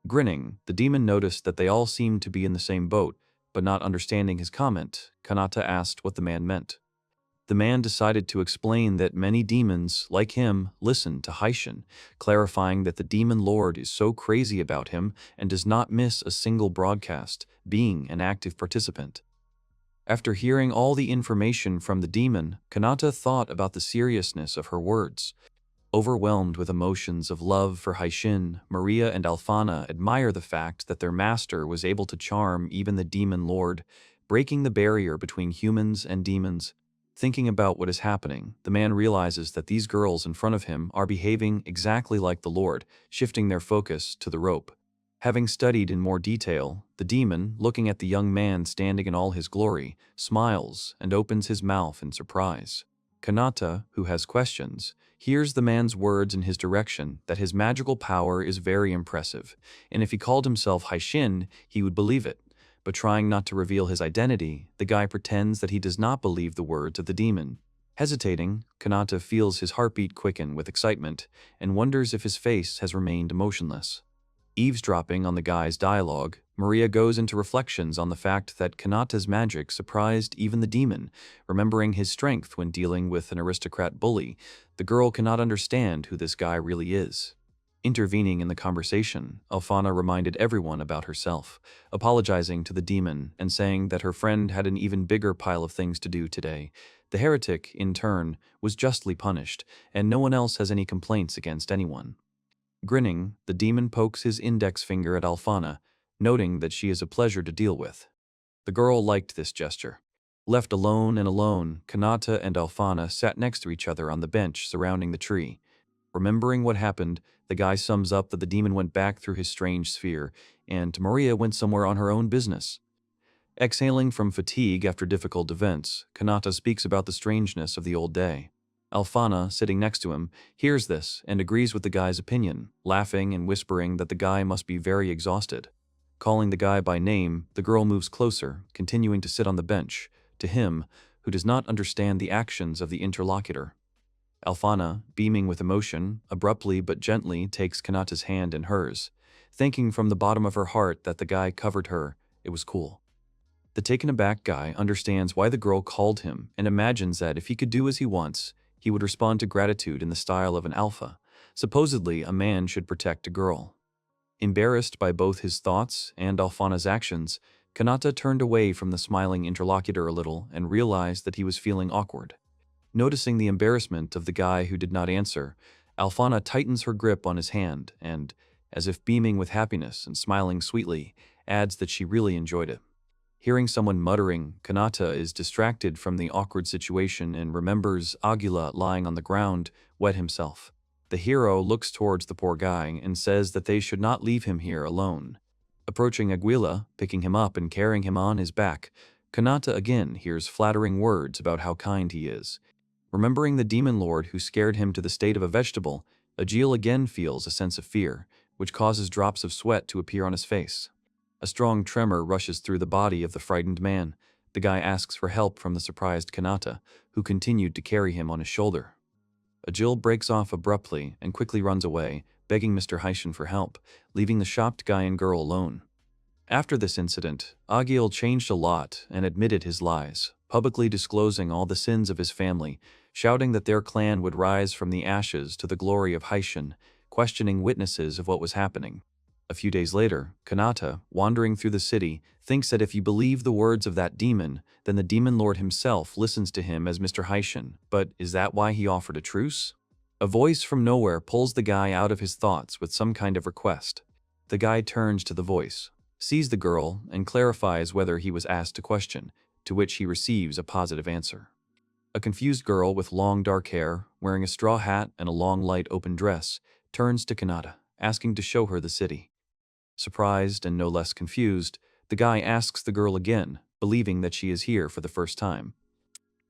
Grinning, the demon noticed that they all seemed to be in the same boat, but not understanding his comment, Kanata asked what the man meant. The man decided to explain that many demons, like him, listen to Haishin, clarifying that the demon lord is so crazy about him and does not miss a single broadcast, being an active participant. After hearing all the information from the demon, Kanata thought about the seriousness of her words. Overwhelmed with emotions of love for Haishin, Maria and Alfana admire the fact that their master was able to charm even the demon lord, breaking the barrier between humans and demons. Thinking about what is happening, the man realizes that these girls in front of him are behaving exactly like the lord, shifting their focus to the rope. Having studied in more detail, the demon, looking at the young man standing in all his glory, smiles and opens his mouth in surprise. Kanata, who has questions, hears the man's words in his direction that his magical power is very impressive, and if he called himself Haishin, he would believe it. But trying not to reveal his identity, the guy pretends that he does not believe the words of the demon. Hesitating, Kanata feels his heartbeat quicken with excitement and wonders if his face has remained motionless. Eavesdropping on the guy's dialogue, Maria goes into reflections on the fact that Kanata's magic surprised even the demon. Remembering his strength when dealing with an aristocrat bully, the girl cannot understand who this guy really is. Intervening in the conversation, Alfana reminded everyone about herself, apologizing to the demon and saying that her friend had an even bigger pile of things to do today. The heretic, in turn, was justly punished, and no one else has any complaints against anyone. Grinning, the demon pokes his index finger at Alfana, noting that she is a pleasure to deal with. The girl liked this gesture. Left alone and alone, Kanata and Alfana sat next to each other on the bench surrounding the tree. Remembering what happened, the guy sums up that the demon went back through his strange sphere, and Maria went somewhere on her own business. Exhaling from fatigue after difficult events, Kanata speaks about the strangeness of the old day. Alfana, sitting next to him, hears this and agrees with the guy's opinion, laughing and whispering that the guy must be very exhausted. Calling the guy by name, the girl moves closer, continuing to sit on the bench, to him, who does not understand the actions of the interlocutor. Alfana, beaming with emotion, abruptly but gently takes Kanata's hand in hers, thinking from the bottom of her heart that the guy covered her. It was cool. The taken aback guy understands why the girl called him and imagines that if he could do as he wants, he would respond to gratitude in the style of an alpha. Supposedly, a man should protect a girl. Embarrassed by both his thoughts and Alfana's actions, Kanata turned away from the smiling interlocutor a little and realized that he was feeling awkward. Noticing the embarrassment of the guy who did not answer, Alfana tightens her grip on his hand and, as if beaming with happiness and smiling sweetly, adds that she really enjoyed it. Hearing someone muttering, Kanata is distracted from the awkward situation and remembers Aguila lying on the ground, wet himself. The hero looks towards the poor guy and says that they should not leave him here alone. Approaching Aguila, picking him up and carrying him on his back, Kanata again hears flattering words about how kind he is. Remembering the demon lord who scared him to the state of a vegetable, Agil again feels a sense of fear, which causes drops of sweat to appear on his face. A strong tremor rushes through the body of the frightened man. The guy asks for help from the surprised Kanata, who continued to carry him on his shoulder. Agil breaks off abruptly and quickly runs away, begging Mr. Haishin for help, leaving the shocked guy and girl alone. After this incident, Agil changed a lot and admitted his lies, publicly disclosing all the sins of his family, shouting that their clan would rise from the ashes to the glory of Haishin, questioning witnesses of what was happening. A few days later, Kanata, wandering through the city, thinks that if you believe the words of that demon, then the demon lord himself listens to him as Mr. Haishin. But is that why he offered a truce? A voice from nowhere pulls the guy out of his thoughts with some kind of request. The guy turns to the voice, sees the girl, and clarifies whether he was asked a question, to which he receives a positive answer. A confused girl with long dark hair, wearing a straw hat and a long light open dress, turns to Kanata, asking to show her the city. Surprised and no less confused, the guy asks the girl again, believing that she is here for the first time.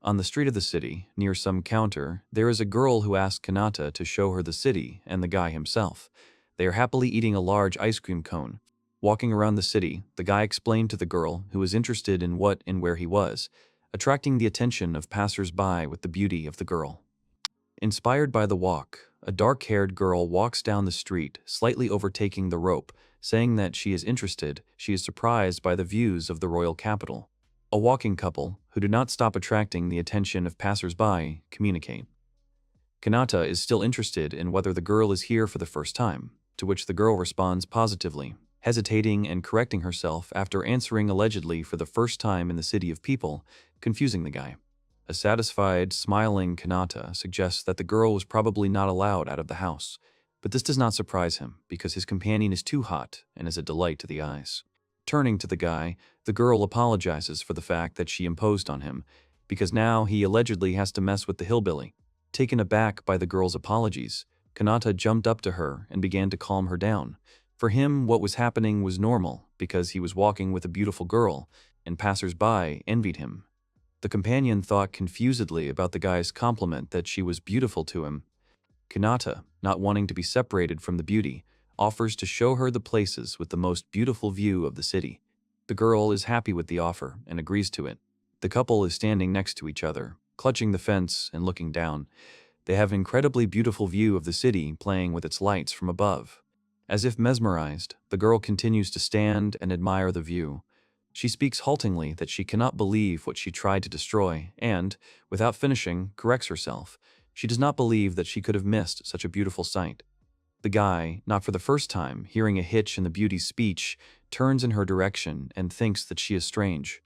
On the street of the city, near some counter, there is a girl who asks Kanata to show her the city and the guy himself. They are happily eating a large ice cream cone. Walking around the city, the guy explained to the girl, who was interested in what and where he was, attracting the attention of passers-by with the beauty of the girl. Inspired by the walk, a dark-haired girl walks down the street, slightly overtaking the rope, saying that she is interested. She is surprised by the views of the royal capital. A walking couple, who do not stop attracting the attention of passers-by, communicate. Kanata is still interested in whether the girl is here for the first time, to which the girl responds positively, hesitating and correcting herself after answering allegedly for the first time in the city of people, confusing the guy. A satisfied, smiling Kanata suggests that the girl was probably not allowed out of the house, but this does not surprise him because his companion is too hot and is a delight to the eyes. Turning to the guy, the girl apologizes for the fact that she imposed on him, because now he allegedly has to mess with the hillbilly. Taken aback by the girl's apologies, Kanata jumped up to her and began to calm her down. For him, what was happening was normal because he was walking with a beautiful girl, and passers-by envied him. The companion thought confusedly about the guy's compliment that she was beautiful to him. Kanata, not wanting to be separated from the beauty, offers to show her the places with the most beautiful view of the city. The girl is happy with the offer and agrees to it. The couple is standing next to each other, clutching the fence and looking down. They have an incredibly beautiful view of the city playing with its lights from above. As if mesmerized, the girl continues to stand and admire the view. She speaks haltingly that she cannot believe what she tried to destroy and, without finishing, corrects herself. She does not believe that she could have missed such a beautiful sight. The guy, not for the first time, hearing a hitch in the beauty's speech, turns in her direction and thinks that she is strange.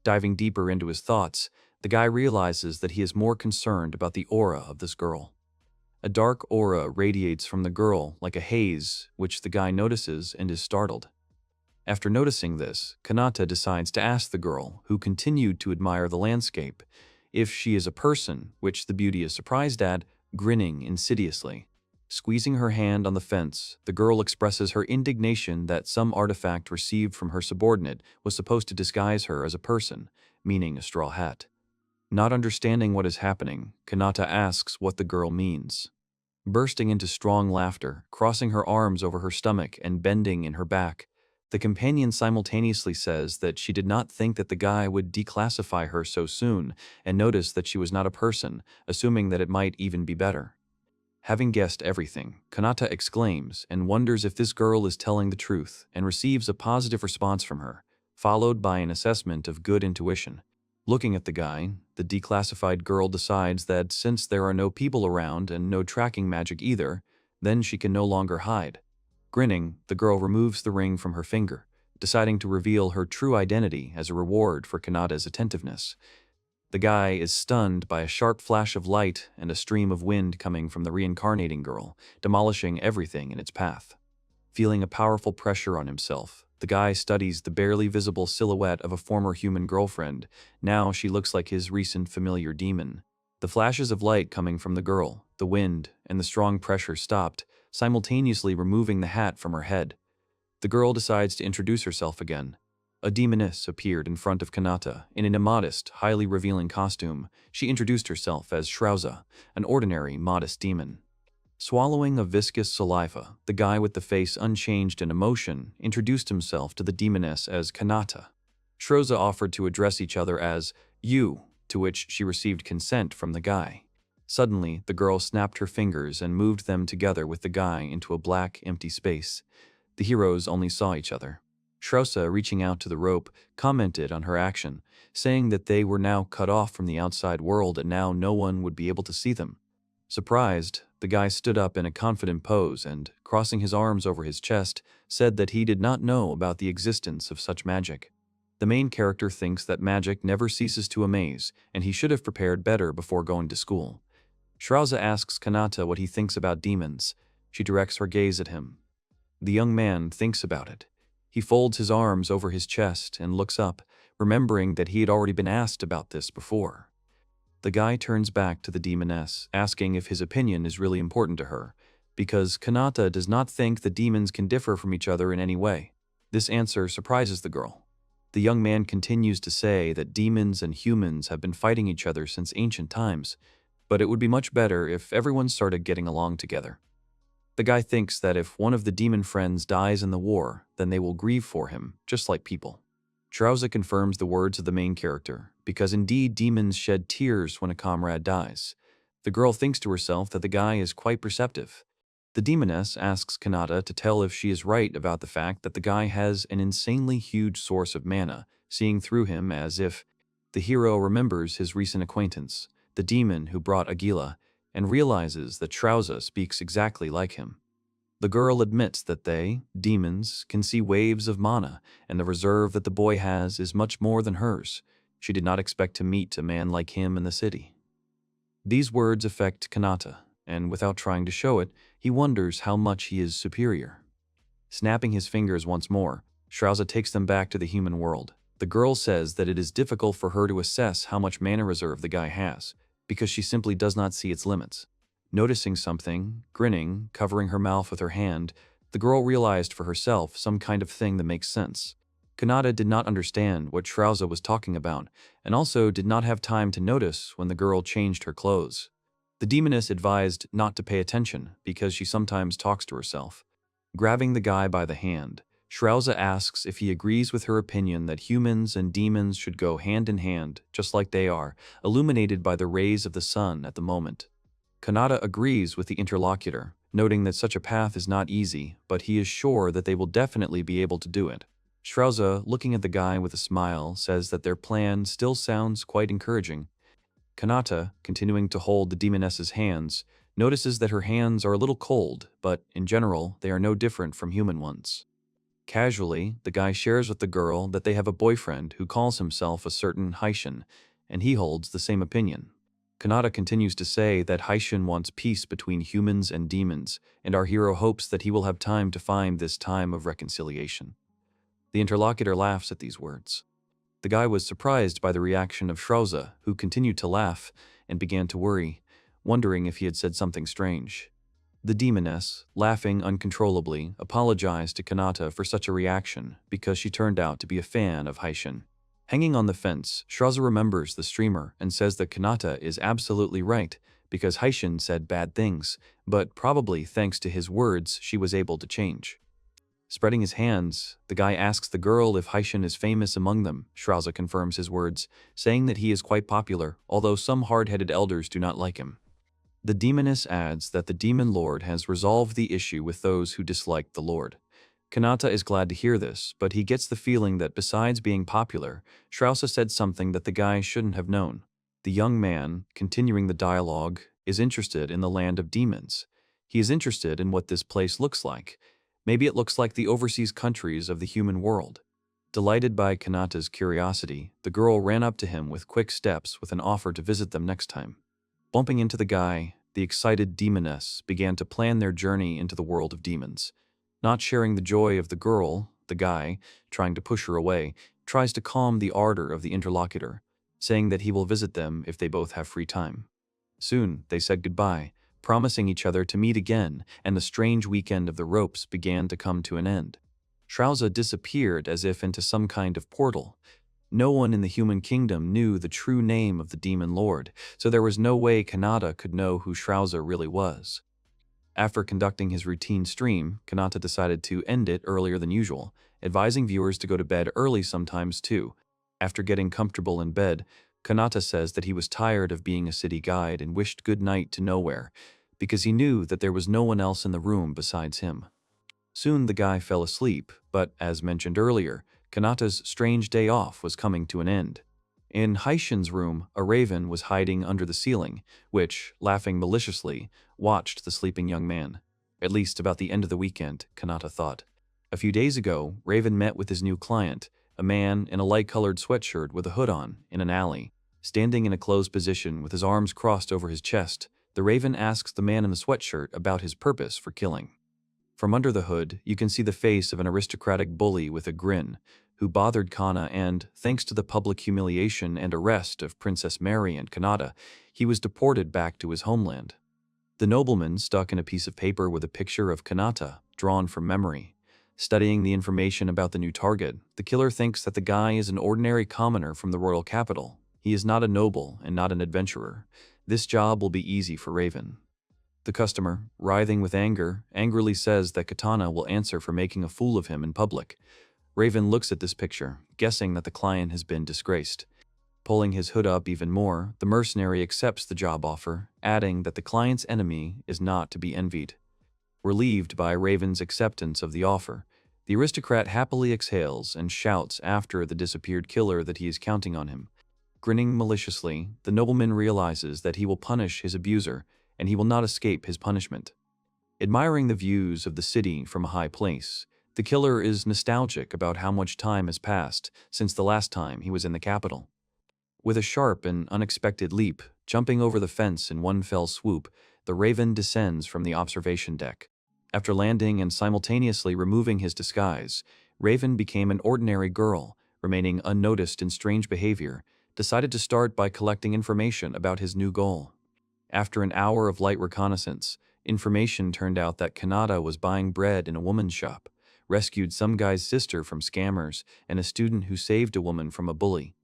Diving deeper into his thoughts, the guy realizes that he is more concerned about the aura of this girl. A dark aura radiates from the girl like a haze, which the guy notices and is startled. After noticing this, Kanata decides to ask the girl, who continued to admire the landscape, if she is a person, which the beauty is surprised at, grinning insidiously. Squeezing her hand on the fence, the girl expresses her indignation that some artifact received from her subordinate was supposed to disguise her as a person, meaning a straw hat. Not understanding what is happening, Kanata asks what the girl means. Bursting into strong laughter, crossing her arms over her stomach and bending in her back, the companion simultaneously says that she did not think that the guy would declassify her so soon and noticed that she was not a person, assuming that it might even be better. Having guessed everything, Kanata exclaims and wonders if this girl is telling the truth and receives a positive response from her, followed by an assessment of good intuition. Looking at the guy, the declassified girl decides that since there are no people around and no tracking magic either, then she can no longer hide. Grinning, the girl removes the ring from her finger, deciding to reveal her true identity as a reward for Kanata's attentiveness. The guy is stunned by a sharp flash of light and a stream of wind coming from the reincarnating girl, demolishing everything in its path. Feeling a powerful pressure on himself, the guy studies the barely visible silhouette of a former human girlfriend. Now she looks like his recent familiar demon. The flashes of light coming from the girl, the wind, and the strong pressure stopped, simultaneously removing the hat from her head. The girl decides to introduce herself again. A demoness appeared in front of Kanata in an immodest, highly revealing costume. She introduced herself as Shrouza, an ordinary, modest demon. Swallowing a viscous saliva, the guy with the face unchanged in emotion introduced himself to the demoness as Kanata. Shrouza offered to address each other as you, to which she received consent from the guy. Suddenly, the girl snapped her fingers and moved them together with the guy into a black, empty space. The heroes only saw each other. Shrouza, reaching out to the rope, commented on her action, saying that they were now cut off from the outside world and now no one would be able to see them. Surprised, the guy stood up in a confident pose and, crossing his arms over his chest, said that he did not know about the existence of such magic. The main character thinks that magic never ceases to amaze, and he should have prepared better before going to school. Shrouza asks Kanata what he thinks about demons. She directs her gaze at him. The young man thinks about it. He folds his arms over his chest and looks up, remembering that he had already been asked about this before. The guy turns back to the demoness, asking if his opinion is really important to her, because Kanata does not think the demons can differ from each other in any way. This answer surprises the girl. The young man continues to say that demons and humans have been fighting each other since ancient times, but it would be much better if everyone started getting along together. The guy thinks that if one of the demon friends dies in the war, then they will grieve for him, just like people. Shrouza confirms the words of the main character, because indeed demons shed tears when a comrade dies. The girl thinks to herself that the guy is quite perceptive. The demoness asks Kanata to tell if she is right about the fact that the guy has an insanely huge source of mana, seeing through him as if the hero remembers his recent acquaintance, the demon who brought Aguila, and realizes that Shrouza speaks exactly like him. The girl admits that they, demons, can see waves of mana, and the reserve that the boy has is much more than hers. She did not expect to meet a man like him in the city. These words affect Kanata, and without trying to show it, he wonders how much he is superior. Snapping his fingers once more, Shrouza takes them back to the human world. The girl says that it is difficult for her to assess how much mana reserve the guy has, because she simply does not see its limits. Noticing something, grinning, covering her mouth with her hand, the girl realized for herself some kind of thing that makes sense. Kanata did not understand what Shrouza was talking about, and also did not have time to notice when the girl changed her clothes. The demoness advised not to pay attention, because she sometimes talks to herself. Grabbing the guy by the hand, Shrouza asks if he agrees with her opinion that humans and demons should go hand in hand, just like they are, illuminated by the rays of the sun at the moment. Kanata agrees with the interlocutor, noting that such a path is not easy, but he is sure that they will definitely be able to do it. Shrouza, looking at the guy with a smile, says that their plan still sounds quite encouraging. Kanata, continuing to hold the demoness's hands, notices that her hands are a little cold, but in general, they are no different from human ones. Casually, the guy shares with the girl that they have a boyfriend who calls himself a certain haishin, and he holds the same opinion. Kanata continues to say that haishin wants peace between humans and demons, and our hero hopes that he will have time to find this time of reconciliation. The interlocutor laughs at these words. The guy was surprised by the reaction of Shrouza, who continued to laugh and began to worry, wondering if he had said something strange. The demoness, laughing uncontrollably, apologized to Kanata for such a reaction because she turned out to be a fan of Haishin. Hanging on the fence, Shraza remembers the streamer and says that Kanata is absolutely right because Haishin said bad things, but probably thanks to his words she was able to change. Spreading his hands, the guy asks the girl if Haishin is famous among them. Shraza confirms his words, saying that he is quite popular, although some hard-headed elders do not like him. The demoness adds that the demon lord has resolved the issue with those who dislike the lord. Kanata is glad to hear this, but he gets the feeling that besides being popular, Shraza said something that the guy shouldn't have known. The young man, continuing the dialogue, is interested in the land of demons. He is interested in what this place looks like. Maybe it looks like the overseas countries of the human world. Delighted by Kanata's curiosity, the girl ran up to him with quick steps with an offer to visit them next time. Bumping into the guy, the excited demoness began to plan their journey into the world of demons. Not sharing the joy of the girl, the guy, trying to push her away, tries to calm the ardor of the interlocutor, saying that he will visit them if they both have free time. Soon, they said goodbye, promising each other to meet again, and the strange weekend of the ropes began to come to an end. Shraza disappeared as if into some kind of portal. No one in the human kingdom knew the true name of the demon lord, so there was no way Kanata could know who Shraza really was. After conducting his routine stream, Kanata decided to end it earlier than usual, advising viewers to go to bed early sometimes too. After getting comfortable in bed, Kanata says that he was tired of being a city guide and wished good night to Nowhere, because he knew that there was no one else in the room besides him. Soon the guy fell asleep, but as mentioned earlier, Kanata's strange day off was coming to an end. In Haishin's room, a raven was hiding under the ceiling, which, laughing maliciously, watched the sleeping young man. At least about the end of the weekend, Kanata thought. A few days ago, Raven met with his new client, a man in a light-colored sweatshirt with a hood on, in an alley. Standing in a closed position with his arms crossed over his chest, the Raven asks the man in the sweatshirt about his purpose for killing. From under the hood, you can see the face of an aristocratic bully with a grin, who bothered Kana and, thanks to the public humiliation and arrest of Princess Mary and Kanata, he was deported back to his homeland. The nobleman stuck in a piece of paper with a picture of Kanata, drawn from memory. Studying the information about the new target, the killer thinks that the guy is an ordinary commoner from the royal capital. He is not a noble and not an adventurer. This job will be easy for Raven. The customer, writhing with anger, angrily says that Katana will answer for making a fool of him in public. Raven looks at this picture, guessing that the client has been disgraced. Pulling his hood up even more, the mercenary accepts the job offer, adding that the client's enemy is not to be envied. Relieved by Raven's acceptance of the offer, the aristocrat happily exhales and shouts after the disappeared killer that he is counting on him. Grinning maliciously, the nobleman realizes that he will punish his abuser, and he will not escape his punishment. Admiring the views of the city from a high place, the killer is nostalgic about how much time has passed since the last time he was in the capital. With a sharp and unexpected leap, jumping over the fence in one fell swoop, the Raven descends from the observation deck. After landing and simultaneously removing his disguise, Raven became an ordinary girl, remaining unnoticed in strange behavior, decided to start by collecting information about his new goal. After an hour of light reconnaissance, information turned out that Kanata was buying bread in a woman's shop, rescued some guy's sister from scammers, and a student who saved a woman from a bully.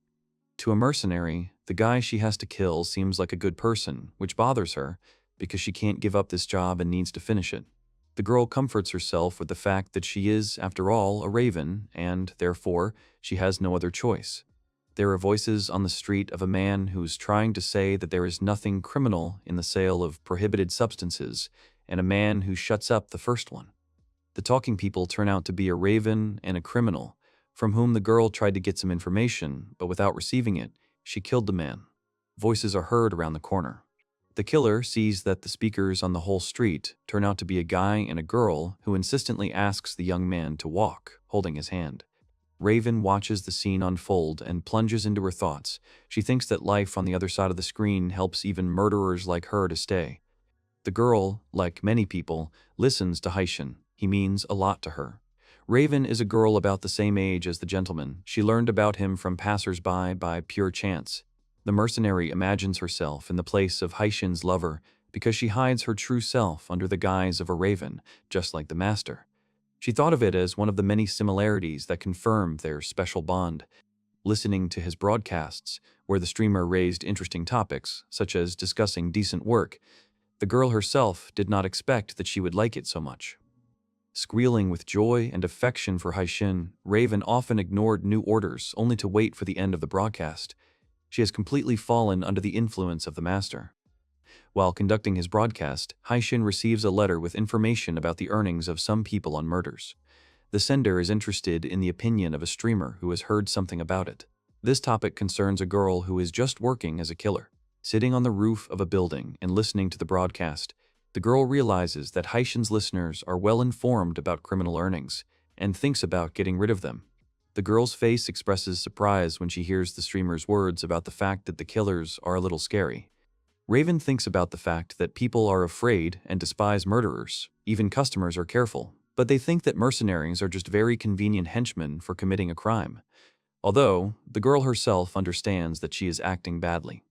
To a mercenary, the guy she has to kill seems like a good person, which bothers her, because she can't give up this job and needs to finish it. The girl comforts herself with the fact that she is, after all, a raven, and, therefore, she has no other choice. There are voices on the street of a man who's trying to say that there is nothing criminal in the sale of prohibited substances, and a man who shuts up the first one. The talking people turn out to be a raven and a criminal, from whom the girl tried to get some information, but without receiving it, she killed the man. Voices are heard around the corner. The killer sees that the speakers on the whole street turn out to be a guy and a girl who insistently asks the young man to walk, holding his hand. Raven watches the scene unfold and plunges into her thoughts. She thinks that life on the other side of the screen helps even murderers like her to stay. The girl, like many people, listens to Haishin. He means a lot to her. Raven is a girl about the same age as the gentleman. She learned about him from passers-by by pure chance. The mercenary imagines herself in the place of Haishin's lover, because she hides her true self under the guise of a raven, just like the master. She thought of it as one of the many similarities that confirmed their special bond. Listening to his broadcasts, where the streamer raised interesting topics, such as discussing decent work, the girl herself did not expect that she would like it so much. Squealing with joy and affection for Haishin, Raven often ignored new orders only to wait for the end of the broadcast. She has completely fallen under the influence of the master. While conducting his broadcast, Haishin receives a letter with information about the earnings of some people on murders. The sender is interested in the opinion of a streamer who has heard something about it. This topic concerns a girl who is just working as a killer. Sitting on the roof of a building and listening to the broadcast, the girl realizes that Haishin's listeners are well informed about criminal earnings and thinks about getting rid of them. The girl's face expresses surprise when she hears the streamer's words about the fact that the killers are a little scary. Raven thinks about the fact that people are afraid and despise murderers. Even customers are careful, but they think that mercenaries are just very convenient henchmen for committing a crime. Although, the girl herself understands that she is acting badly.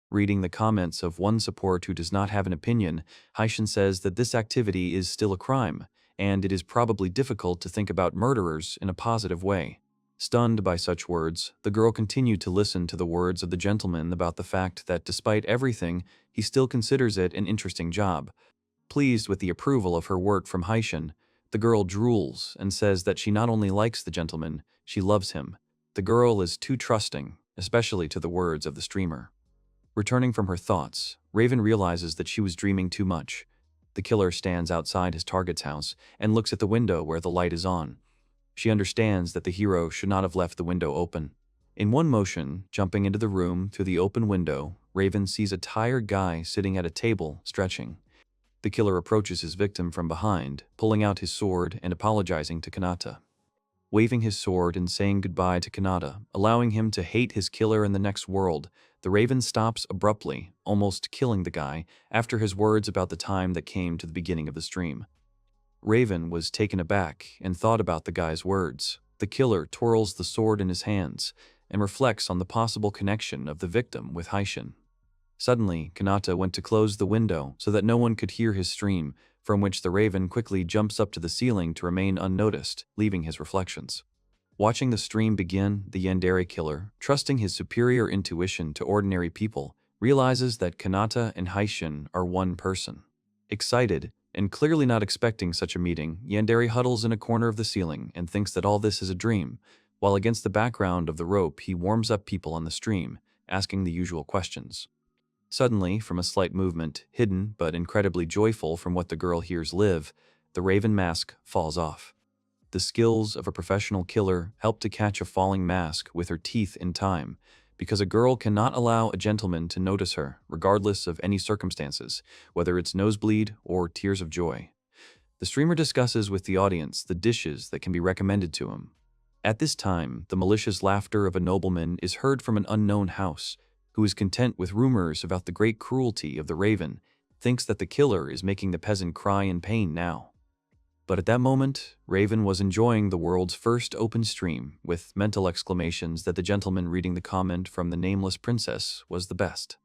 Reading the comments of one support who does not have an opinion, Haishin says that this activity is still a crime, and it is probably difficult to think about murderers in a positive way. Stunned by such words, the girl continued to listen to the words of the gentleman about the fact that despite everything, he still considers it an interesting job. Pleased with the approval of her work from Haishin, the girl drools and says that she not only likes the gentleman, she loves him. The girl is too trusting, especially to the words of the streamer. Returning from her thoughts, Raven realizes that she was dreaming too much. The killer stands outside his target's house and looks at the window where the light is on. She understands that the hero should not have left the window open. In one motion, jumping into the room through the open window, Raven sees a tired guy sitting at a table, stretching. The killer approaches his victim from behind, pulling out his sword and apologizing to Kanata. Waving his sword and saying goodbye to Kanata, allowing him to hate his killer in the next world, the Raven stops abruptly, almost killing the guy, after his words about the time that came to the beginning of the stream. Raven was taken aback and thought about the guy's words. The killer twirls the sword in his hands and reflects on the possible connection of the victim with Haishin. Suddenly, Kanata went to close the window so that no one could hear his stream, from which the Raven quickly jumps up to the ceiling to remain unnoticed, leaving his reflections. Watching the stream begin, the Yandere killer, trusting his superior intuition to ordinary people, realizes that Kanata and Haishin are one person. Excited, and clearly not expecting such a meeting, Yandere huddles in a corner of the ceiling and thinks that all this is a dream, while against the background of the rope he warms up people on the stream, asking the usual questions. Suddenly, from a slight movement, hidden but incredibly joyful from what the girl hears live, the Raven mask falls off. The skills of a professional killer help to catch a falling mask with her teeth in time, because a girl cannot allow a gentleman to notice her, regardless of any circumstances, whether it's nosebleed or tears of joy. The streamer discusses with the audience the dishes that can be recommended to him. At this time, the malicious laughter of a nobleman is heard from an unknown house, who is content with rumors about the great cruelty of the Raven, thinks that the killer is making the peasant cry in pain now. But at that moment, Raven was enjoying the world's first open stream, with mental exclamations that the gentleman reading the comment from the nameless princess was the best.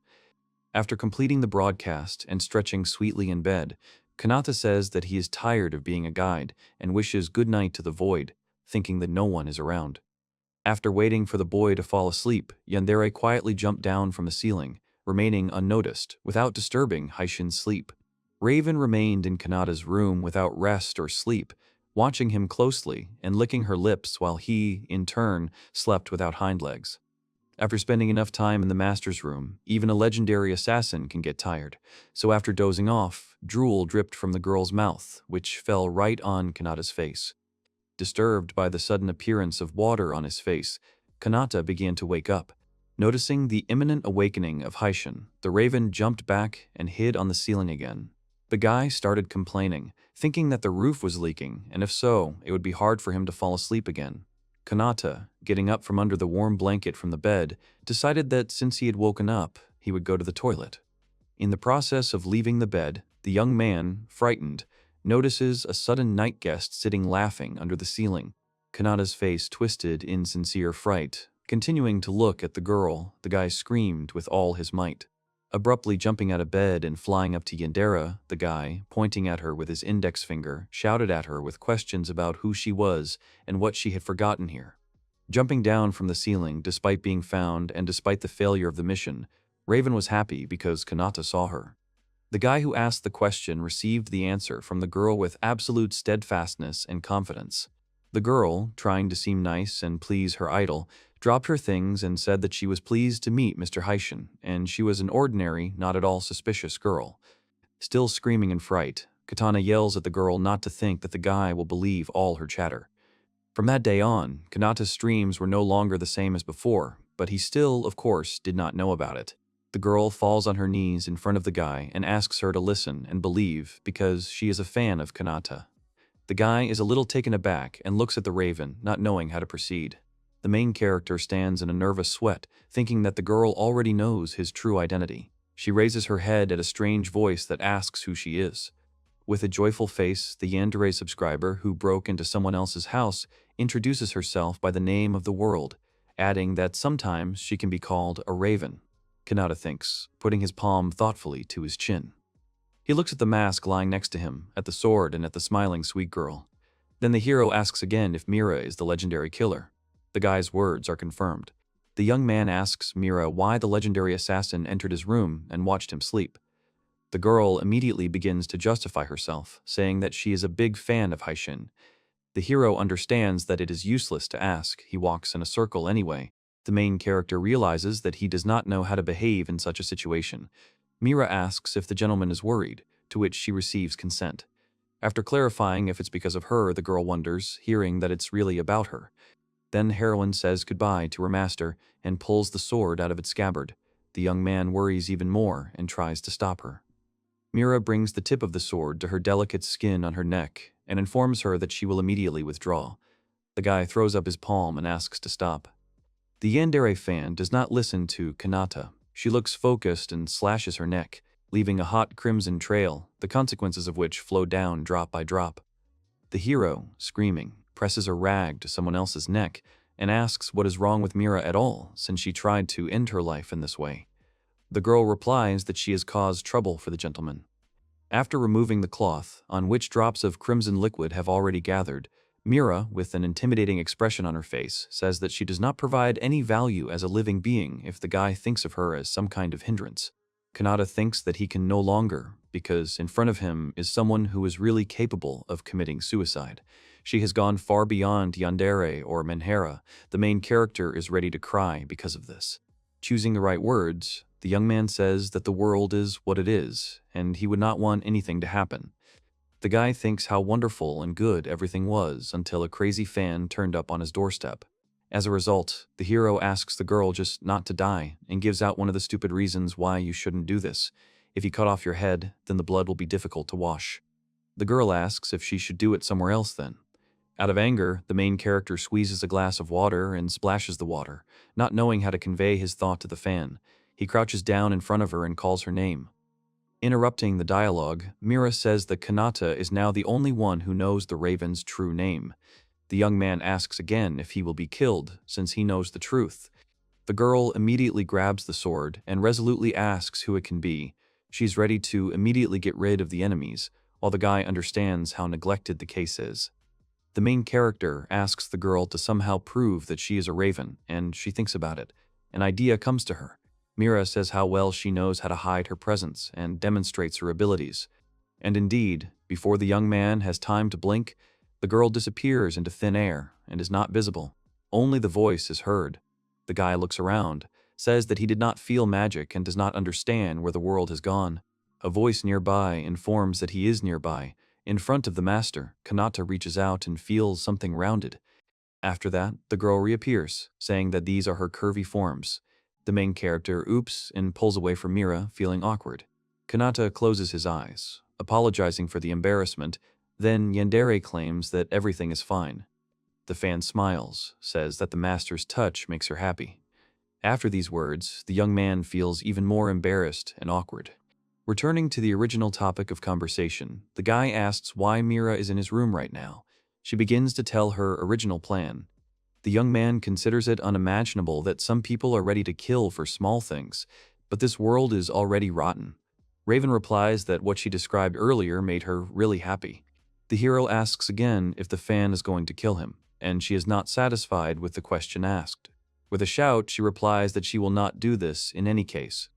After completing the broadcast and stretching sweetly in bed, Kanata says that he is tired of being a guide and wishes good night to the void, thinking that no one is around. After waiting for the boy to fall asleep, Yandere quietly jumped down from the ceiling, remaining unnoticed, without disturbing Haishin's sleep. Raven remained in Kanata's room without rest or sleep, watching him closely and licking her lips while he, in turn, slept without hind legs. After spending enough time in the master's room, even a legendary assassin can get tired, so after dozing off, drool dripped from the girl's mouth, which fell right on Kanata's face. Disturbed by the sudden appearance of water on his face, Kanata began to wake up. Noticing the imminent awakening of Haishin, the Raven jumped back and hid on the ceiling again. The guy started complaining, thinking that the roof was leaking, and if so, it would be hard for him to fall asleep again. Kanata, getting up from under the warm blanket from the bed, decided that since he had woken up, he would go to the toilet. In the process of leaving the bed, the young man, frightened, notices a sudden night guest sitting laughing under the ceiling. Kanata's face twisted in sincere fright. Continuing to look at the girl, the guy screamed with all his might. Abruptly jumping out of bed and flying up to Yandere, the guy, pointing at her with his index finger, shouted at her with questions about who she was and what she had forgotten here. Jumping down from the ceiling despite being found and despite the failure of the mission, Raven was happy because Kanata saw her. The guy who asked the question received the answer from the girl with absolute steadfastness and confidence. The girl, trying to seem nice and please her idol, dropped her things and said that she was pleased to meet Mr. Haishin, and she was an ordinary, not at all suspicious girl. Still screaming in fright, Katana yells at the girl not to think that the guy will believe all her chatter. From that day on, Kanata's streams were no longer the same as before, but he still, of course, did not know about it. The girl falls on her knees in front of the guy and asks her to listen and believe because she is a fan of Kanata. The guy is a little taken aback and looks at the Raven, not knowing how to proceed. The main character stands in a nervous sweat, thinking that the girl already knows his true identity. She raises her head at a strange voice that asks who she is. With a joyful face, the Yandere subscriber who broke into someone else's house introduces herself by the name of the world, adding that sometimes she can be called a raven. Kanata thinks, putting his palm thoughtfully to his chin. He looks at the mask lying next to him, at the sword, and at the smiling sweet girl. Then the hero asks again if Mira is the legendary killer. The guy's words are confirmed. The young man asks Mira why the legendary assassin entered his room and watched him sleep. The girl immediately begins to justify herself, saying that she is a big fan of Haishin. The hero understands that it is useless to ask. He walks in a circle anyway. The main character realizes that he does not know how to behave in such a situation. Mira asks if the gentleman is worried, to which she receives consent. After clarifying if it's because of her, the girl wonders, hearing that it's really about her. Then heroine says goodbye to her master and pulls the sword out of its scabbard. The young man worries even more and tries to stop her. Mira brings the tip of the sword to her delicate skin on her neck and informs her that she will immediately withdraw. The guy throws up his palm and asks to stop. The Yandere fan does not listen to Kanata. She looks focused and slashes her neck, leaving a hot crimson trail, the consequences of which flow down drop by drop. The hero, screaming, presses a rag to someone else's neck and asks what is wrong with Mira at all, since she tried to end her life in this way. The girl replies that she has caused trouble for the gentleman. After removing the cloth, on which drops of crimson liquid have already gathered, Mira, with an intimidating expression on her face, says that she does not provide any value as a living being if the guy thinks of her as some kind of hindrance. Kanata thinks that he can no longer, because in front of him is someone who is really capable of committing suicide. She has gone far beyond Yandere or Manhwa. The main character is ready to cry because of this. Choosing the right words, the young man says that the world is what it is, and he would not want anything to happen. The guy thinks how wonderful and good everything was until a crazy fan turned up on his doorstep. As a result, the hero asks the girl just not to die and gives out one of the stupid reasons why you shouldn't do this. If you cut off your head, then the blood will be difficult to wash. The girl asks if she should do it somewhere else then. Out of anger, the main character squeezes a glass of water and splashes the water, not knowing how to convey his thought to the fan. He crouches down in front of her and calls her name. Interrupting the dialogue, Mira says that Kanata is now the only one who knows the Raven's true name. The young man asks again if he will be killed, since he knows the truth. The girl immediately grabs the sword and resolutely asks who it can be. She's ready to immediately get rid of the enemies, while the guy understands how neglected the case is. The main character asks the girl to somehow prove that she is a raven, and she thinks about it. An idea comes to her. Mira says how well she knows how to hide her presence and demonstrates her abilities. And indeed, before the young man has time to blink, the girl disappears into thin air and is not visible. Only the voice is heard. The guy looks around, says that he did not feel magic and does not understand where the world has gone. A voice nearby informs that he is nearby. In front of the master, Kanata reaches out and feels something rounded. After that, the girl reappears, saying that these are her curvy forms. The main character oops and pulls away from Mira, feeling awkward. Kanata closes his eyes, apologizing for the embarrassment. Then Yandere claims that everything is fine. The fan smiles, says that the master's touch makes her happy. After these words, the young man feels even more embarrassed and awkward. Returning to the original topic of conversation, the guy asks why Mira is in his room right now. She begins to tell her original plan. The young man considers it unimaginable that some people are ready to kill for small things, But this world is already rotten. Raven replies that what she described earlier made her really happy. The hero asks again if the fan is going to kill him, and she is not satisfied with the question asked. With a shout, she replies that she will not do this in any case.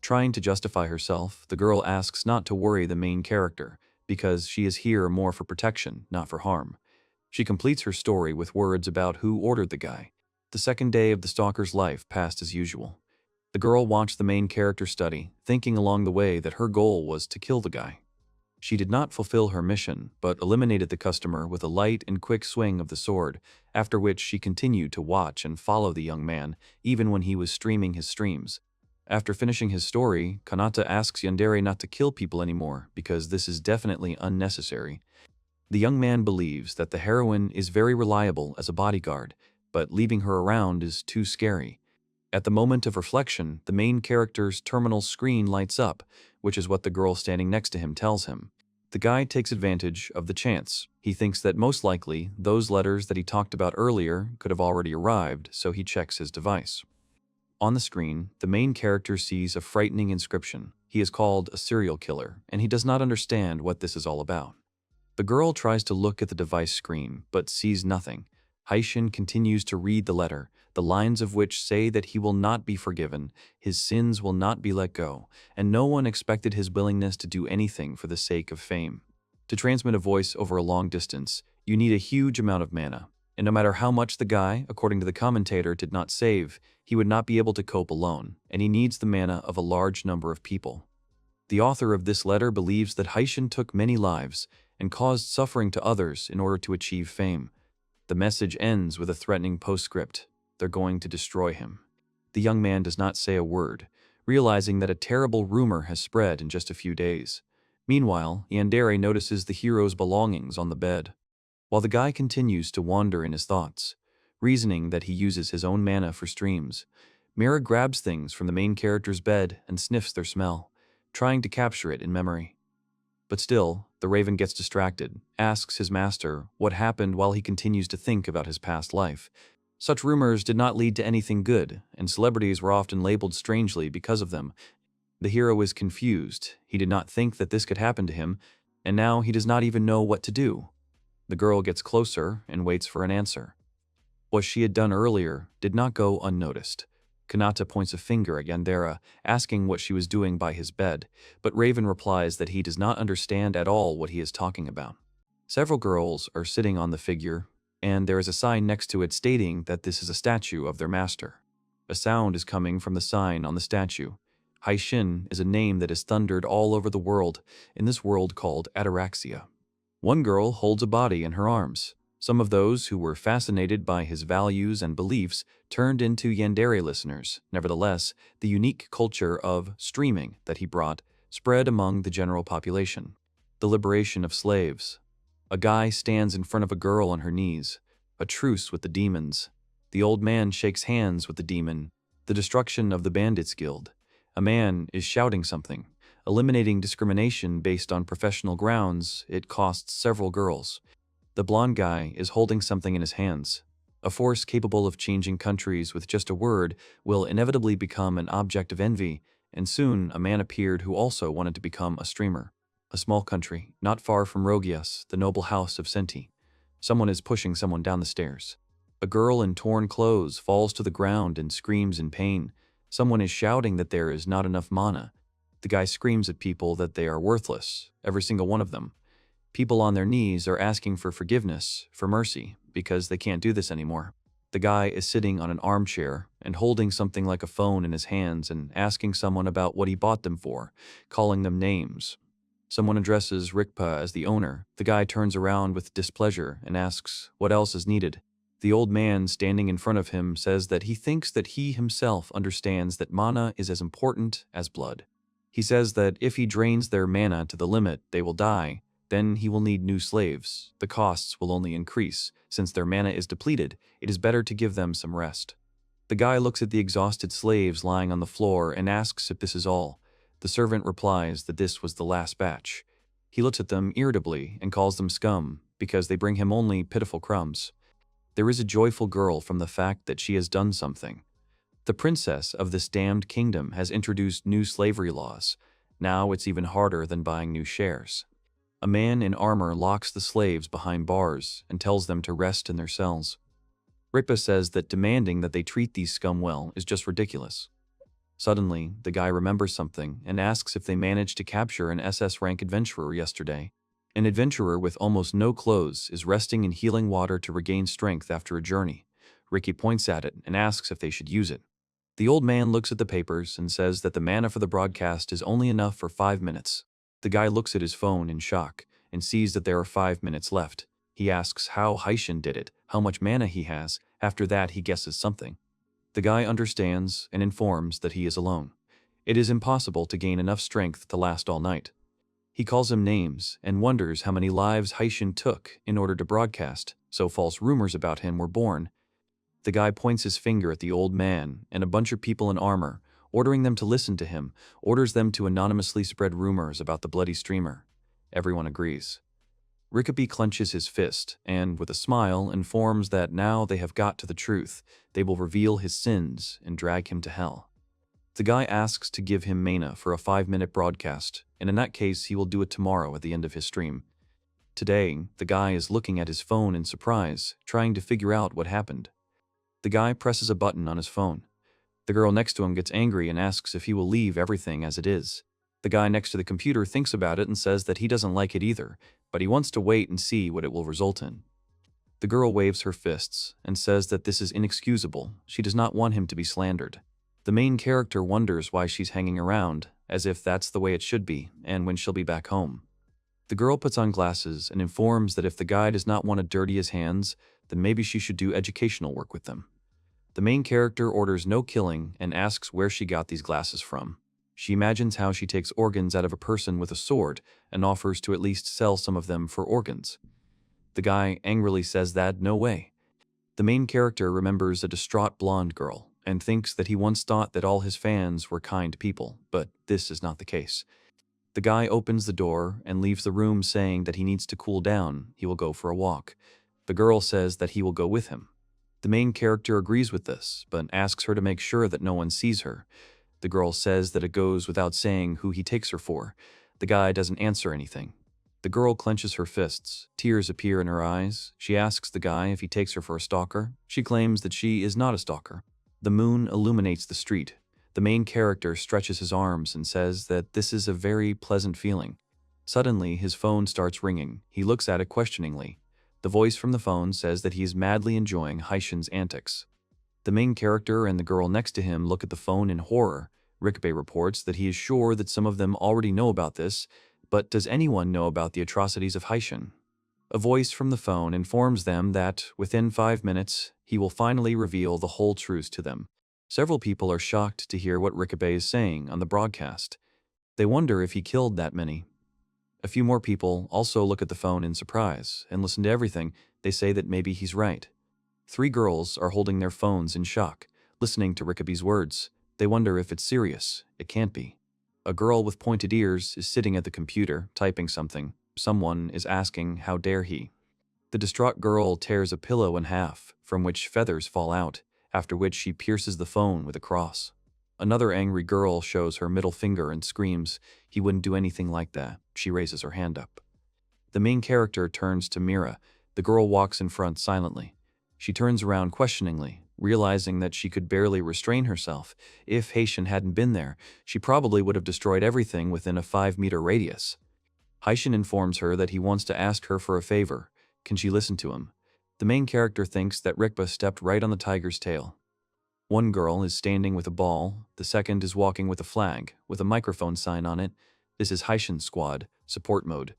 Trying to justify herself, the girl asks not to worry the main character, because she is here more for protection, not for harm. She completes her story with words about who ordered the guy. The second day of the stalker's life passed as usual. The girl watched the main character study, thinking along the way that her goal was to kill the guy. She did not fulfill her mission, but eliminated the customer with a light and quick swing of the sword, after which she continued to watch and follow the young man, even when he was streaming his streams. After finishing his story, Kanata asks Yandere not to kill people anymore, because this is definitely unnecessary. The young man believes that the heroine is very reliable as a bodyguard, but leaving her around is too scary. At the moment of reflection, the main character's terminal screen lights up, which is what the girl standing next to him tells him. The guy takes advantage of the chance. He thinks that most likely, those letters that he talked about earlier could have already arrived, so he checks his device. On the screen, the main character sees a frightening inscription. He is called a serial killer, and he does not understand what this is all about. The girl tries to look at the device screen, but sees nothing. Haishin continues to read the letter, the lines of which say that he will not be forgiven, his sins will not be let go, and no one expected his willingness to do anything for the sake of fame. To transmit a voice over a long distance, you need a huge amount of mana, and no matter how much the guy, according to the commentator, did not save, he would not be able to cope alone, and he needs the mana of a large number of people. The author of this letter believes that Haishin took many lives and caused suffering to others in order to achieve fame. The message ends with a threatening postscript. They're going to destroy him. The young man does not say a word, realizing that a terrible rumor has spread in just a few days. Meanwhile, Yandere notices the hero's belongings on the bed. While the guy continues to wander in his thoughts, reasoning that he uses his own mana for streams, Mira grabs things from the main character's bed and sniffs their smell, trying to capture it in memory. But still, the Raven gets distracted, asks his master what happened while he continues to think about his past life. Such rumors did not lead to anything good, and celebrities were often labeled strangely because of them. The hero is confused. He did not think that this could happen to him, and now he does not even know what to do. The girl gets closer and waits for an answer. What she had done earlier did not go unnoticed. Kanata points a finger at Yandere, asking what she was doing by his bed, but Raven replies that he does not understand at all what he is talking about. Several girls are sitting on the figure, and there is a sign next to it stating that this is a statue of their master. A sound is coming from the sign on the statue. Haishin is a name that is thundered all over the world, in this world called Ataraxia. One girl holds a body in her arms. Some of those who were fascinated by his values and beliefs turned into Yandere listeners. Nevertheless, the unique culture of streaming that he brought spread among the general population. The liberation of slaves. A guy stands in front of a girl on her knees. A truce with the demons. The old man shakes hands with the demon. The destruction of the bandits guild. A man is shouting something. Eliminating discrimination based on professional grounds, it costs several girls. The blonde guy is holding something in his hands. A force capable of changing countries with just a word will inevitably become an object of envy, and soon a man appeared who also wanted to become a streamer. A small country, not far from Rogias, the noble house of Senti. Someone is pushing someone down the stairs. A girl in torn clothes falls to the ground and screams in pain. Someone is shouting that there is not enough mana. The guy screams at people that they are worthless, every single one of them. People on their knees are asking for forgiveness, for mercy, because they can't do this anymore. The guy is sitting on an armchair and holding something like a phone in his hands and asking someone about what he bought them for, calling them names. Someone addresses Rikpa as the owner. The guy turns around with displeasure and asks what else is needed. The old man standing in front of him says that he thinks that he himself understands that mana is as important as blood. He says that if he drains their mana to the limit, they will die. Then he will need new slaves. The costs will only increase. Since their mana is depleted, it is better to give them some rest. The guy looks at the exhausted slaves lying on the floor and asks if this is all. The servant replies that this was the last batch. He looks at them irritably and calls them scum, because they bring him only pitiful crumbs. There is a joyful girl from the fact that she has done something. The princess of this damned kingdom has introduced new slavery laws. Now it's even harder than buying new shares. A man in armor locks the slaves behind bars and tells them to rest in their cells. Ripa says that demanding that they treat these scum well is just ridiculous. Suddenly, the guy remembers something and asks if they managed to capture an SS rank adventurer yesterday. An adventurer with almost no clothes is resting in healing water to regain strength after a journey. Ricky points at it and asks if they should use it. The old man looks at the papers and says that the mana for the broadcast is only enough for 5 minutes. The guy looks at his phone in shock and sees that there are 5 minutes left. He asks how Haishin did it, how much mana he has. After that, he guesses something. The guy understands and informs that he is alone. It is impossible to gain enough strength to last all night. He calls him names and wonders how many lives Haishin took in order to broadcast, so false rumors about him were born. The guy points his finger at the old man and a bunch of people in armor, ordering them to listen to him, orders them to anonymously spread rumors about the bloody streamer. Everyone agrees. Rickaby clenches his fist and, with a smile, informs that now they have got to the truth, they will reveal his sins and drag him to hell. The guy asks to give him mana for a 5-minute broadcast, and in that case he will do it tomorrow at the end of his stream. Today, the guy is looking at his phone in surprise, trying to figure out what happened. The guy presses a button on his phone. The girl next to him gets angry and asks if he will leave everything as it is. The guy next to the computer thinks about it and says that he doesn't like it either, but he wants to wait and see what it will result in. The girl waves her fists and says that this is inexcusable. She does not want him to be slandered. The main character wonders why she's hanging around, as if that's the way it should be, and when she'll be back home. The girl puts on glasses and informs that if the guy does not want to dirty his hands, then maybe she should do educational work with them. The main character orders no killing and asks where she got these glasses from. She imagines how she takes organs out of a person with a sword and offers to at least sell some of them for organs. The guy angrily says that no way. The main character remembers a distraught blonde girl and thinks that he once thought that all his fans were kind people, but this is not the case. The guy opens the door and leaves the room saying that he needs to cool down, he will go for a walk. The girl says that he will go with him. The main character agrees with this, but asks her to make sure that no one sees her. The girl says that it goes without saying who he takes her for. The guy doesn't answer anything. The girl clenches her fists. Tears appear in her eyes. She asks the guy if he takes her for a stalker. She claims that she is not a stalker. The moon illuminates the street. The main character stretches his arms and says that this is a very pleasant feeling. Suddenly, his phone starts ringing. He looks at it questioningly. The voice from the phone says that he is madly enjoying Haishin's antics. The main character and the girl next to him look at the phone in horror. Rikbei reports that he is sure that some of them already know about this, but does anyone know about the atrocities of Haishin? A voice from the phone informs them that, within 5 minutes, he will finally reveal the whole truth to them. Several people are shocked to hear what Rikbei is saying on the broadcast. They wonder if he killed that many. A few more people also look at the phone in surprise and listen to everything. They say that maybe he's right. 3 girls are holding their phones in shock, listening to Rickaby's words. They wonder if it's serious. It can't be. A girl with pointed ears is sitting at the computer, typing something. Someone is asking, how dare he? The distraught girl tears a pillow in half, from which feathers fall out, after which she pierces the phone with a cross. Another angry girl shows her middle finger and screams, he wouldn't do anything like that. She raises her hand up. The main character turns to Mira. The girl walks in front silently. She turns around questioningly, realizing that she could barely restrain herself. If Haishin hadn't been there, she probably would have destroyed everything within a 5-meter radius. Haishin informs her that he wants to ask her for a favor. Can she listen to him? The main character thinks that Rikba stepped right on the tiger's tail. One girl is standing with a ball, the second is walking with a flag, with a microphone sign on it. This is Haishin's squad, support mode.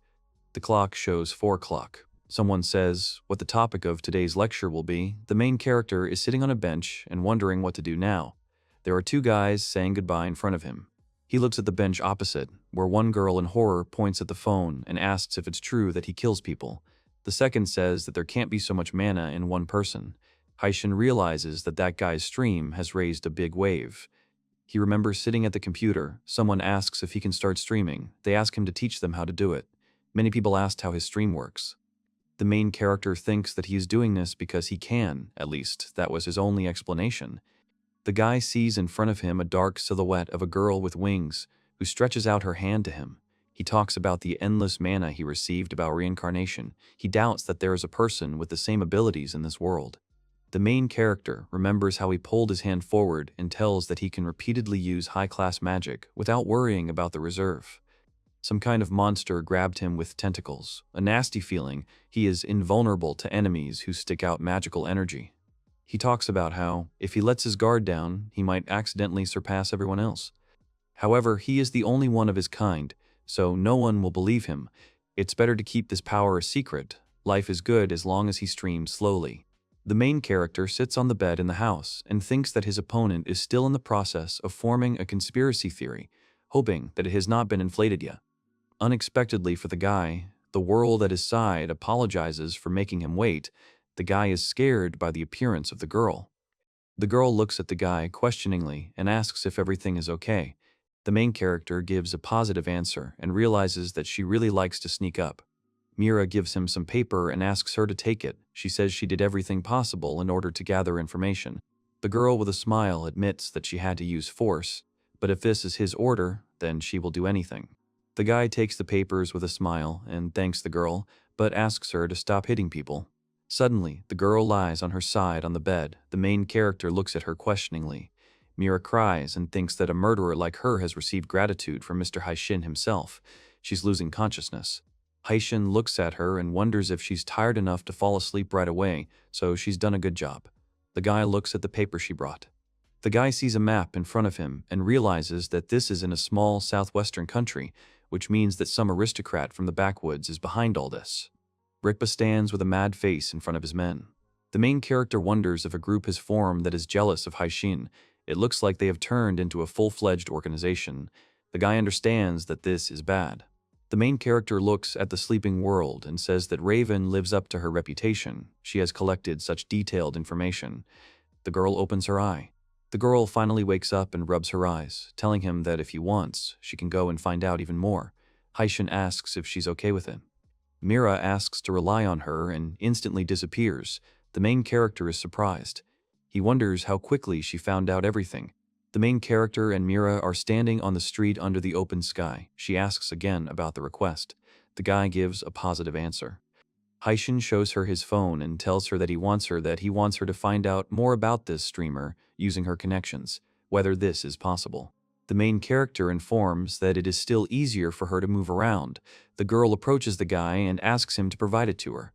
The clock shows 4 o'clock. Someone says what the topic of today's lecture will be. The main character is sitting on a bench and wondering what to do now. There are 2 guys saying goodbye in front of him. He looks at the bench opposite, where one girl in horror points at the phone and asks if it's true that he kills people. The second says that there can't be so much mana in one person. Haishin realizes that that guy's stream has raised a big wave. He remembers sitting at the computer. Someone asks if he can start streaming. They ask him to teach them how to do it. Many people asked how his stream works. The main character thinks that he is doing this because he can, at least that was his only explanation. The guy sees in front of him a dark silhouette of a girl with wings who stretches out her hand to him. He talks about the endless mana he received about reincarnation. He doubts that there is a person with the same abilities in this world. The main character remembers how he pulled his hand forward and tells that he can repeatedly use high-class magic without worrying about the reserve. Some kind of monster grabbed him with tentacles, a nasty feeling. He is invulnerable to enemies who stick out magical energy. He talks about how, if he lets his guard down, he might accidentally surpass everyone else. However, he is the only one of his kind, so no one will believe him. It's better to keep this power a secret. Life is good as long as he streams slowly. The main character sits on the bed in the house and thinks that his opponent is still in the process of forming a conspiracy theory, hoping that it has not been inflated yet. Unexpectedly for the guy, the world at his side apologizes for making him wait. The guy is scared by the appearance of the girl. The girl looks at the guy questioningly and asks if everything is okay. The main character gives a positive answer and realizes that she really likes to sneak up. Mira gives him some paper and asks her to take it. She says she did everything possible in order to gather information. The girl with a smile admits that she had to use force, but if this is his order, then she will do anything. The guy takes the papers with a smile and thanks the girl, but asks her to stop hitting people. Suddenly, the girl lies on her side on the bed. The main character looks at her questioningly. Mira cries and thinks that a murderer like her has received gratitude from Mr. Haishin himself. She's losing consciousness. Haishin looks at her and wonders if she's tired enough to fall asleep right away, so she's done a good job. The guy looks at the paper she brought. The guy sees a map in front of him and realizes that this is in a small southwestern country, which means that some aristocrat from the backwoods is behind all this. Rikpa stands with a mad face in front of his men. The main character wonders if a group has formed that is jealous of Haishin. It looks like they have turned into a full-fledged organization. The guy understands that this is bad. The main character looks at the sleeping world and says that Raven lives up to her reputation. She has collected such detailed information. The girl opens her eye. The girl finally wakes up and rubs her eyes, telling him that if he wants, she can go and find out even more. Haishin asks if she's okay with it. Mira asks to rely on her and instantly disappears. The main character is surprised. He wonders how quickly she found out everything. The main character and Mira are standing on the street under the open sky. She asks again about the request. The guy gives a positive answer. Haishin shows her his phone and tells her that he wants her to find out more about this streamer using her connections, whether this is possible. The main character informs that it is still easier for her to move around. The girl approaches the guy and asks him to provide it to her.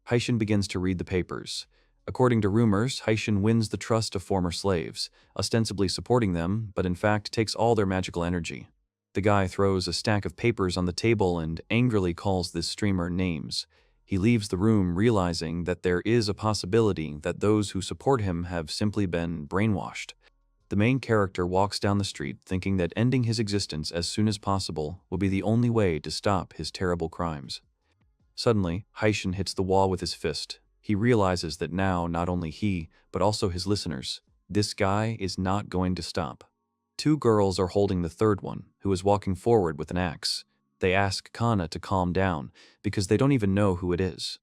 Haishin begins to read the papers. According to rumors, Haishin wins the trust of former slaves, ostensibly supporting them, but in fact takes all their magical energy. The guy throws a stack of papers on the table and angrily calls this streamer names. He leaves the room realizing that there is a possibility that those who support him have simply been brainwashed. The main character walks down the street thinking that ending his existence as soon as possible will be the only way to stop his terrible crimes. Suddenly, Haishin hits the wall with his fist. He realizes that now not only he, but also his listeners, this guy is not going to stop. Two girls are holding the third one, who is walking forward with an axe. They ask Kana to calm down, because they don't even know who it is.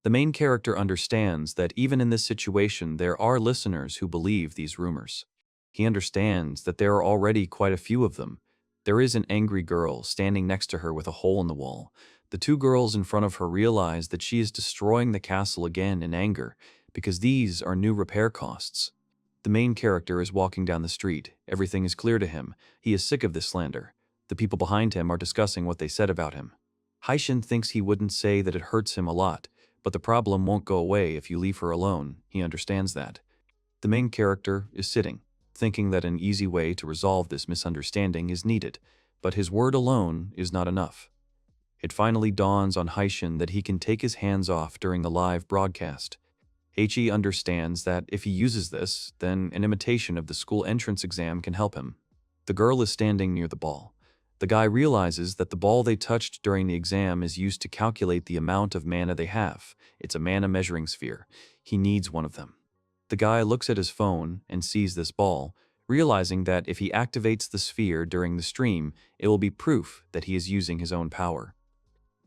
The main character understands that even in this situation there are listeners who believe these rumors. He understands that there are already quite a few of them. There is an angry girl standing next to her with a hole in the wall. The two girls in front of her realize that she is destroying the castle again in anger, because these are new repair costs. The main character is walking down the street. Everything is clear to him. He is sick of this slander. The people behind him are discussing what they said about him. Haishin thinks he wouldn't say that it hurts him a lot, but the problem won't go away if you leave her alone. He understands that. The main character is sitting, thinking that an easy way to resolve this misunderstanding is needed, but his word alone is not enough. It finally dawns on Haishin that he can take his hands off during the live broadcast. Heichi understands that if he uses this, then an imitation of the school entrance exam can help him. The girl is standing near the ball. The guy realizes that the ball they touched during the exam is used to calculate the amount of mana they have. It's a mana measuring sphere. He needs one of them. The guy looks at his phone and sees this ball, realizing that if he activates the sphere during the stream, it will be proof that he is using his own power.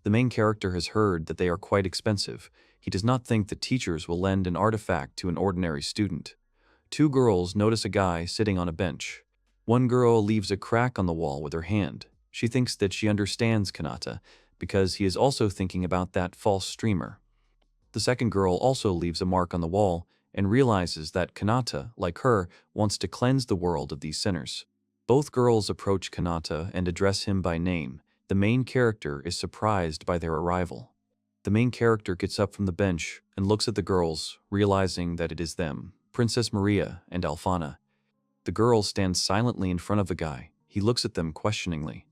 The main character has heard that they are quite expensive. He does not think that teachers will lend an artifact to an ordinary student. Two girls notice a guy sitting on a bench. One girl leaves a crack on the wall with her hand. She thinks that she understands Kanata because he is also thinking about that false streamer. The second girl also leaves a mark on the wall and realizes that Kanata, like her, wants to cleanse the world of these sinners. Both girls approach Kanata and address him by name. The main character is surprised by their arrival. The main character gets up from the bench and looks at the girls, realizing that it is them, Princess Maria and Alfana. The girls stand silently in front of the guy. He looks at them questioningly.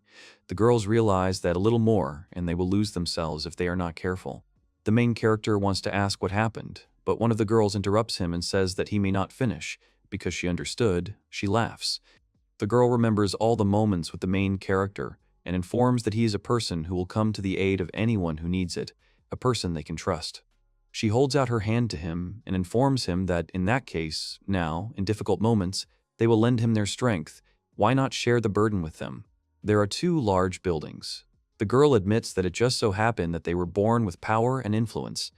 The girls realize that a little more and they will lose themselves if they are not careful. The main character wants to ask what happened, but one of the girls interrupts him and says that he may not finish. Because she understood, she laughs. The girl remembers all the moments with the main character and informs that he is a person who will come to the aid of anyone who needs it, a person they can trust. She holds out her hand to him and informs him that in that case, now, in difficult moments, they will lend him their strength. Why not share the burden with them? There are two large buildings. The girl admits that it just so happened that they were born with power and influence.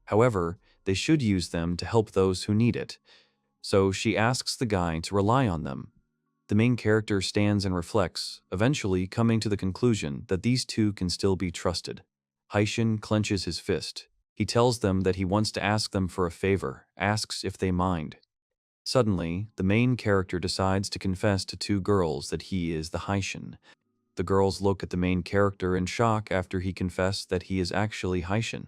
However, they should use them to help those who need it. So she asks the guy to rely on them. The main character stands and reflects, eventually coming to the conclusion that these two can still be trusted. Haishin clenches his fist. He tells them that he wants to ask them for a favor, asks if they mind. Suddenly, the main character decides to confess to two girls that he is the Haishin. The girls look at the main character in shock after he confessed that he is actually Haishin.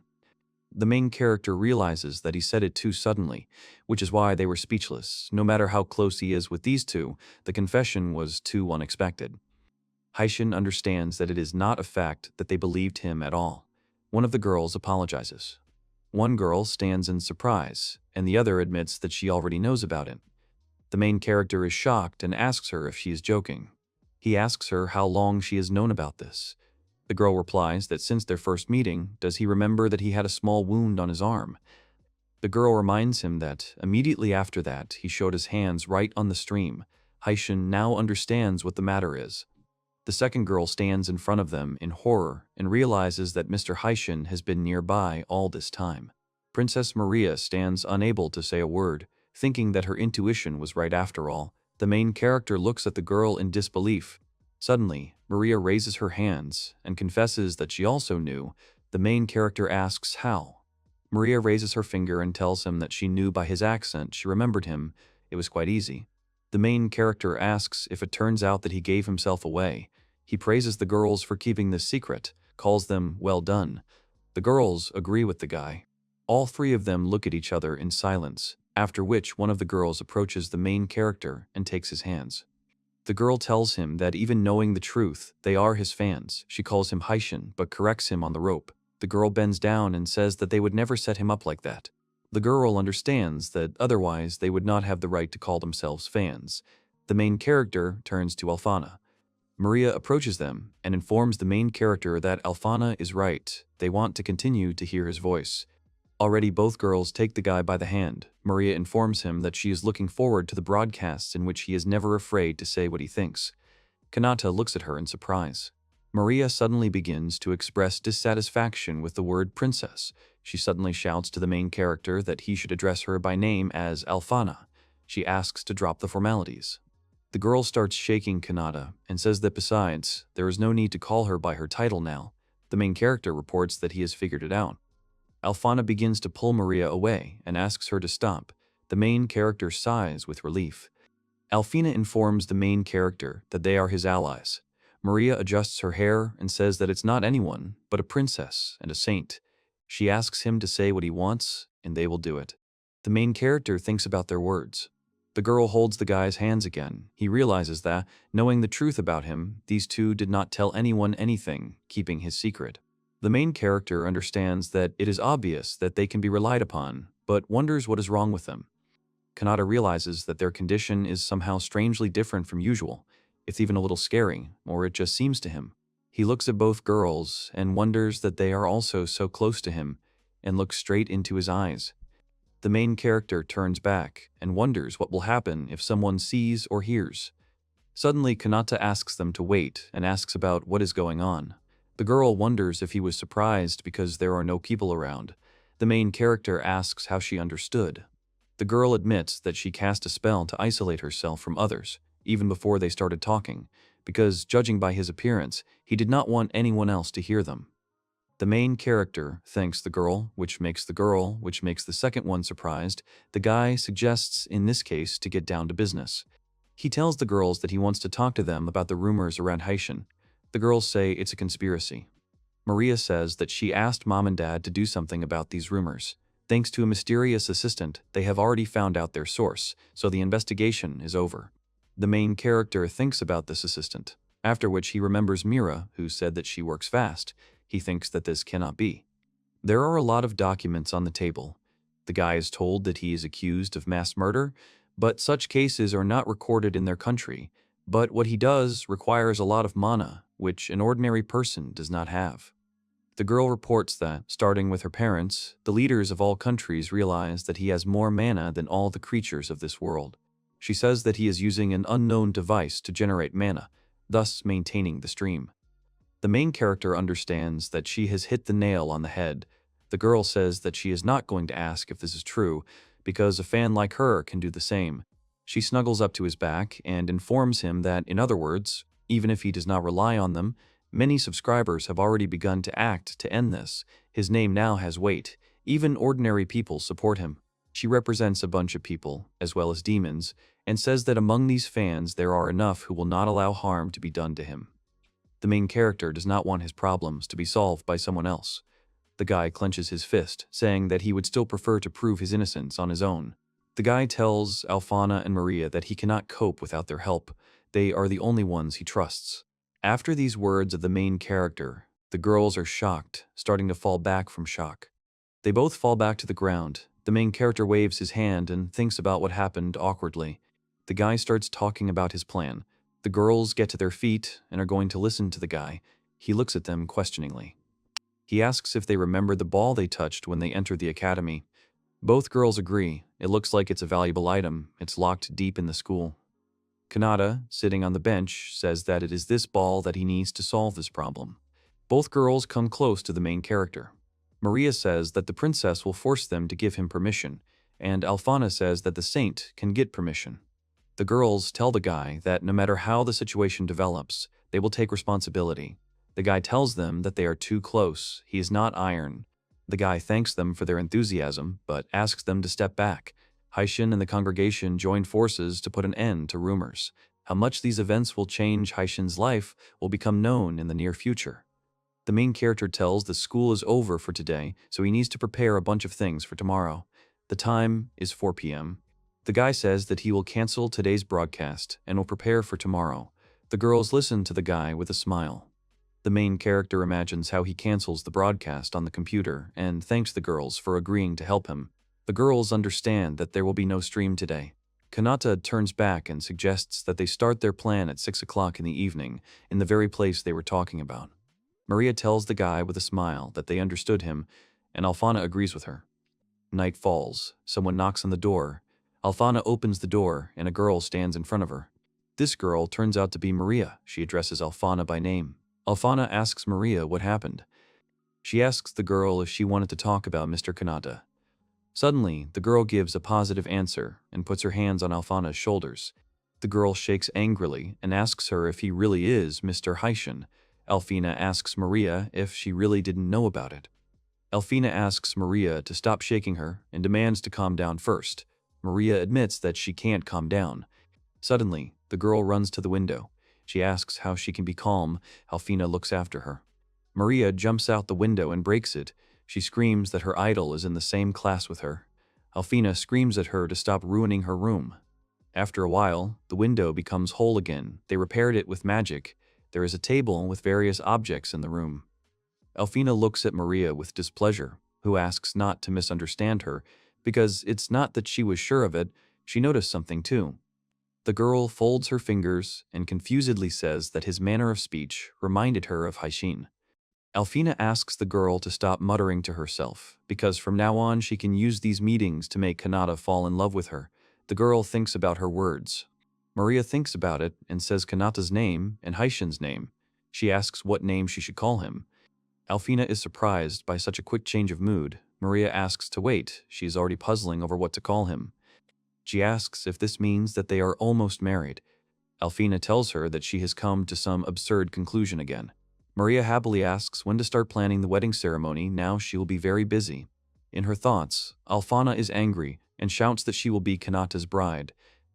The main character realizes that he said it too suddenly, which is why they were speechless. No matter how close he is with these two, the confession was too unexpected. Haishin understands that it is not a fact that they believed him at all. One of the girls apologizes. One girl stands in surprise, and the other admits that she already knows about it. The main character is shocked and asks her if she is joking. He asks her how long she has known about this. The girl replies that since their first meeting, does he remember that he had a small wound on his arm. The girl reminds him that, immediately after that, he showed his hands right on the stream. Haishin now understands what the matter is. The second girl stands in front of them in horror and realizes that Mr. Haishin has been nearby all this time. Princess Maria stands unable to say a word, thinking that her intuition was right after all. The main character looks at the girl in disbelief. Suddenly, Maria raises her hands and confesses that she also knew. The main character asks how. Maria raises her finger and tells him that she knew by his accent she remembered him. It was quite easy. The main character asks if it turns out that he gave himself away. He praises the girls for keeping this secret, calls them well done. The girls agree with the guy. All three of them look at each other in silence, after which one of the girls approaches the main character and takes his hands. The girl tells him that even knowing the truth, they are his fans. She calls him Haishin, but corrects him on the rope. The girl bends down and says that they would never set him up like that. The girl understands that otherwise they would not have the right to call themselves fans. The main character turns to Alfana. Maria approaches them and informs the main character that Alfana is right. They want to continue to hear his voice. Already both girls take the guy by the hand. Maria informs him that she is looking forward to the broadcasts in which he is never afraid to say what he thinks. Kanata looks at her in surprise. Maria suddenly begins to express dissatisfaction with the word princess. She suddenly shouts to the main character that he should address her by name as Alfana. She asks to drop the formalities. The girl starts shaking Kanata and says that besides, there is no need to call her by her title now. The main character reports that he has figured it out. Alfana begins to pull Maria away and asks her to stop. The main character sighs with relief. Alfina informs the main character that they are his allies. Maria adjusts her hair and says that it's not anyone, but a princess and a saint. She asks him to say what he wants, and they will do it. The main character thinks about their words. The girl holds the guy's hands again. He realizes that, knowing the truth about him, these two did not tell anyone anything, keeping his secret. The main character understands that it is obvious that they can be relied upon, but wonders what is wrong with them. Kanata realizes that their condition is somehow strangely different from usual. It's even a little scary, or it just seems to him. He looks at both girls and wonders that they are also so close to him, and looks straight into his eyes. The main character turns back and wonders what will happen if someone sees or hears. Suddenly, Kanata asks them to wait and asks about what is going on. The girl wonders if he was surprised because there are no people around. The main character asks how she understood. The The girl admits that she cast a spell to isolate herself from others, even before they started talking, because, judging by his appearance, he did not want anyone else to hear them. The main character thanks the girl, which makes the second one surprised. The guy suggests, in this case, to get down to business. He tells the girls that he wants to talk to them about the rumors around Haishin. The girls say it's a conspiracy. Maria says that she asked mom and dad to do something about these rumors. Thanks to a mysterious assistant, they have already found out their source, so the investigation is over. The main character thinks about this assistant, after which he remembers Mira, who said that she works fast. He thinks that this cannot be. There are a lot of documents on the table. The guy is told that he is accused of mass murder, but such cases are not recorded in their country. But what he does requires a lot of mana, which an ordinary person does not have. The girl reports that, starting with her parents, the leaders of all countries realize that he has more mana than all the creatures of this world. She says that he is using an unknown device to generate mana, thus maintaining the stream. The main character understands that she has hit the nail on the head. The girl says that she is not going to ask if this is true, because a fan like her can do the same. She snuggles up to his back and informs him that, in other words, even if he does not rely on them, many subscribers have already begun to act to end this. His name now has weight. Even ordinary people support him. She represents a bunch of people, as well as demons, and says that among these fans there are enough who will not allow harm to be done to him. The main character does not want his problems to be solved by someone else. The guy clenches his fist, saying that he would still prefer to prove his innocence on his own. The guy tells Alfana and Maria that he cannot cope without their help. They are the only ones he trusts. After these words of the main character, the girls are shocked, starting to fall back from shock. They both fall back to the ground. The main character waves his hand and thinks about what happened awkwardly. The guy starts talking about his plan. The girls get to their feet and are going to listen to the guy. He looks at them questioningly. He asks if they remember the ball they touched when they entered the academy. Both girls agree. It looks like it's a valuable item. It's locked deep in the school. Kanata, sitting on the bench, says that it is this ball that he needs to solve this problem. Both girls come close to the main character. Maria says that the princess will force them to give him permission, and Alfana says that the saint can get permission. The girls tell the guy that no matter how the situation develops, they will take responsibility. The guy tells them that they are too close. He is not iron. The guy thanks them for their enthusiasm, but asks them to step back. Haishin and the congregation join forces to put an end to rumors. How much these events will change Haishin's life will become known in the near future. The main character tells the school is over for today, so he needs to prepare a bunch of things for tomorrow. The time is 4 p.m. The guy says that he will cancel today's broadcast and will prepare for tomorrow. The girls listen to the guy with a smile. The main character imagines how he cancels the broadcast on the computer and thanks the girls for agreeing to help him. The girls understand that there will be no stream today. Kanata turns back and suggests that they start their plan at 6 o'clock in the evening, in the very place they were talking about. Maria tells the guy with a smile that they understood him, and Alfana agrees with her. Night falls. Someone knocks on the door. Alfana opens the door, and a girl stands in front of her. This girl turns out to be Maria. She addresses Alfana by name. Alfana asks Maria what happened. She asks the girl if she wanted to talk about Mr. Kanata. Suddenly, the girl gives a positive answer and puts her hands on Alfana's shoulders. The girl shakes angrily and asks her if he really is Mr. Haishin. Alfina asks Maria if she really didn't know about it. Alfina asks Maria to stop shaking her and demands to calm down first. Maria admits that she can't calm down. Suddenly, the girl runs to the window. She asks how she can be calm. Alfina looks after her. Maria jumps out the window and breaks it. She screams that her idol is in the same class with her. Alfina screams at her to stop ruining her room. After a while, the window becomes whole again. They repaired it with magic. There is a table with various objects in the room. Alfina looks at Maria with displeasure, who asks not to misunderstand her, because it's not that she was sure of it, she noticed something too. The girl folds her fingers and confusedly says that his manner of speech reminded her of Haishin. Alfina asks the girl to stop muttering to herself, because from now on she can use these meetings to make Kanata fall in love with her. The girl thinks about her words. Maria thinks about it and says Kanata's name and Haishin's name. She asks what name she should call him. Alfina is surprised by such a quick change of mood. Maria asks to wait. She is already puzzling over what to call him. She asks if this means that they are almost married. Alfina tells her that she has come to some absurd conclusion again. Maria happily asks when to start planning the wedding ceremony. Now she will be very busy. In her thoughts, Alfana is angry and shouts that she will be Kanata's bride,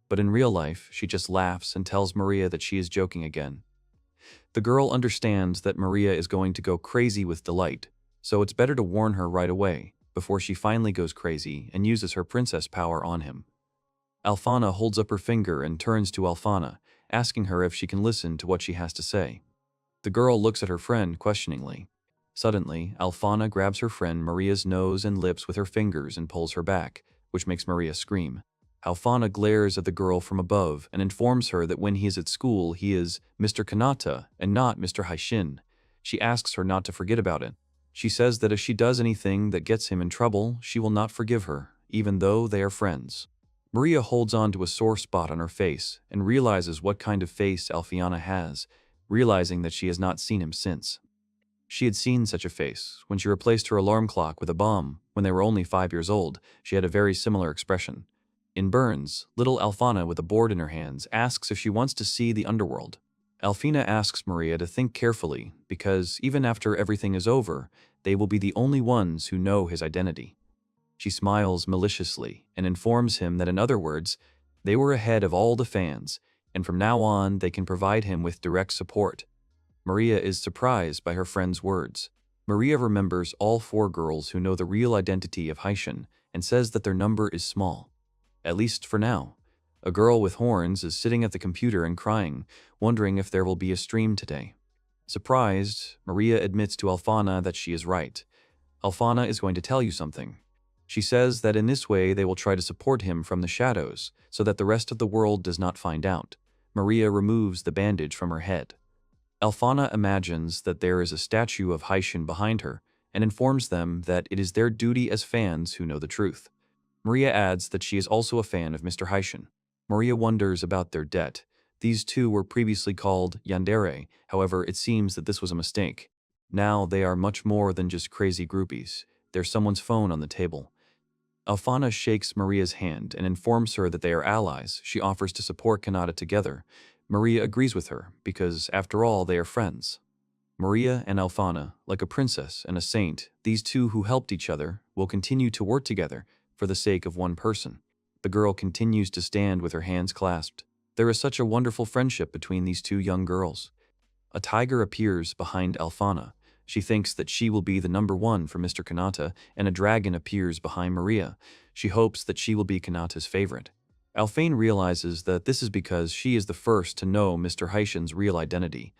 but in real life, she just laughs and tells Maria that she is joking again. The girl understands that Maria is going to go crazy with delight, so it's better to warn her right away, before she finally goes crazy and uses her princess power on him. Alfana holds up her finger and turns to Alfana, asking her if she can listen to what she has to say. The girl looks at her friend questioningly. Suddenly, Alfana grabs her friend Maria's nose and lips with her fingers and pulls her back, which makes Maria scream. Alfana glares at the girl from above and informs her that when he is at school, he is Mr. Kanata and not Mr. Haishin. She asks her not to forget about it. She says that if she does anything that gets him in trouble, she will not forgive her, even though they are friends. Maria holds on to a sore spot on her face and realizes what kind of face Alfiana has, realizing that she has not seen him since. She had seen such a face when she replaced her alarm clock with a bomb when they were only 5 years old. She had a very similar expression. In Burns, little Alfana with a board in her hands asks if she wants to see the underworld. Alfina asks Maria to think carefully because even after everything is over, they will be the only ones who know his identity. She smiles maliciously and informs him that in other words, they were ahead of all the fans, and from now on they can provide him with direct support. Maria is surprised by her friend's words. Maria remembers all 4 girls who know the real identity of Haishin and says that their number is small. At least for now. A girl with horns is sitting at the computer and crying, wondering if there will be a stream today. Surprised, Maria admits to Alfana that she is right. Alfana is going to tell you something. She says that in this way they will try to support him from the shadows so that the rest of the world does not find out. Maria removes the bandage from her head. Alfana imagines that there is a statue of Haishin behind her and informs them that it is their duty as fans who know the truth. Maria adds that she is also a fan of Mr. Haishin. Maria wonders about their debt. These two were previously called Yandere, however, it seems that this was a mistake. Now they are much more than just crazy groupies. There's someone's phone on the table. Alfana shakes Maria's hand and informs her that they are allies. She offers to support Kanata together. Maria agrees with her, because after all, they are friends. Maria and Alfana, like a princess and a saint, these two who helped each other, will continue to work together for the sake of one person. The girl continues to stand with her hands clasped. There is such a wonderful friendship between these two young girls. A tiger appears behind Alfana. She thinks that she will be the number 1 for Mr. Kanata, and a dragon appears behind Maria. She hopes that she will be Kanata's favorite. Alfane realizes that this is because she is the first to know Mr. Haishin's real identity.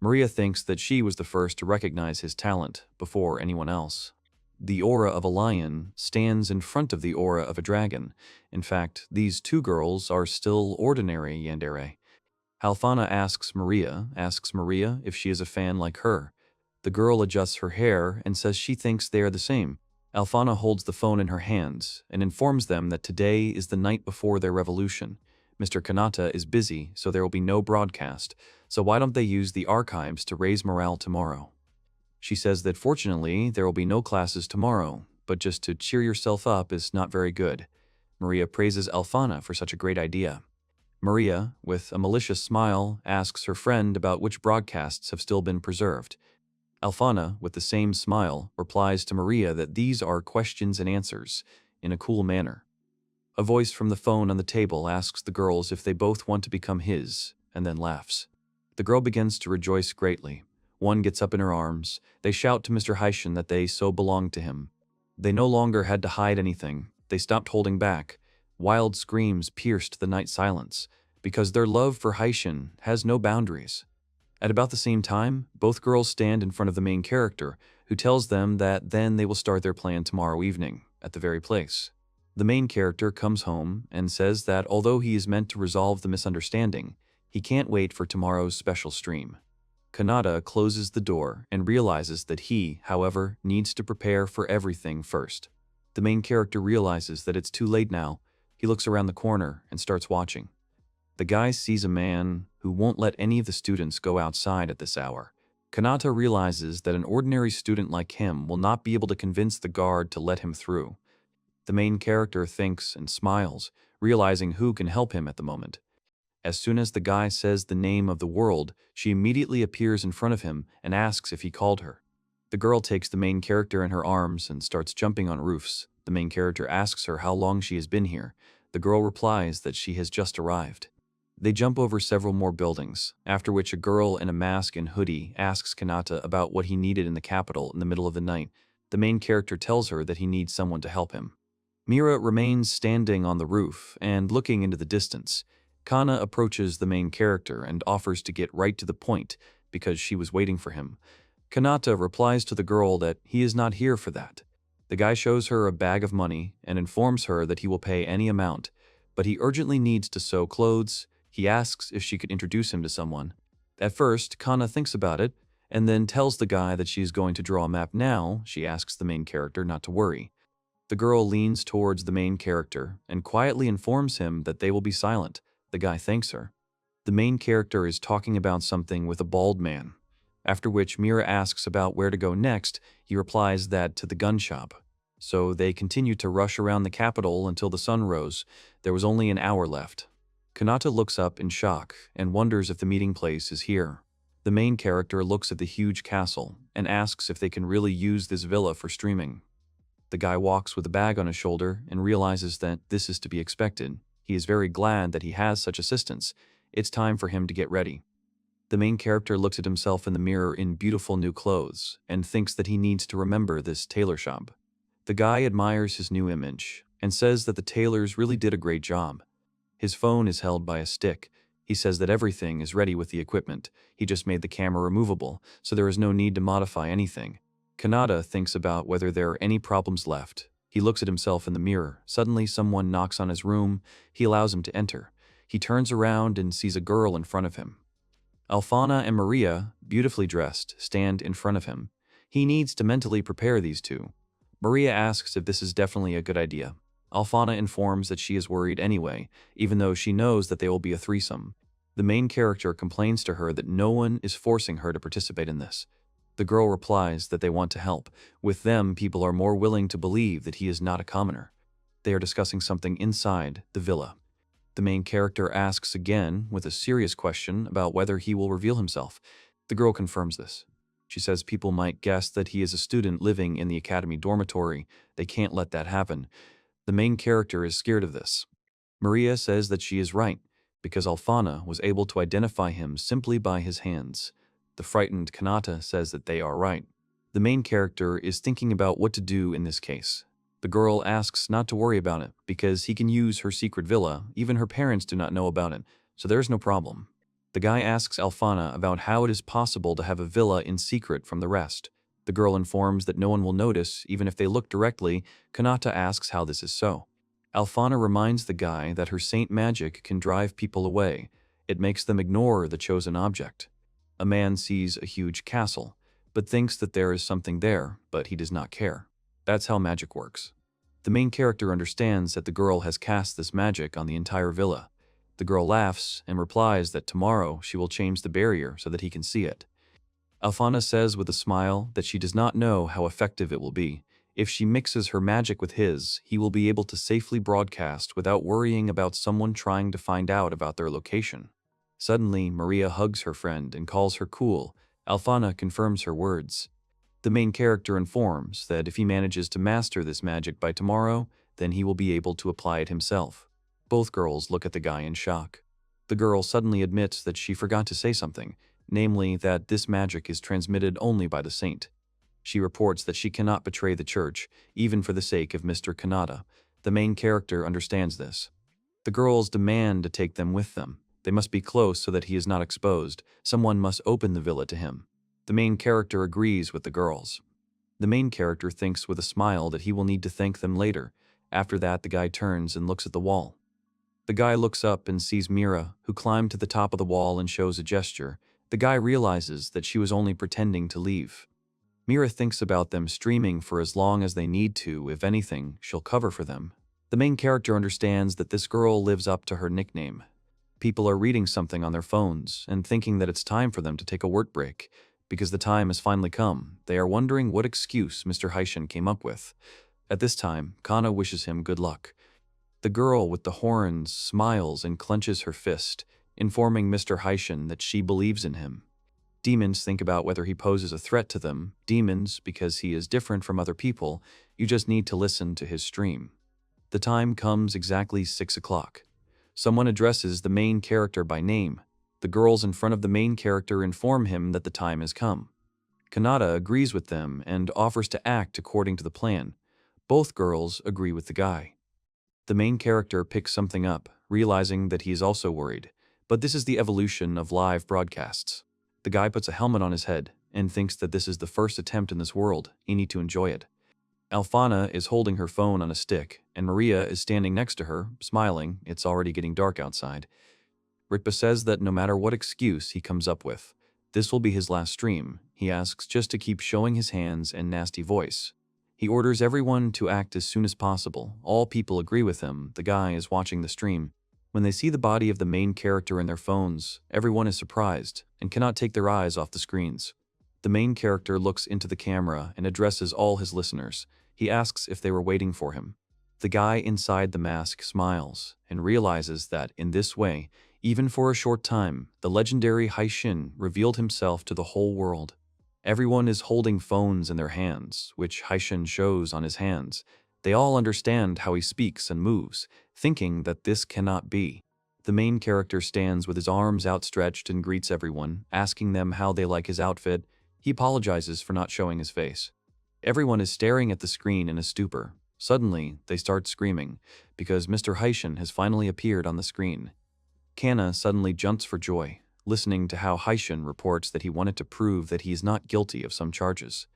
Maria thinks that she was the first to recognize his talent before anyone else. The aura of a lion stands in front of the aura of a dragon. In fact, these 2 girls are still ordinary Yandere. Alfana asks Maria if she is a fan like her. The girl adjusts her hair and says she thinks they are the same. Alfana holds the phone in her hands and informs them that today is the night before their revolution. Mr. Kanata is busy, so there will be no broadcast, so why don't they use the archives to raise morale tomorrow? She says that fortunately there will be no classes tomorrow, but just to cheer yourself up is not very good. Maria praises Alfana for such a great idea. Maria, with a malicious smile, asks her friend about which broadcasts have still been preserved. Alfana, with the same smile, replies to Maria that these are questions and answers, in a cool manner. A voice from the phone on the table asks the girls if they both want to become his, and then laughs. The girl begins to rejoice greatly. One gets up in her arms. They shout to Mr. Haishin that they so belong to him. They no longer had to hide anything. They stopped holding back. Wild screams pierced the night silence, because their love for Haishin has no boundaries. At about the same time, both girls stand in front of the main character, who tells them that then they will start their plan tomorrow evening, at the very place. The main character comes home and says that although he is meant to resolve the misunderstanding, he can't wait for tomorrow's special stream. Kanata closes the door and realizes that he, however, needs to prepare for everything first. The main character realizes that it's too late now. He looks around the corner and starts watching. The guy sees a man who won't let any of the students go outside at this hour. Kanata realizes that an ordinary student like him will not be able to convince the guard to let him through. The main character thinks and smiles, realizing who can help him at the moment. As soon as the guy says the name of the world, she immediately appears in front of him and asks if he called her. The girl takes the main character in her arms and starts jumping on roofs. The main character asks her how long she has been here. The girl replies that she has just arrived. They jump over several more buildings, after which a girl in a mask and hoodie asks Kanata about what he needed in the capital in the middle of the night. The main character tells her that he needs someone to help him. Mira remains standing on the roof and looking into the distance. Kana approaches the main character and offers to get right to the point because she was waiting for him. Kanata replies to the girl that he is not here for that. The guy shows her a bag of money and informs her that he will pay any amount, but he urgently needs to sew clothes. He asks if she could introduce him to someone. At first, Kana thinks about it and then tells the guy that she is going to draw a map now. She asks the main character not to worry. The girl leans towards the main character and quietly informs him that they will be silent. The guy thanks her. The main character is talking about something with a bald man, after which Mira asks about where to go next. He replies that to the gun shop. So they continue to rush around the capital until the sun rose. There was only an hour left. Kanata looks up in shock and wonders if the meeting place is here. The main character looks at the huge castle and asks if they can really use this villa for streaming. The guy walks with a bag on his shoulder and realizes that this is to be expected. He is very glad that he has such assistance. It's time for him to get ready. The main character looks at himself in the mirror in beautiful new clothes and thinks that he needs to remember this tailor shop. The guy admires his new image and says that the tailors really did a great job. His phone is held by a stick. He says that everything is ready with the equipment. He just made the camera removable, so there is no need to modify anything. Kanata thinks about whether there are any problems left. He looks at himself in the mirror. Suddenly, someone knocks on his room. He allows him to enter. He turns around and sees a girl in front of him. Alfana and Maria, beautifully dressed, stand in front of him. He needs to mentally prepare these two. Maria asks if this is definitely a good idea. Alfana informs that she is worried anyway, even though she knows that they will be a threesome. The main character complains to her that no one is forcing her to participate in this. The girl replies that they want to help. With them, people are more willing to believe that he is not a commoner. They are discussing something inside the villa. The main character asks again with a serious question about whether he will reveal himself. The girl confirms this. She says people might guess that he is a student living in the academy dormitory. They can't let that happen. The main character is scared of this. Maria says that she is right, because Alfana was able to identify him simply by his hands. The frightened Kanata says that they are right. The main character is thinking about what to do in this case. The girl asks not to worry about it, because he can use her secret villa. Even her parents do not know about it, so there is no problem. The guy asks Alfana about how it is possible to have a villa in secret from the rest. The girl informs that no one will notice, even if they look directly. Kanata asks how this is so. Alfana reminds the guy that her saint magic can drive people away. It makes them ignore the chosen object. A man sees a huge castle, but thinks that there is something there, but he does not care. That's how magic works. The main character understands that the girl has cast this magic on the entire villa. The girl laughs and replies that tomorrow she will change the barrier so that he can see it. Alfana says with a smile that she does not know how effective it will be. If she mixes her magic with his, he will be able to safely broadcast without worrying about someone trying to find out about their location. Suddenly, Maria hugs her friend and calls her cool. Alfana confirms her words. The main character informs that if he manages to master this magic by tomorrow, then he will be able to apply it himself. Both girls look at the guy in shock. The girl suddenly admits that she forgot to say something, namely that this magic is transmitted only by the saint. She reports that she cannot betray the church, even for the sake of Mr. Kanata. The main character understands this. The girls demand to take them with them. They must be close so that he is not exposed. Someone must open the villa to him. The main character agrees with the girls. The main character thinks with a smile that he will need to thank them later. After that, the guy turns and looks at the wall. The guy looks up and sees Mira, who climbed to the top of the wall and shows a gesture. The guy realizes that she was only pretending to leave. Mira thinks about them streaming for as long as they need to. If anything, she'll cover for them. The main character understands that this girl lives up to her nickname. People are reading something on their phones and thinking that it's time for them to take a work break. Because the time has finally come, they are wondering what excuse Mr. Haishin came up with. At this time, Kana wishes him good luck. The girl with the horns smiles and clenches her fist, informing Mr. Haishin that she believes in him. Demons think about whether he poses a threat to them. Demons, because he is different from other people, you just need to listen to his stream. The time comes exactly 6 o'clock. Someone addresses the main character by name. The girls in front of the main character inform him that the time has come. Kanata agrees with them and offers to act according to the plan. Both girls agree with the guy. The main character picks something up, realizing that he is also worried. But this is the evolution of live broadcasts. The guy puts a helmet on his head and thinks that this is the first attempt in this world. He needs to enjoy it. Alfana is holding her phone on a stick, and Maria is standing next to her, smiling. It's already getting dark outside. Rikpa says that no matter what excuse he comes up with, this will be his last stream. He asks just to keep showing his hands and nasty voice. He orders everyone to act as soon as possible. All people agree with him. The guy is watching the stream. When they see the body of the main character in their phones, everyone is surprised and cannot take their eyes off the screens. The main character looks into the camera and addresses all his listeners. He asks if they were waiting for him. The guy inside the mask smiles and realizes that, in this way, even for a short time, the legendary Haishin revealed himself to the whole world. Everyone is holding phones in their hands, which Haishin shows on his hands. They all understand how he speaks and moves, thinking that this cannot be. The main character stands with his arms outstretched and greets everyone, asking them how they like his outfit. He apologizes for not showing his face. Everyone is staring at the screen in a stupor. Suddenly, they start screaming, because Mr. Haishin has finally appeared on the screen. Kana suddenly jumps for joy, listening to how Haishin reports that he wanted to prove that he is not guilty of some charges.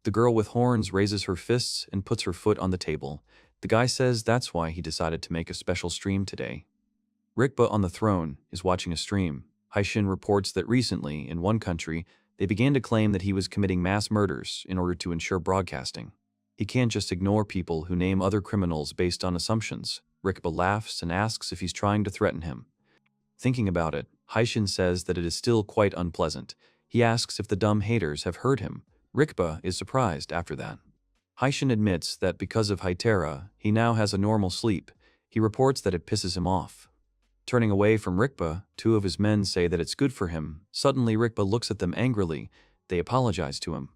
The girl with horns raises her fists and puts her foot on the table. The guy says that's why he decided to make a special stream today. Rikpa on the throne is watching a stream. Haishin reports that recently, in one country, they began to claim that he was committing mass murders in order to ensure broadcasting. He can't just ignore people who name other criminals based on assumptions. Rikpa laughs and asks if he's trying to threaten him. Thinking about it, Haishin says that it is still quite unpleasant. He asks if the dumb haters have heard him. Rikpa is surprised after that. Haishin admits that because of Haitera, he now has a normal sleep. He reports that it pisses him off. Turning away from Rikpa, two of his men say that it's good for him. Suddenly Rikpa looks at them angrily. They apologize to him.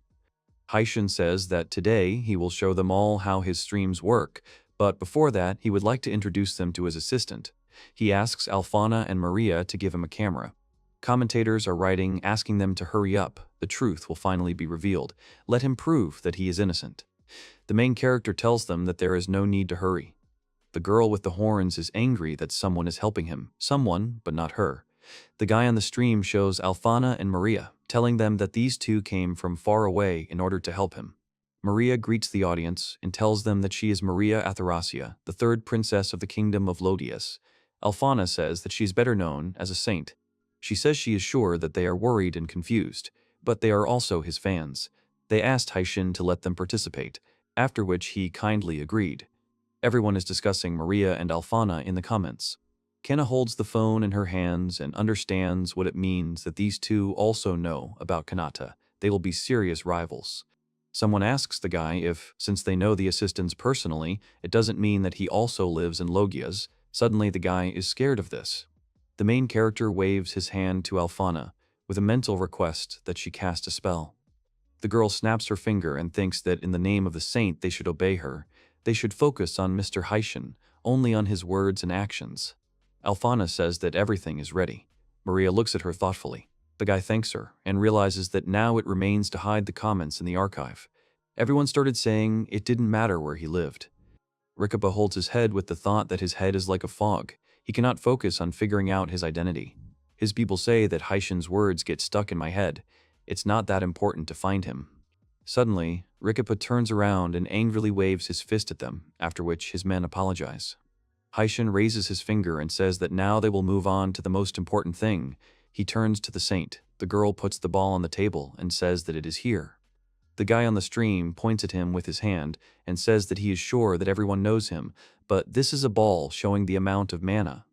Haishin says that today he will show them all how his streams work, but before that he would like to introduce them to his assistant. He asks Alfana and Maria to give him a camera. Commentators are writing, asking them to hurry up. The truth will finally be revealed. Let him prove that he is innocent. The main character tells them that there is no need to hurry. The girl with the horns is angry that someone is helping him. Someone, but not her. The guy on the stream shows Alfana and Maria, telling them that these two came from far away in order to help him. Maria greets the audience and tells them that she is Maria Ataraxia, the third princess of the kingdom of Lodius. Alfana says that she is better known as a saint. She says she is sure that they are worried and confused, but they are also his fans. They asked Haishin to let them participate, after which he kindly agreed. Everyone is discussing Maria and Alfana in the comments. Kenna holds the phone in her hands and understands what it means that these two also know about Kanata. They will be serious rivals. Someone asks the guy if, since they know the assistants personally, it doesn't mean that he also lives in Logias. Suddenly the guy is scared of this. The main character waves his hand to Alfana with a mental request that she cast a spell. The girl snaps her finger and thinks that in the name of the saint they should obey her. They should focus on Mr. Haishin, only on his words and actions. Alfana says that everything is ready. Maria looks at her thoughtfully. The guy thanks her and realizes that now it remains to hide the comments in the archive. Everyone started saying it didn't matter where he lived. Rikpa holds his head with the thought that his head is like a fog. He cannot focus on figuring out his identity. His people say that Haishin's words get stuck in my head. It's not that important to find him. Suddenly, Rikpa turns around and angrily waves his fist at them, after which his men apologize. Haishin raises his finger and says that now they will move on to the most important thing. He turns to the saint. The girl puts the ball on the table and says that it is here. The guy on the stream points at him with his hand and says that he is sure that everyone knows him, but this is a ball showing the amount of mana.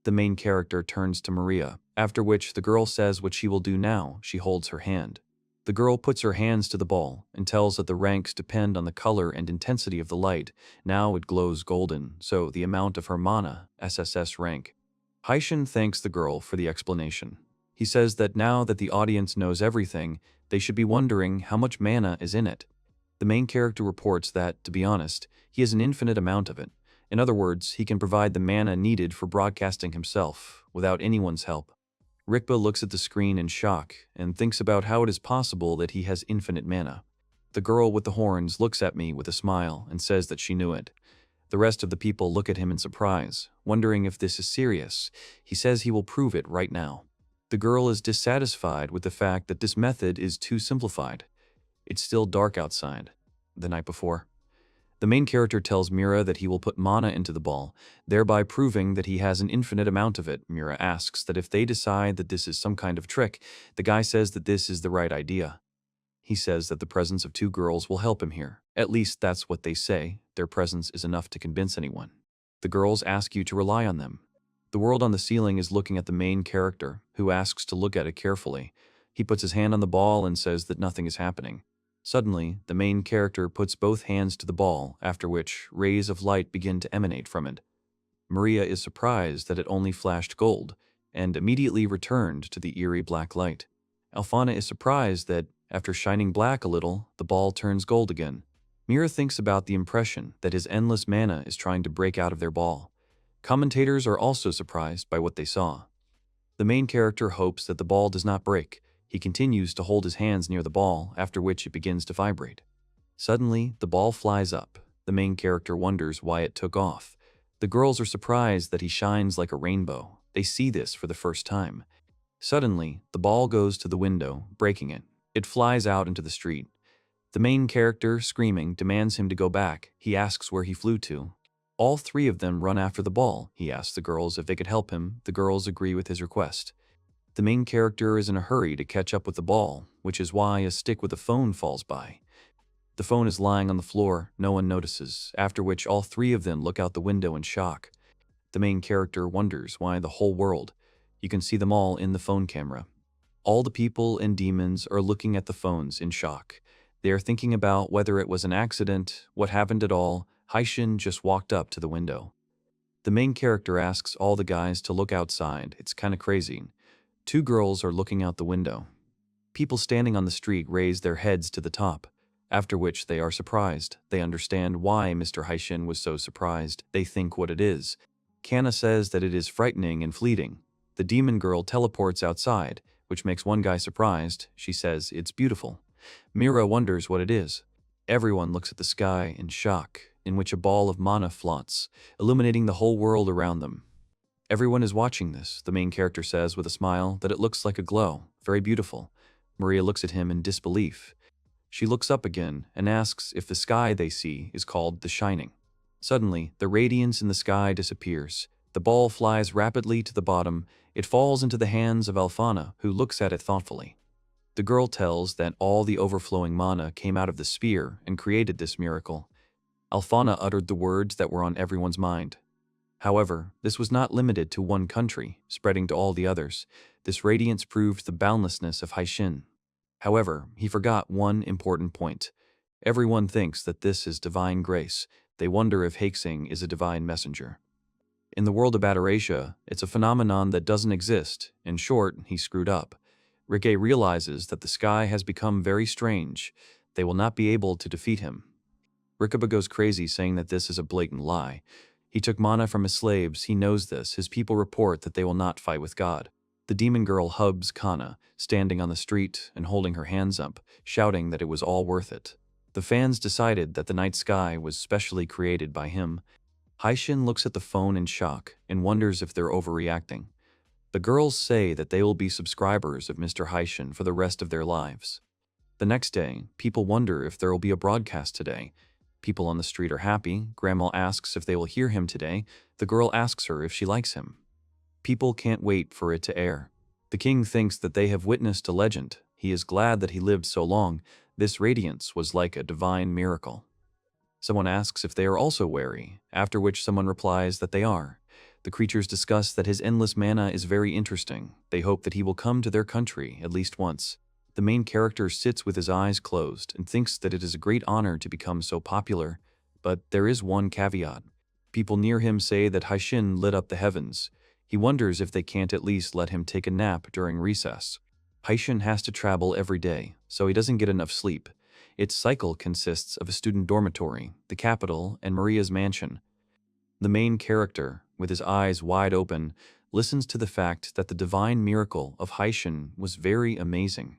The main character turns to Maria, after which the girl says what she will do now. She holds her hand. The girl puts her hands to the ball and tells that the ranks depend on the color and intensity of the light. Now it glows golden, so the amount of her mana, SSS rank. Haishin thanks the girl for the explanation. He says that now that the audience knows everything, they should be wondering how much mana is in it. The main character reports that, to be honest, he has an infinite amount of it. In other words, he can provide the mana needed for broadcasting himself, without anyone's help. Rikba looks at the screen in shock and thinks about how it is possible that he has infinite mana. The girl with the horns looks at me with a smile and says that she knew it. The rest of the people look at him in surprise, wondering if this is serious. He says he will prove it right now. The girl is dissatisfied with the fact that this method is too simplified. It's still dark outside, the night before. The main character tells Mira that he will put mana into the ball, thereby proving that he has an infinite amount of it. Mira asks that if they decide that this is some kind of trick, the guy says that this is the right idea. He says that the presence of two girls will help him here. At least that's what they say. Their presence is enough to convince anyone. The girls ask you to rely on them. The world on the ceiling is looking at the main character, who asks to look at it carefully. He puts his hand on the ball and says that nothing is happening. Suddenly, the main character puts both hands to the ball, after which rays of light begin to emanate from it. Maria is surprised that it only flashed gold, and immediately returned to the eerie black light. Alfana is surprised that, after shining black a little, the ball turns gold again. Mira thinks about the impression that his endless mana is trying to break out of their ball. Commentators are also surprised by what they saw. The main character hopes that the ball does not break. He continues to hold his hands near the ball, after which it begins to vibrate. Suddenly, the ball flies up. The main character wonders why it took off. The girls are surprised that he shines like a rainbow. They see this for the first time. Suddenly, the ball goes to the window, breaking it. It flies out into the street. The main character, screaming, demands him to go back. He asks where he flew to. All three of them run after the ball. He asks the girls if they could help him. The girls agree with his request. The main character is in a hurry to catch up with the ball, which is why a stick with a phone falls by. The phone is lying on the floor, no one notices, after which all three of them look out the window in shock. The main character wonders why the whole world. You can see them all in the phone camera. All the people and demons are looking at the phones in shock. They are thinking about whether it was an accident, what happened at all. Haishin just walked up to the window. The main character asks all the guys to look outside. It's kinda crazy. Two girls are looking out the window. People standing on the street raise their heads to the top, after which they are surprised. They understand why Mr. Haishin was so surprised. They think what it is. Kana says that it is frightening and fleeting. The demon girl teleports outside, which makes one guy surprised. She says it's beautiful. Mira wonders what it is. Everyone looks at the sky in shock, in which a ball of mana floats, illuminating the whole world around them. Everyone is watching this. The main character says with a smile that it looks like a glow. Very beautiful. Maria looks at him in disbelief. She looks up again and asks if the sky they see is called the Shining. Suddenly, the radiance in the sky disappears. The ball flies rapidly to the bottom. It falls into the hands of Alfana, who looks at it thoughtfully. The girl tells that all the overflowing mana came out of the sphere and created this miracle. Alfana uttered the words that were on everyone's mind. However, this was not limited to one country, spreading to all the others. This radiance proved the boundlessness of Haishin. However, he forgot one important point. Everyone thinks that this is divine grace. They wonder if Haixing is a divine messenger. In the world of Ataraxia, it's a phenomenon that doesn't exist. In short, he screwed up. Rike realizes that the sky has become very strange. They will not be able to defeat him. Rikaba goes crazy saying that this is a blatant lie. He took mana from his slaves. He knows this. His people report that they will not fight with God. The demon girl hubs Kana, standing on the street and holding her hands up, shouting that it was all worth it. The fans decided that the night sky was specially created by him. Haishin looks at the phone in shock and wonders if they're overreacting. The girls say that they will be subscribers of Mr. Haishin for the rest of their lives. The next day, people wonder if there will be a broadcast today. People on the street are happy. Grandma asks if they will hear him today. The girl asks her if she likes him. People can't wait for it to air. The king thinks that they have witnessed a legend. He is glad that he lived so long. This radiance was like a divine miracle. Someone asks if they are also wary, after which someone replies that they are. The creatures discuss that his endless mana is very interesting. They hope that he will come to their country at least once. The main character sits with his eyes closed and thinks that it is a great honor to become so popular, but there is one caveat. People near him say that Haishin lit up the heavens. He wonders if they can't at least let him take a nap during recess. Haishin has to travel every day, so he doesn't get enough sleep. Its cycle consists of a student dormitory, the capital, and Maria's mansion. The main character, with his eyes wide open, listens to the fact that the divine miracle of Haishin was very amazing.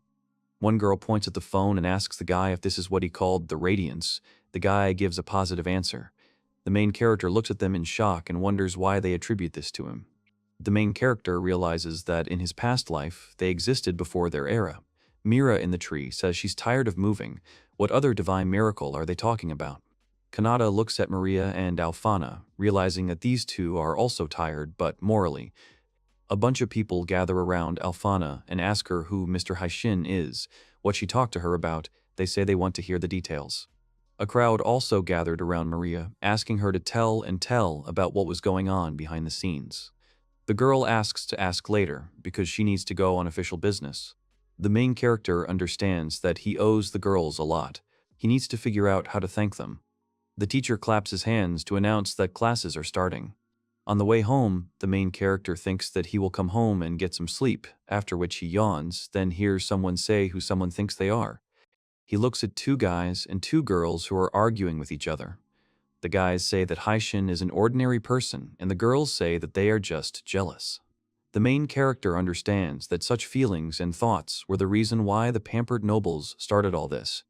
One girl points at the phone and asks the guy if this is what he called the radiance. The guy gives a positive answer. The main character looks at them in shock and wonders why they attribute this to him. The main character realizes that in his past life, they existed before their era. Mira in the tree says she's tired of moving. What other divine miracle are they talking about? Kanata looks at Maria and Alfana, realizing that these two are also tired, but morally. A bunch of people gather around Alfana and ask her who Mr. Haishin is, what she talked to her about. They say they want to hear the details. A crowd also gathered around Maria, asking her to tell about what was going on behind the scenes. The girl asks to ask later, because she needs to go on official business. The main character understands that he owes the girls a lot. He needs to figure out how to thank them. The teacher claps his hands to announce that classes are starting. On the way home, the main character thinks that he will come home and get some sleep, after which he yawns, then hears someone say who someone thinks they are. He looks at two guys and two girls who are arguing with each other. The guys say that Haishin is an ordinary person, and the girls say that they are just jealous. The main character understands that such feelings and thoughts were the reason why the pampered nobles started all this.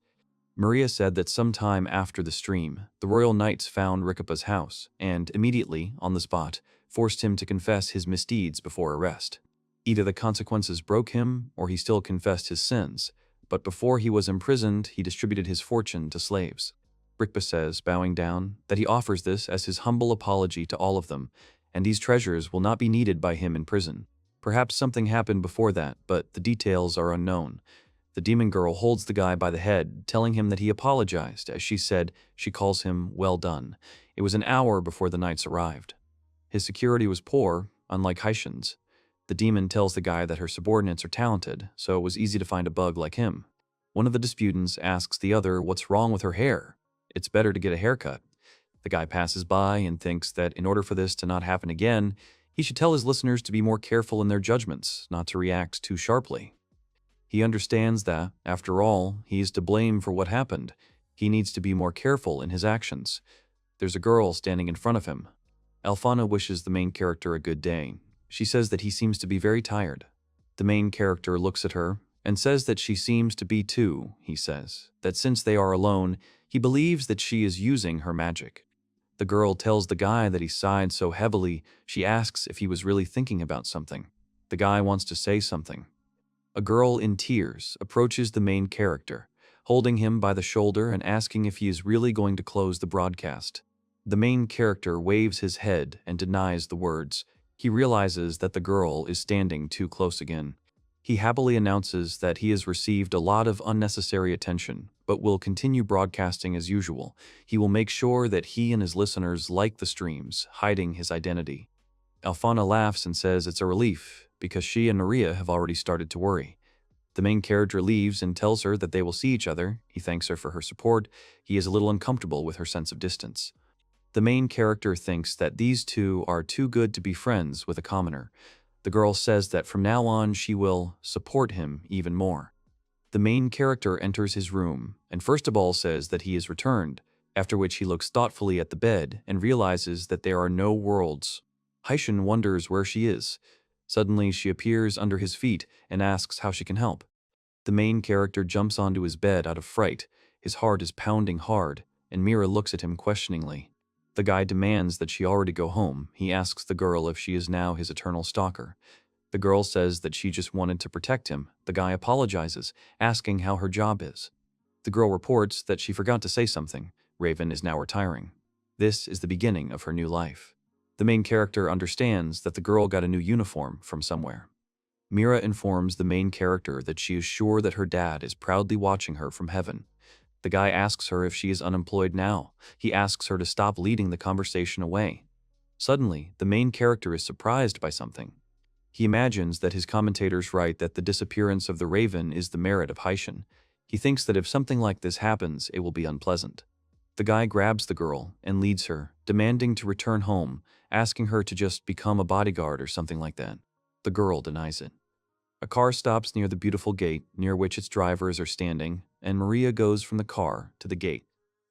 Maria said that sometime after the stream, the royal knights found Rikapa's house and, immediately, on the spot, forced him to confess his misdeeds before arrest. Either the consequences broke him, or he still confessed his sins, but before he was imprisoned, he distributed his fortune to slaves. Rikpa says, bowing down, that he offers this as his humble apology to all of them, and these treasures will not be needed by him in prison. Perhaps something happened before that, but the details are unknown. The demon girl holds the guy by the head, telling him that he apologized. As she said, she calls him well done. It was an hour before the knights arrived. His security was poor, unlike Haishin's. The demon tells the guy that her subordinates are talented, so it was easy to find a bug like him. One of the disputants asks the other what's wrong with her hair. It's better to get a haircut. The guy passes by and thinks that in order for this to not happen again, he should tell his listeners to be more careful in their judgments, not to react too sharply. He understands that, after all, he is to blame for what happened. He needs to be more careful in his actions. There's a girl standing in front of him. Alfana wishes the main character a good day. She says that he seems to be very tired. The main character looks at her and says that she seems to be too. He says that since they are alone, he believes that she is using her magic. The girl tells the guy that he sighed so heavily. She asks if he was really thinking about something. The guy wants to say something. A girl in tears approaches the main character, holding him by the shoulder and asking if he is really going to close the broadcast. The main character waves his head and denies the words. He realizes that the girl is standing too close again. He happily announces that he has received a lot of unnecessary attention, but will continue broadcasting as usual. He will make sure that he and his listeners like the streams, hiding his identity. Alfana laughs and says it's a relief, because she and Maria have already started to worry. The main character leaves and tells her that they will see each other. He thanks her for her support. He is a little uncomfortable with her sense of distance. The main character thinks that these two are too good to be friends with a commoner. The girl says that from now on she will support him even more. The main character enters his room and first of all says that he is returned, after which he looks thoughtfully at the bed and realizes that there are no worlds. Haishin wonders where she is. Suddenly, she appears under his feet and asks how she can help. The main character jumps onto his bed out of fright. His heart is pounding hard, and Mira looks at him questioningly. The guy demands that she already go home. He asks the girl if she is now his eternal stalker. The girl says that she just wanted to protect him. The guy apologizes, asking how her job is. The girl reports that she forgot to say something. Raven is now retiring. This is the beginning of her new life. The main character understands that the girl got a new uniform from somewhere. Mira informs the main character that she is sure that her dad is proudly watching her from heaven. The guy asks her if she is unemployed now. He asks her to stop leading the conversation away. Suddenly, the main character is surprised by something. He imagines that his commentators write that the disappearance of the raven is the merit of Haishin. He thinks that if something like this happens, it will be unpleasant. The guy grabs the girl and leads her, demanding to return home, asking her to just become a bodyguard or something like that. The girl denies it. A car stops near the beautiful gate, near which its drivers are standing, and Maria goes from the car to the gate.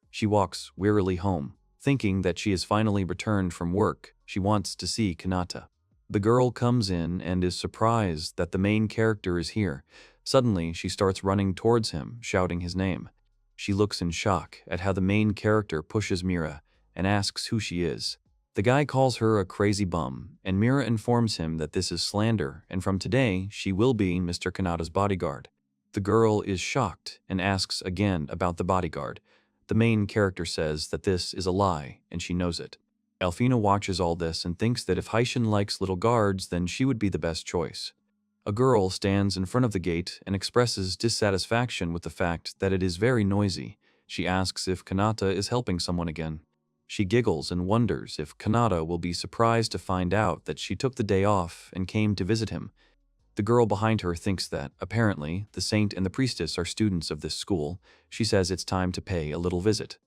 She walks wearily home, thinking that she has finally returned from work. She wants to see Kanata. The girl comes in and is surprised that the main character is here. Suddenly, she starts running towards him, shouting his name. She looks in shock at how the main character pushes Mira and asks who she is. The guy calls her a crazy bum, and Mira informs him that this is slander, and from today, she will be Mr. Kanata's bodyguard. The girl is shocked and asks again about the bodyguard. The main character says that this is a lie, and she knows it. Alfina watches all this and thinks that if Haishin likes little guards, then she would be the best choice. A girl stands in front of the gate and expresses dissatisfaction with the fact that it is very noisy. She asks if Kanata is helping someone again. She giggles and wonders if Kanata will be surprised to find out that she took the day off and came to visit him. The girl behind her thinks that, apparently, the saint and the priestess are students of this school. She says it's time to pay a little visit.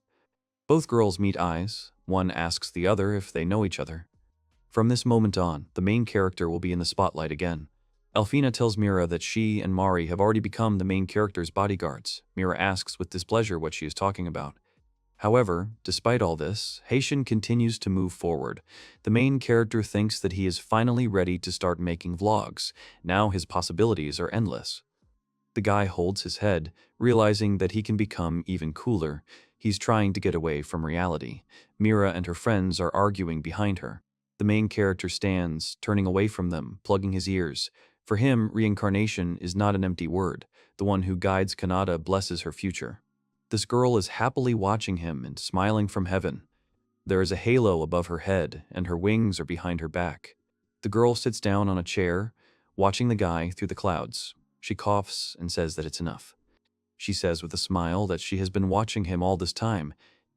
Both girls meet eyes. One asks the other if they know each other. From this moment on, the main character will be in the spotlight again. Alfina tells Mira that she and Mari have already become the main character's bodyguards. Mira asks with displeasure what she is talking about. However, despite all this, Haishin continues to move forward. The main character thinks that he is finally ready to start making vlogs. Now his possibilities are endless. The guy holds his head, realizing that he can become even cooler. He's trying to get away from reality. Mira and her friends are arguing behind her. The main character stands, turning away from them, plugging his ears. For him, reincarnation is not an empty word. The one who guides Kanata blesses her future. This girl is happily watching him and smiling from heaven. There is a halo above her head, and her wings are behind her back. The girl sits down on a chair, watching the guy through the clouds. She coughs and says that it's enough. She says with a smile that she has been watching him all this time.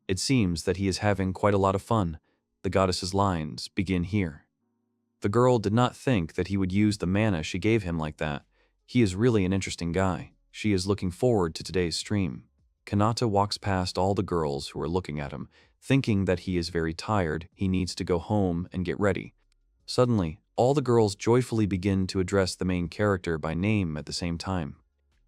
It seems that he is having quite a lot of fun. The goddess's lines begin here. The girl did not think that he would use the mana she gave him like that. He is really an interesting guy. She is looking forward to today's stream. Kanata walks past all the girls who are looking at him, thinking that he is very tired, he needs to go home and get ready. Suddenly, all the girls joyfully begin to address the main character by name at the same time.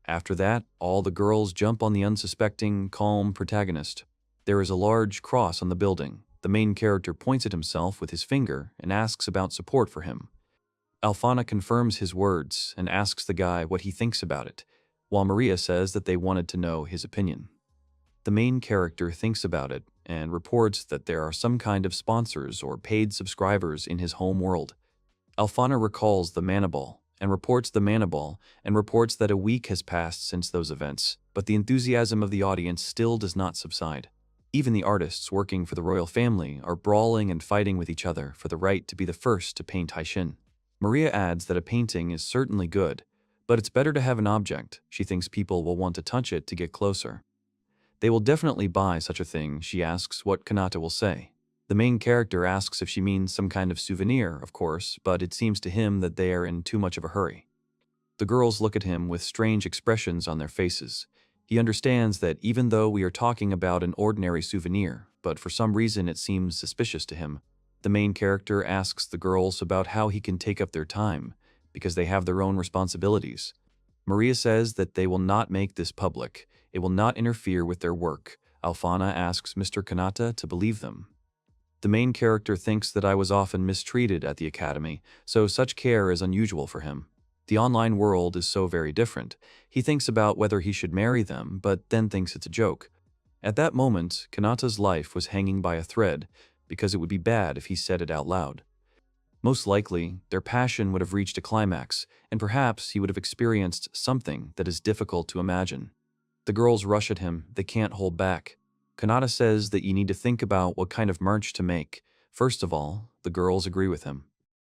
After that, all the girls jump on the unsuspecting, calm protagonist. There is a large cross on the building. The main character points at himself with his finger and asks about support for him. Alfana confirms his words and asks the guy what he thinks about it, while Maria says that they wanted to know his opinion. The main character thinks about it and reports that there are some kind of sponsors or paid subscribers in his home world. Alfana recalls the mana ball and reports that a week has passed since those events, but the enthusiasm of the audience still does not subside. Even the artists working for the royal family are brawling and fighting with each other for the right to be the first to paint Haishin. Maria adds that a painting is certainly good, but it's better to have an object. She thinks people will want to touch it to get closer. They will definitely buy such a thing. She asks what Kanata will say. The main character asks if she means some kind of souvenir, of course, but it seems to him that they are in too much of a hurry. The girls look at him with strange expressions on their faces. He understands that even though we are talking about an ordinary souvenir, but for some reason it seems suspicious to him. The main character asks the girls about how he can take up their time, because they have their own responsibilities. Maria says that they will not make this public. It will not interfere with their work. Alfana asks Mr. Kanata to believe them. The main character thinks that I was often mistreated at the academy, so such care is unusual for him. The online world is so very different. He thinks about whether he should marry them, but then thinks it's a joke. At that moment, Kanata's life was hanging by a thread, because it would be bad if he said it out loud. Most likely, their passion would have reached a climax, and perhaps he would have experienced something that is difficult to imagine. The girls rush at him. They can't hold back. Kanata says that you need to think about what kind of merch to make. First of all, the girls agree with him.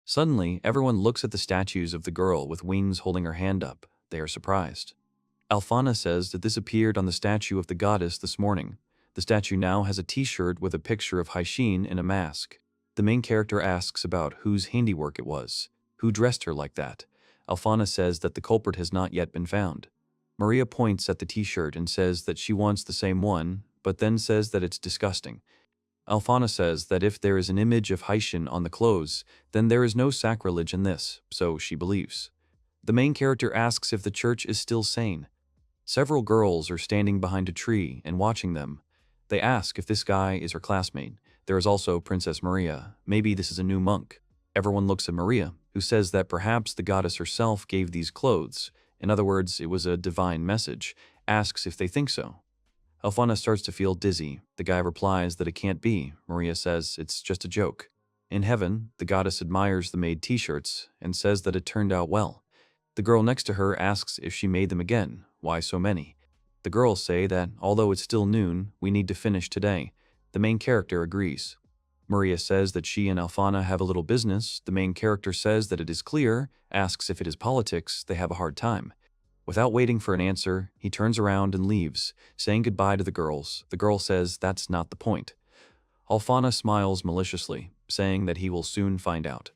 Suddenly, everyone looks at the statues of the girl with wings holding her hand up. They are surprised. Alfana says that this appeared on the statue of the goddess this morning. The statue now has a t-shirt with a picture of Haishin in a mask. The main character asks about whose handiwork it was. Who dressed her like that? Alfana says that the culprit has not yet been found. Maria points at the t-shirt and says that she wants the same one, but then says that it's disgusting. Alfana says that if there is an image of Haishin on the clothes, then there is no sacrilege in this, so she believes. The main character asks if the church is still sane. Several girls are standing behind a tree and watching them. They ask if this guy is her classmate. There is also Princess Maria. Maybe this is a new monk. Everyone looks at Maria, who says that perhaps the goddess herself gave these clothes. In other words, it was a divine message. Asks if they think so. Alfana starts to feel dizzy. The guy replies that it can't be. Maria says it's just a joke. In heaven, the goddess admires the made t-shirts and says that it turned out well. The girl next to her asks if she made them again. Why so many? The girls say that although it's still noon, we need to finish today. The main character agrees. Maria says that she and Alfana have a little business. The main character says that it is clear, asks if it is politics. They have a hard time. Without waiting for an answer, he turns around and leaves, saying goodbye to the girls. The girl says that's not the point. Alfana smiles maliciously, saying that he will soon find out.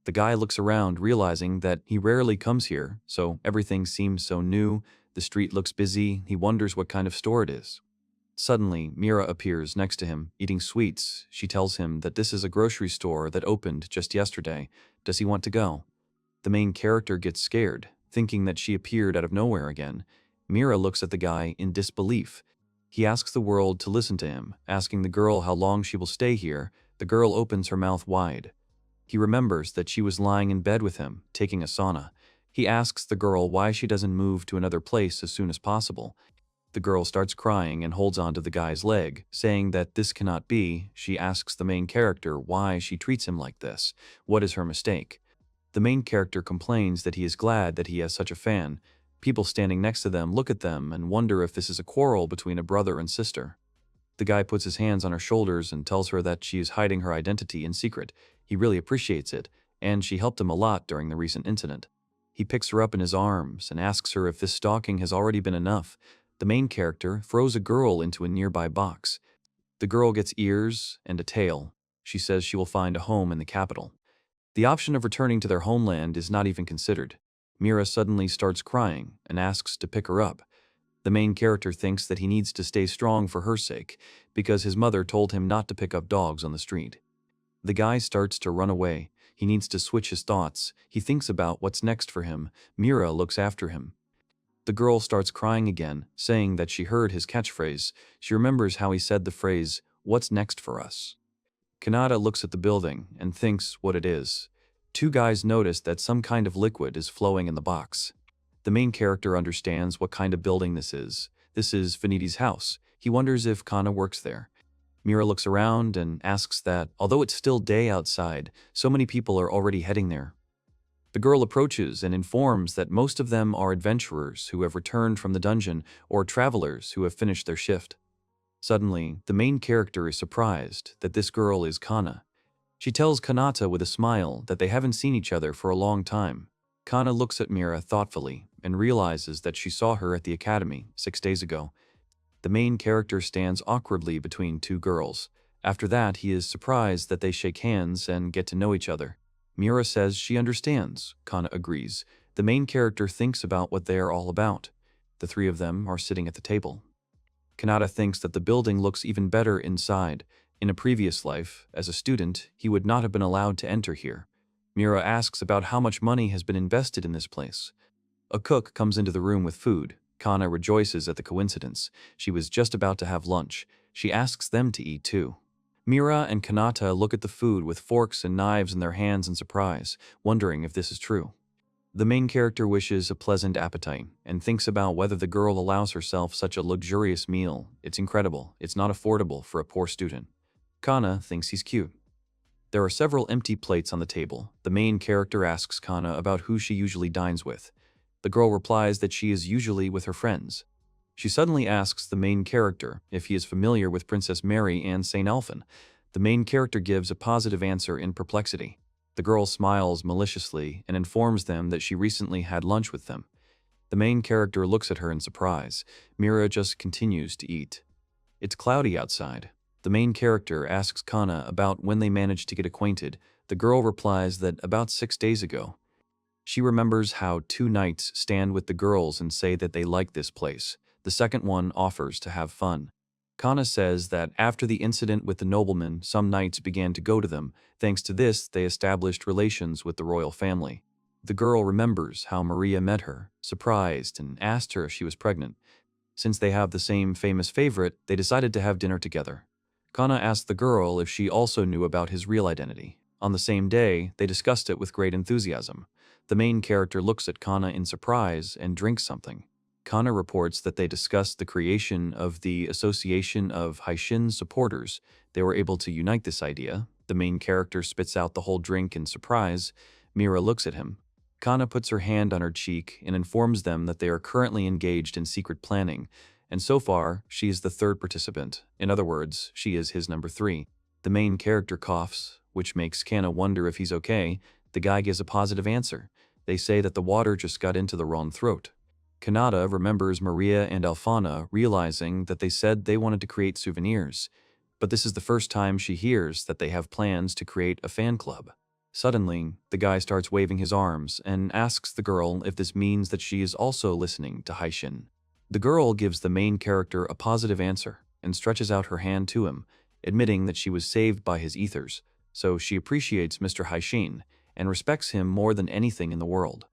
The guy looks around, realizing that he rarely comes here, so everything seems so new. The street looks busy. He wonders what kind of store it is. Suddenly, Mira appears next to him, eating sweets. She tells him that this is a grocery store that opened just yesterday. Does he want to go? The main character gets scared, thinking that she appeared out of nowhere again. Mira looks at the guy in disbelief. He asks the world to listen to him, asking the girl how long she will stay here. The girl opens her mouth wide. He remembers that she was lying in bed with him, taking a sauna. He asks the girl why she doesn't move to another place as soon as possible. The girl starts crying and holds onto the guy's leg, saying that this cannot be. She asks the main character why she treats him like this. What is her mistake? The main character complains that he is glad that he has such a fan. People standing next to them look at them and wonder if this is a quarrel between a brother and sister. The guy puts his hands on her shoulders and tells her that she is hiding her identity in secret. He really appreciates it, and she helped him a lot during the recent incident. He picks her up in his arms and asks her if this stalking has already been enough. The main character throws a girl into a nearby box. The girl gets ears and a tail. She says she will find a home in the capital. The option of returning to their homeland is not even considered. Mira suddenly starts crying and asks to pick her up. The main character thinks that he needs to stay strong for her sake, because his mother told him not to pick up dogs on the street. The guy starts to run away. He needs to switch his thoughts. He thinks about what's next for him. Mira looks after him. The girl starts crying again, saying that she heard his catchphrase. She remembers how he said the phrase, "What's next for us?" Kanata looks at the building and thinks what it is. Two guys notice that some kind of liquid is flowing in the box. The main character understands what kind of building this is. This is Vanity's house. He wonders if Kana works there. Mira looks around and asks that, although it's still day outside, so many people are already heading there. The girl approaches and informs that most of them are adventurers who have returned from the dungeon or travelers who have finished their shift. Suddenly, the main character is surprised that this girl is Kana. She tells Kanata with a smile that they haven't seen each other for a long time. Kana looks at Mira thoughtfully and realizes that she saw her at the academy 6 days ago. The main character stands awkwardly between two girls. After that, he is surprised that they shake hands and get to know each other. Mira says she understands. Kana agrees. The main character thinks about what they are all about. The three of them are sitting at the table. Kanata thinks that the building looks even better inside. In a previous life, as a student, he would not have been allowed to enter here. Mira asks about how much money has been invested in this place. A cook comes into the room with food. Kana rejoices at the coincidence. She was just about to have lunch. She asks them to eat too. Mira and Kanata look at the food with forks and knives in their hands in surprise, wondering if this is true. The main character wishes a pleasant appetite and thinks about whether the girl allows herself such a luxurious meal. It's incredible. It's not affordable for a poor student. Kana thinks he's cute. There are several empty plates on the table. The main character asks Kana about who she usually dines with. The girl replies that she is usually with her friends. She suddenly asks the main character if he is familiar with Princess Mary and Saint Elphin. The main character gives a positive answer in perplexity. The girl smiles maliciously and informs them that she recently had lunch with them. The main character looks at her in surprise. Mira just continues to eat. It's cloudy outside. The main character asks Kana about when they managed to get acquainted. The girl replies that about 6 days ago. She remembers how two knights stand with the girls and say that they like this place. The second one offers to have fun. Kana says that after the incident with the nobleman, some knights began to go to them. Thanks to this, they established relations with the royal family. The girl remembers how Maria met her, surprised, and asked her if she was pregnant. Since they have the same famous favorite, they decided to have dinner together. Kana asked the girl if she also knew about his real identity. On the same day, they discussed it with great enthusiasm. The main character looks at Kana in surprise and drinks something. Kana reports that they discussed the creation of the Association of Haishin Supporters. They were able to unite this idea. The main character spits out the whole drink in surprise. Mira looks at him. Kana puts her hand on her cheek and informs them that they are currently engaged in secret planning, and so far, she is the third participant. In other words, she is his number 3. The main character coughs, which makes Kana wonder if he's okay. The guy gives a positive answer. They say that the water just got into the wrong throat. Kanata remembers Maria and Alfana realizing that they said they wanted to create souvenirs, but this is the first time she hears that they have plans to create a fan club. Suddenly, the guy starts waving his arms and asks the girl if this means that she is also listening to Haishin. The girl gives the main character a positive answer and stretches out her hand to him, admitting that she was saved by his ethers, so she appreciates Mr. Haishin and respects him more than anything in the world.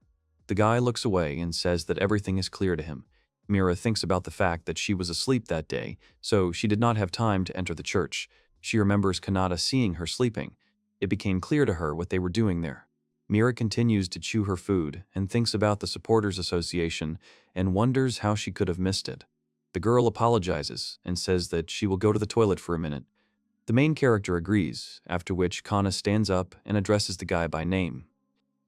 The guy looks away and says that everything is clear to him. Mira thinks about the fact that she was asleep that day, so she did not have time to enter the church. She remembers Kanata seeing her sleeping. It became clear to her what they were doing there. Mira continues to chew her food and thinks about the Supporters Association and wonders how she could have missed it. The girl apologizes and says that she will go to the toilet for a minute. The main character agrees, after which Kana stands up and addresses the guy by name.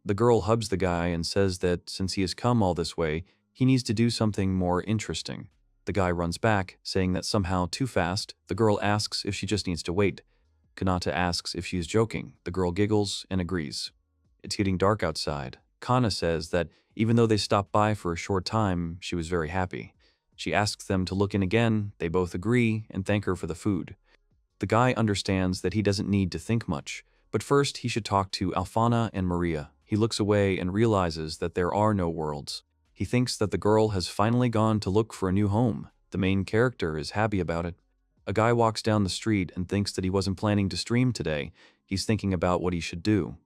The girl hugs the guy and says that since he has come all this way, he needs to do something more interesting. The guy runs back, saying that somehow too fast. The girl asks if she just needs to wait. Kanata asks if she is joking. The girl giggles and agrees. It's getting dark outside. Kana says that even though they stopped by for a short time, she was very happy. She asks them to look in again. They both agree and thank her for the food. The guy understands that he doesn't need to think much, but first he should talk to Alfana and Maria. He looks away and realizes that there are no worlds. He thinks that the girl has finally gone to look for a new home. The main character is happy about it. A guy walks down the street and thinks that he wasn't planning to stream today. He's thinking about what he should do.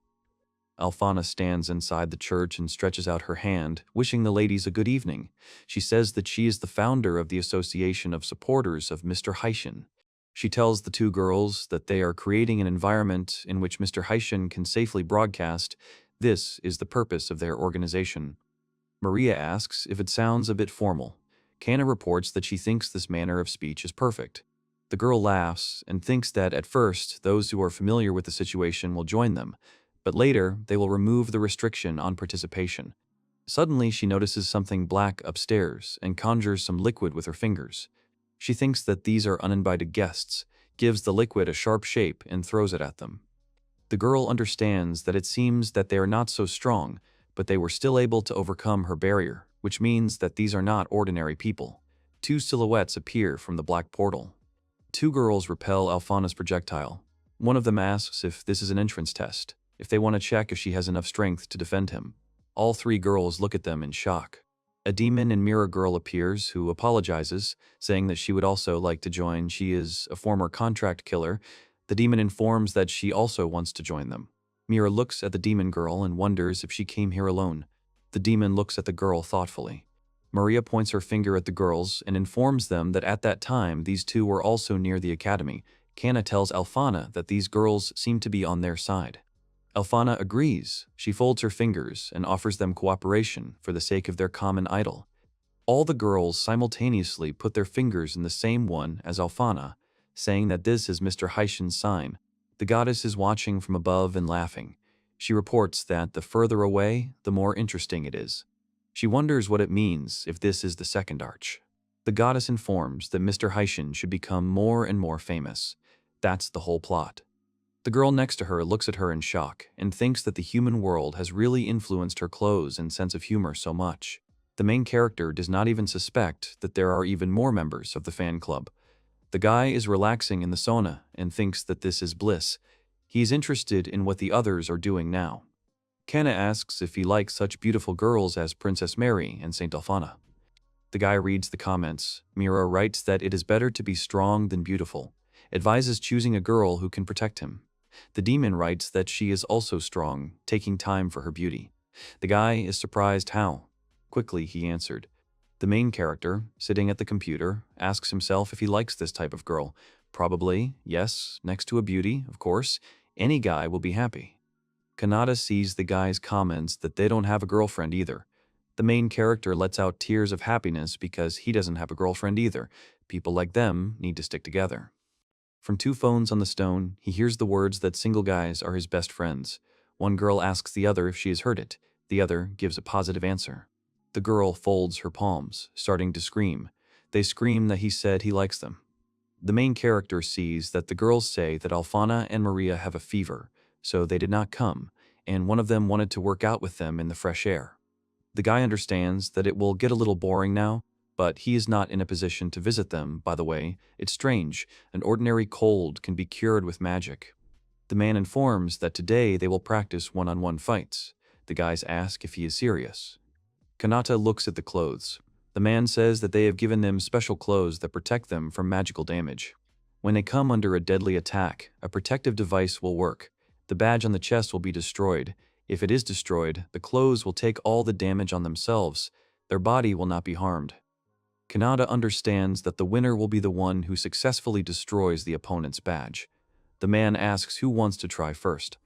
Alfana stands inside the church and stretches out her hand, wishing the ladies a good evening. She says that she is the founder of the Association of Supporters of Mr. Haishin. She tells the two girls that they are creating an environment in which Mr. Haishin can safely broadcast. This is the purpose of their organization. Maria asks if it sounds a bit formal. Kana reports that she thinks this manner of speech is perfect. The girl laughs and thinks that at first those who are familiar with the situation will join them, but later they will remove the restriction on participation. Suddenly she notices something black upstairs and conjures some liquid with her fingers. She thinks that these are uninvited guests, gives the liquid a sharp shape and throws it at them. The girl understands that it seems that they are not so strong, but they were still able to overcome her barrier, which means that these are not ordinary people. Two silhouettes appear from the black portal. Two girls repel Alfana's projectile. One of them asks if this is an entrance test, if they want to check if she has enough strength to defend him. All three girls look at them in shock. A demon and mirror girl appears who apologizes, saying that she would also like to join. She is a former contract killer. The demon informs that she also wants to join them. Mira looks at the demon girl and wonders if she came here alone. The demon looks at the girl thoughtfully. Maria points her finger at the girls and informs them that at that time these two were also near the academy. Kana tells Alfana that these girls seem to be on their side. Alfana agrees. She folds her fingers and offers them cooperation for the sake of their common idol. All the girls simultaneously put their fingers in the same one as Alfana, saying that this is Mr. Haishin's sign. The goddess is watching from above and laughing. She reports that the further away, the more interesting it is. She wonders what it means if this is the second arch. The goddess informs that Mr. Haishin should become more and more famous. That's the whole plot. The girl next to her looks at her in shock and thinks that the human world has really influenced her clothes and sense of humor so much. The main character does not even suspect that there are even more members of the fan club. The guy is relaxing in the sauna and thinks that this is bliss. He is interested in what the others are doing now. Kana asks if he likes such beautiful girls as Princess Mary and Saint Alphana. The guy reads the comments. Mira writes that it is better to be strong than beautiful, advises choosing a girl who can protect him. The demon writes that she is also strong, taking time for her beauty. The guy is surprised how quickly he answered. The main character, sitting at the computer, asks himself if he likes this type of girl. Probably, yes, next to a beauty, of course. Any guy will be happy. Kanata sees the guy's comments that they don't have a girlfriend either. The main character lets out tears of happiness because he doesn't have a girlfriend either. People like them need to stick together. From two phones on the stone, he hears the words that single guys are his best friends. One girl asks the other if she has heard it. The other gives a positive answer. The girl folds her palms, starting to scream. They scream that he said he likes them. The main character sees that the girls say that Alphana and Maria have a fever, so they did not come, and one of them wanted to work out with them in the fresh air. The guy understands that it will get a little boring now, but he is not in a position to visit them. By the way, it's strange, an ordinary cold can be cured with magic. The man informs that today they will practice one-on-one fights. The guys ask if he is serious. Kanata looks at the clothes. The man says that they have given them special clothes that protect them from magical damage. When they come under a deadly attack, a protective device will work. The badge on the chest will be destroyed. If it is destroyed, the clothes will take all the damage on themselves. Their body will not be harmed. Kanata understands that the winner will be the one who successfully destroys the opponent's badge. The man asks who wants to try first.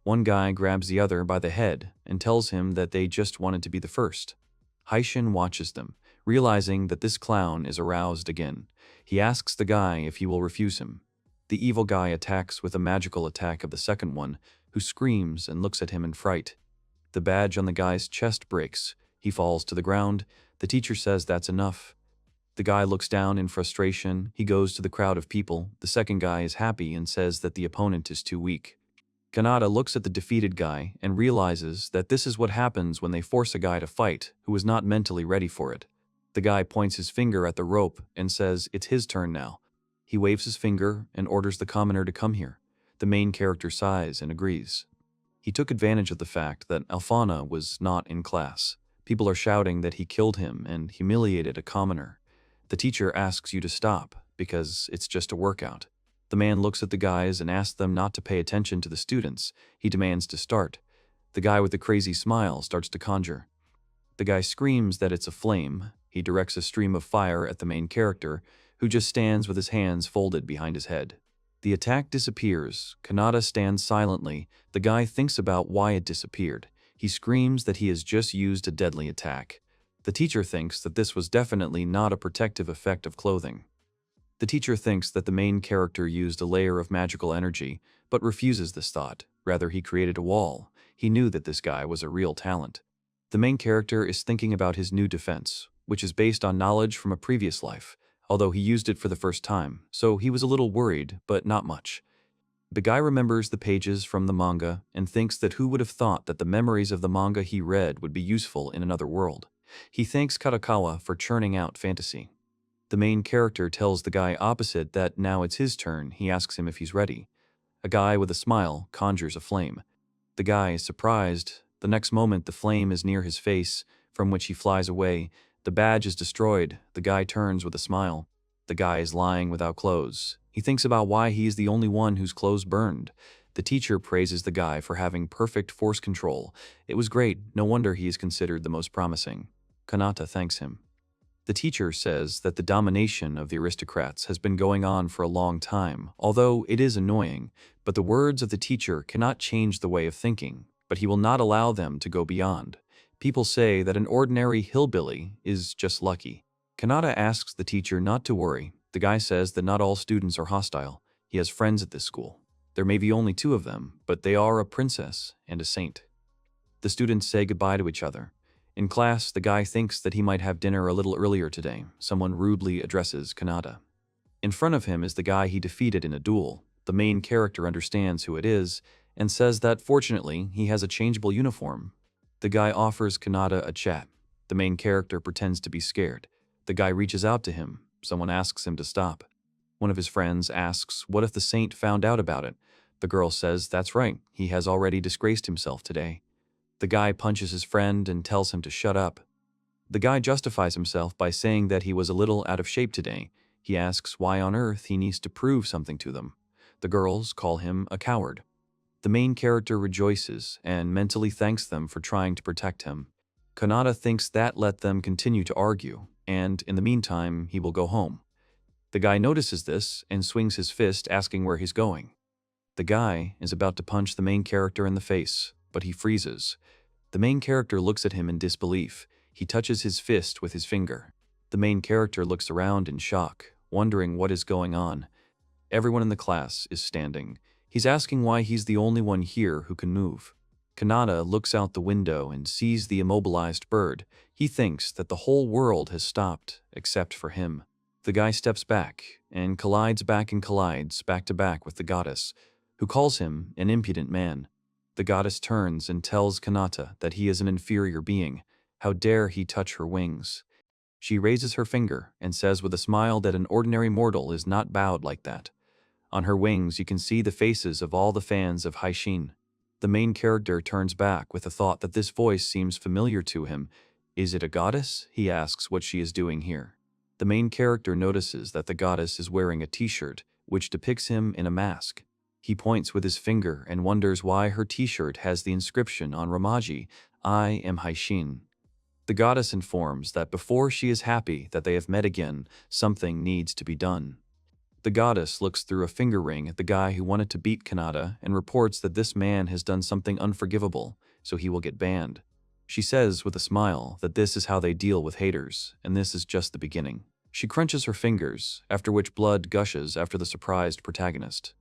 One guy grabs the other by the head and tells him that they just wanted to be the first. Haishin watches them, realizing that this clown is aroused again. He asks the guy if he will refuse him. The evil guy attacks with a magical attack of the second one, who screams and looks at him in fright. The badge on the guy's chest breaks. He falls to the ground. The teacher says that's enough. The guy looks down in frustration. He goes to the crowd of people. The second guy is happy and says that the opponent is too weak. Kanata looks at the defeated guy and realizes that this is what happens when they force a guy to fight who is not mentally ready for it. The guy points his finger at the rope and says it's his turn now. He waves his finger and orders the commoner to come here. The main character sighs and agrees. He took advantage of the fact that Alphana was not in class. People are shouting that he killed him and humiliated a commoner. The teacher asks you to stop because it's just a workout. The man looks at the guys and asks them not to pay attention to the students. He demands to start. The guy with the crazy smile starts to conjure. The guy screams that it's a flame. He directs a stream of fire at the main character, who just stands with his hands folded behind his head. The attack disappears. Kanata stands silently. The guy thinks about why it disappeared. He screams that he has just used a deadly attack. The teacher thinks that this was definitely not a protective effect of clothing. The teacher thinks that the main character used a layer of magical energy, but refuses this thought. Rather, he created a wall. He knew that this guy was a real talent. The main character is thinking about his new defense, which is based on knowledge from a previous life, although he used it for the first time, so he was a little worried, but not much. The guy remembers the pages from the manga and thinks that who would have thought that the memories of the manga he read would be useful in another world. He thanks Katakawa for churning out fantasy. The main character tells the guy opposite that now it's his turn. He asks him if he's ready. A guy with a smile conjures a flame. The guy is surprised. The next moment the flame is near his face, from which he flies away. The badge is destroyed. The guy turns with a smile. The guy is lying without clothes. He thinks about why he is the only one whose clothes burned. The teacher praises the guy for having perfect force control. It was great. No wonder he is considered the most promising. Kanata thanks him. The teacher says that the domination of the aristocrats has been going on for a long time, although it is annoying, but the words of the teacher cannot change the way of thinking, but he will not allow them to go beyond. People say that an ordinary hillbilly is just lucky. Kanata asks the teacher not to worry. The guy says that not all students are hostile. He has friends at this school. There may be only 2 of them, but they are a princess and a saint. The students say goodbye to each other. In class, the guy thinks that he might have dinner a little earlier today. Someone rudely addresses Kanata. In front of him is the guy he defeated in a duel. The main character understands who it is and says that fortunately he has a changeable uniform. The guy offers Kanata a chat. The main character pretends to be scared. The guy reaches out to him. Someone asks him to stop. One of his friends asks, what if the saint found out about it? The girl says that's right, he has already disgraced himself today. The guy punches his friend and tells him to shut up. The guy justifies himself by saying that he was a little out of shape today. He asks why on earth he needs to prove something to them. The girls call him a coward. The main character rejoices and mentally thanks them for trying to protect him. Kanata thinks that let them continue to argue, and in the meantime, he will go home. The guy notices this and swings his fist, asking where he's going. The guy is about to punch the main character in the face, but he freezes. The main character looks at him in disbelief. He touches his fist with his finger. The main character looks around in shock, wondering what is going on. Everyone in the class is standing. He's asking why he's the only one here who can move. Kanata looks out the window and sees the immobilized bird. He thinks that the whole world has stopped, except for him. The guy steps back and collides back to back with the goddess, who calls him an impudent man. The goddess turns and tells Kanata that he is an inferior being. How dare he touch her wings? She raises her finger and says with a smile that an ordinary mortal is not bowed like that. On her wings, you can see the faces of all the fans of Haishin. The main character turns back with the thought that this voice seems familiar to him. Is it a goddess? He asks what she is doing here. The main character notices that the goddess is wearing a t-shirt, which depicts him in a mask. He points with his finger and wonders why her t-shirt has the inscription on Romaji, I am Haishin. The goddess informs that before she is happy that they have met again, something needs to be done. The goddess looks through a finger ring at the guy who wanted to beat Kanata and reports that this man has done something unforgivable, so he will get banned. She says with a smile that this is how they deal with haters, and this is just the beginning. She crunches her fingers, after which blood gushes after the surprised protagonist.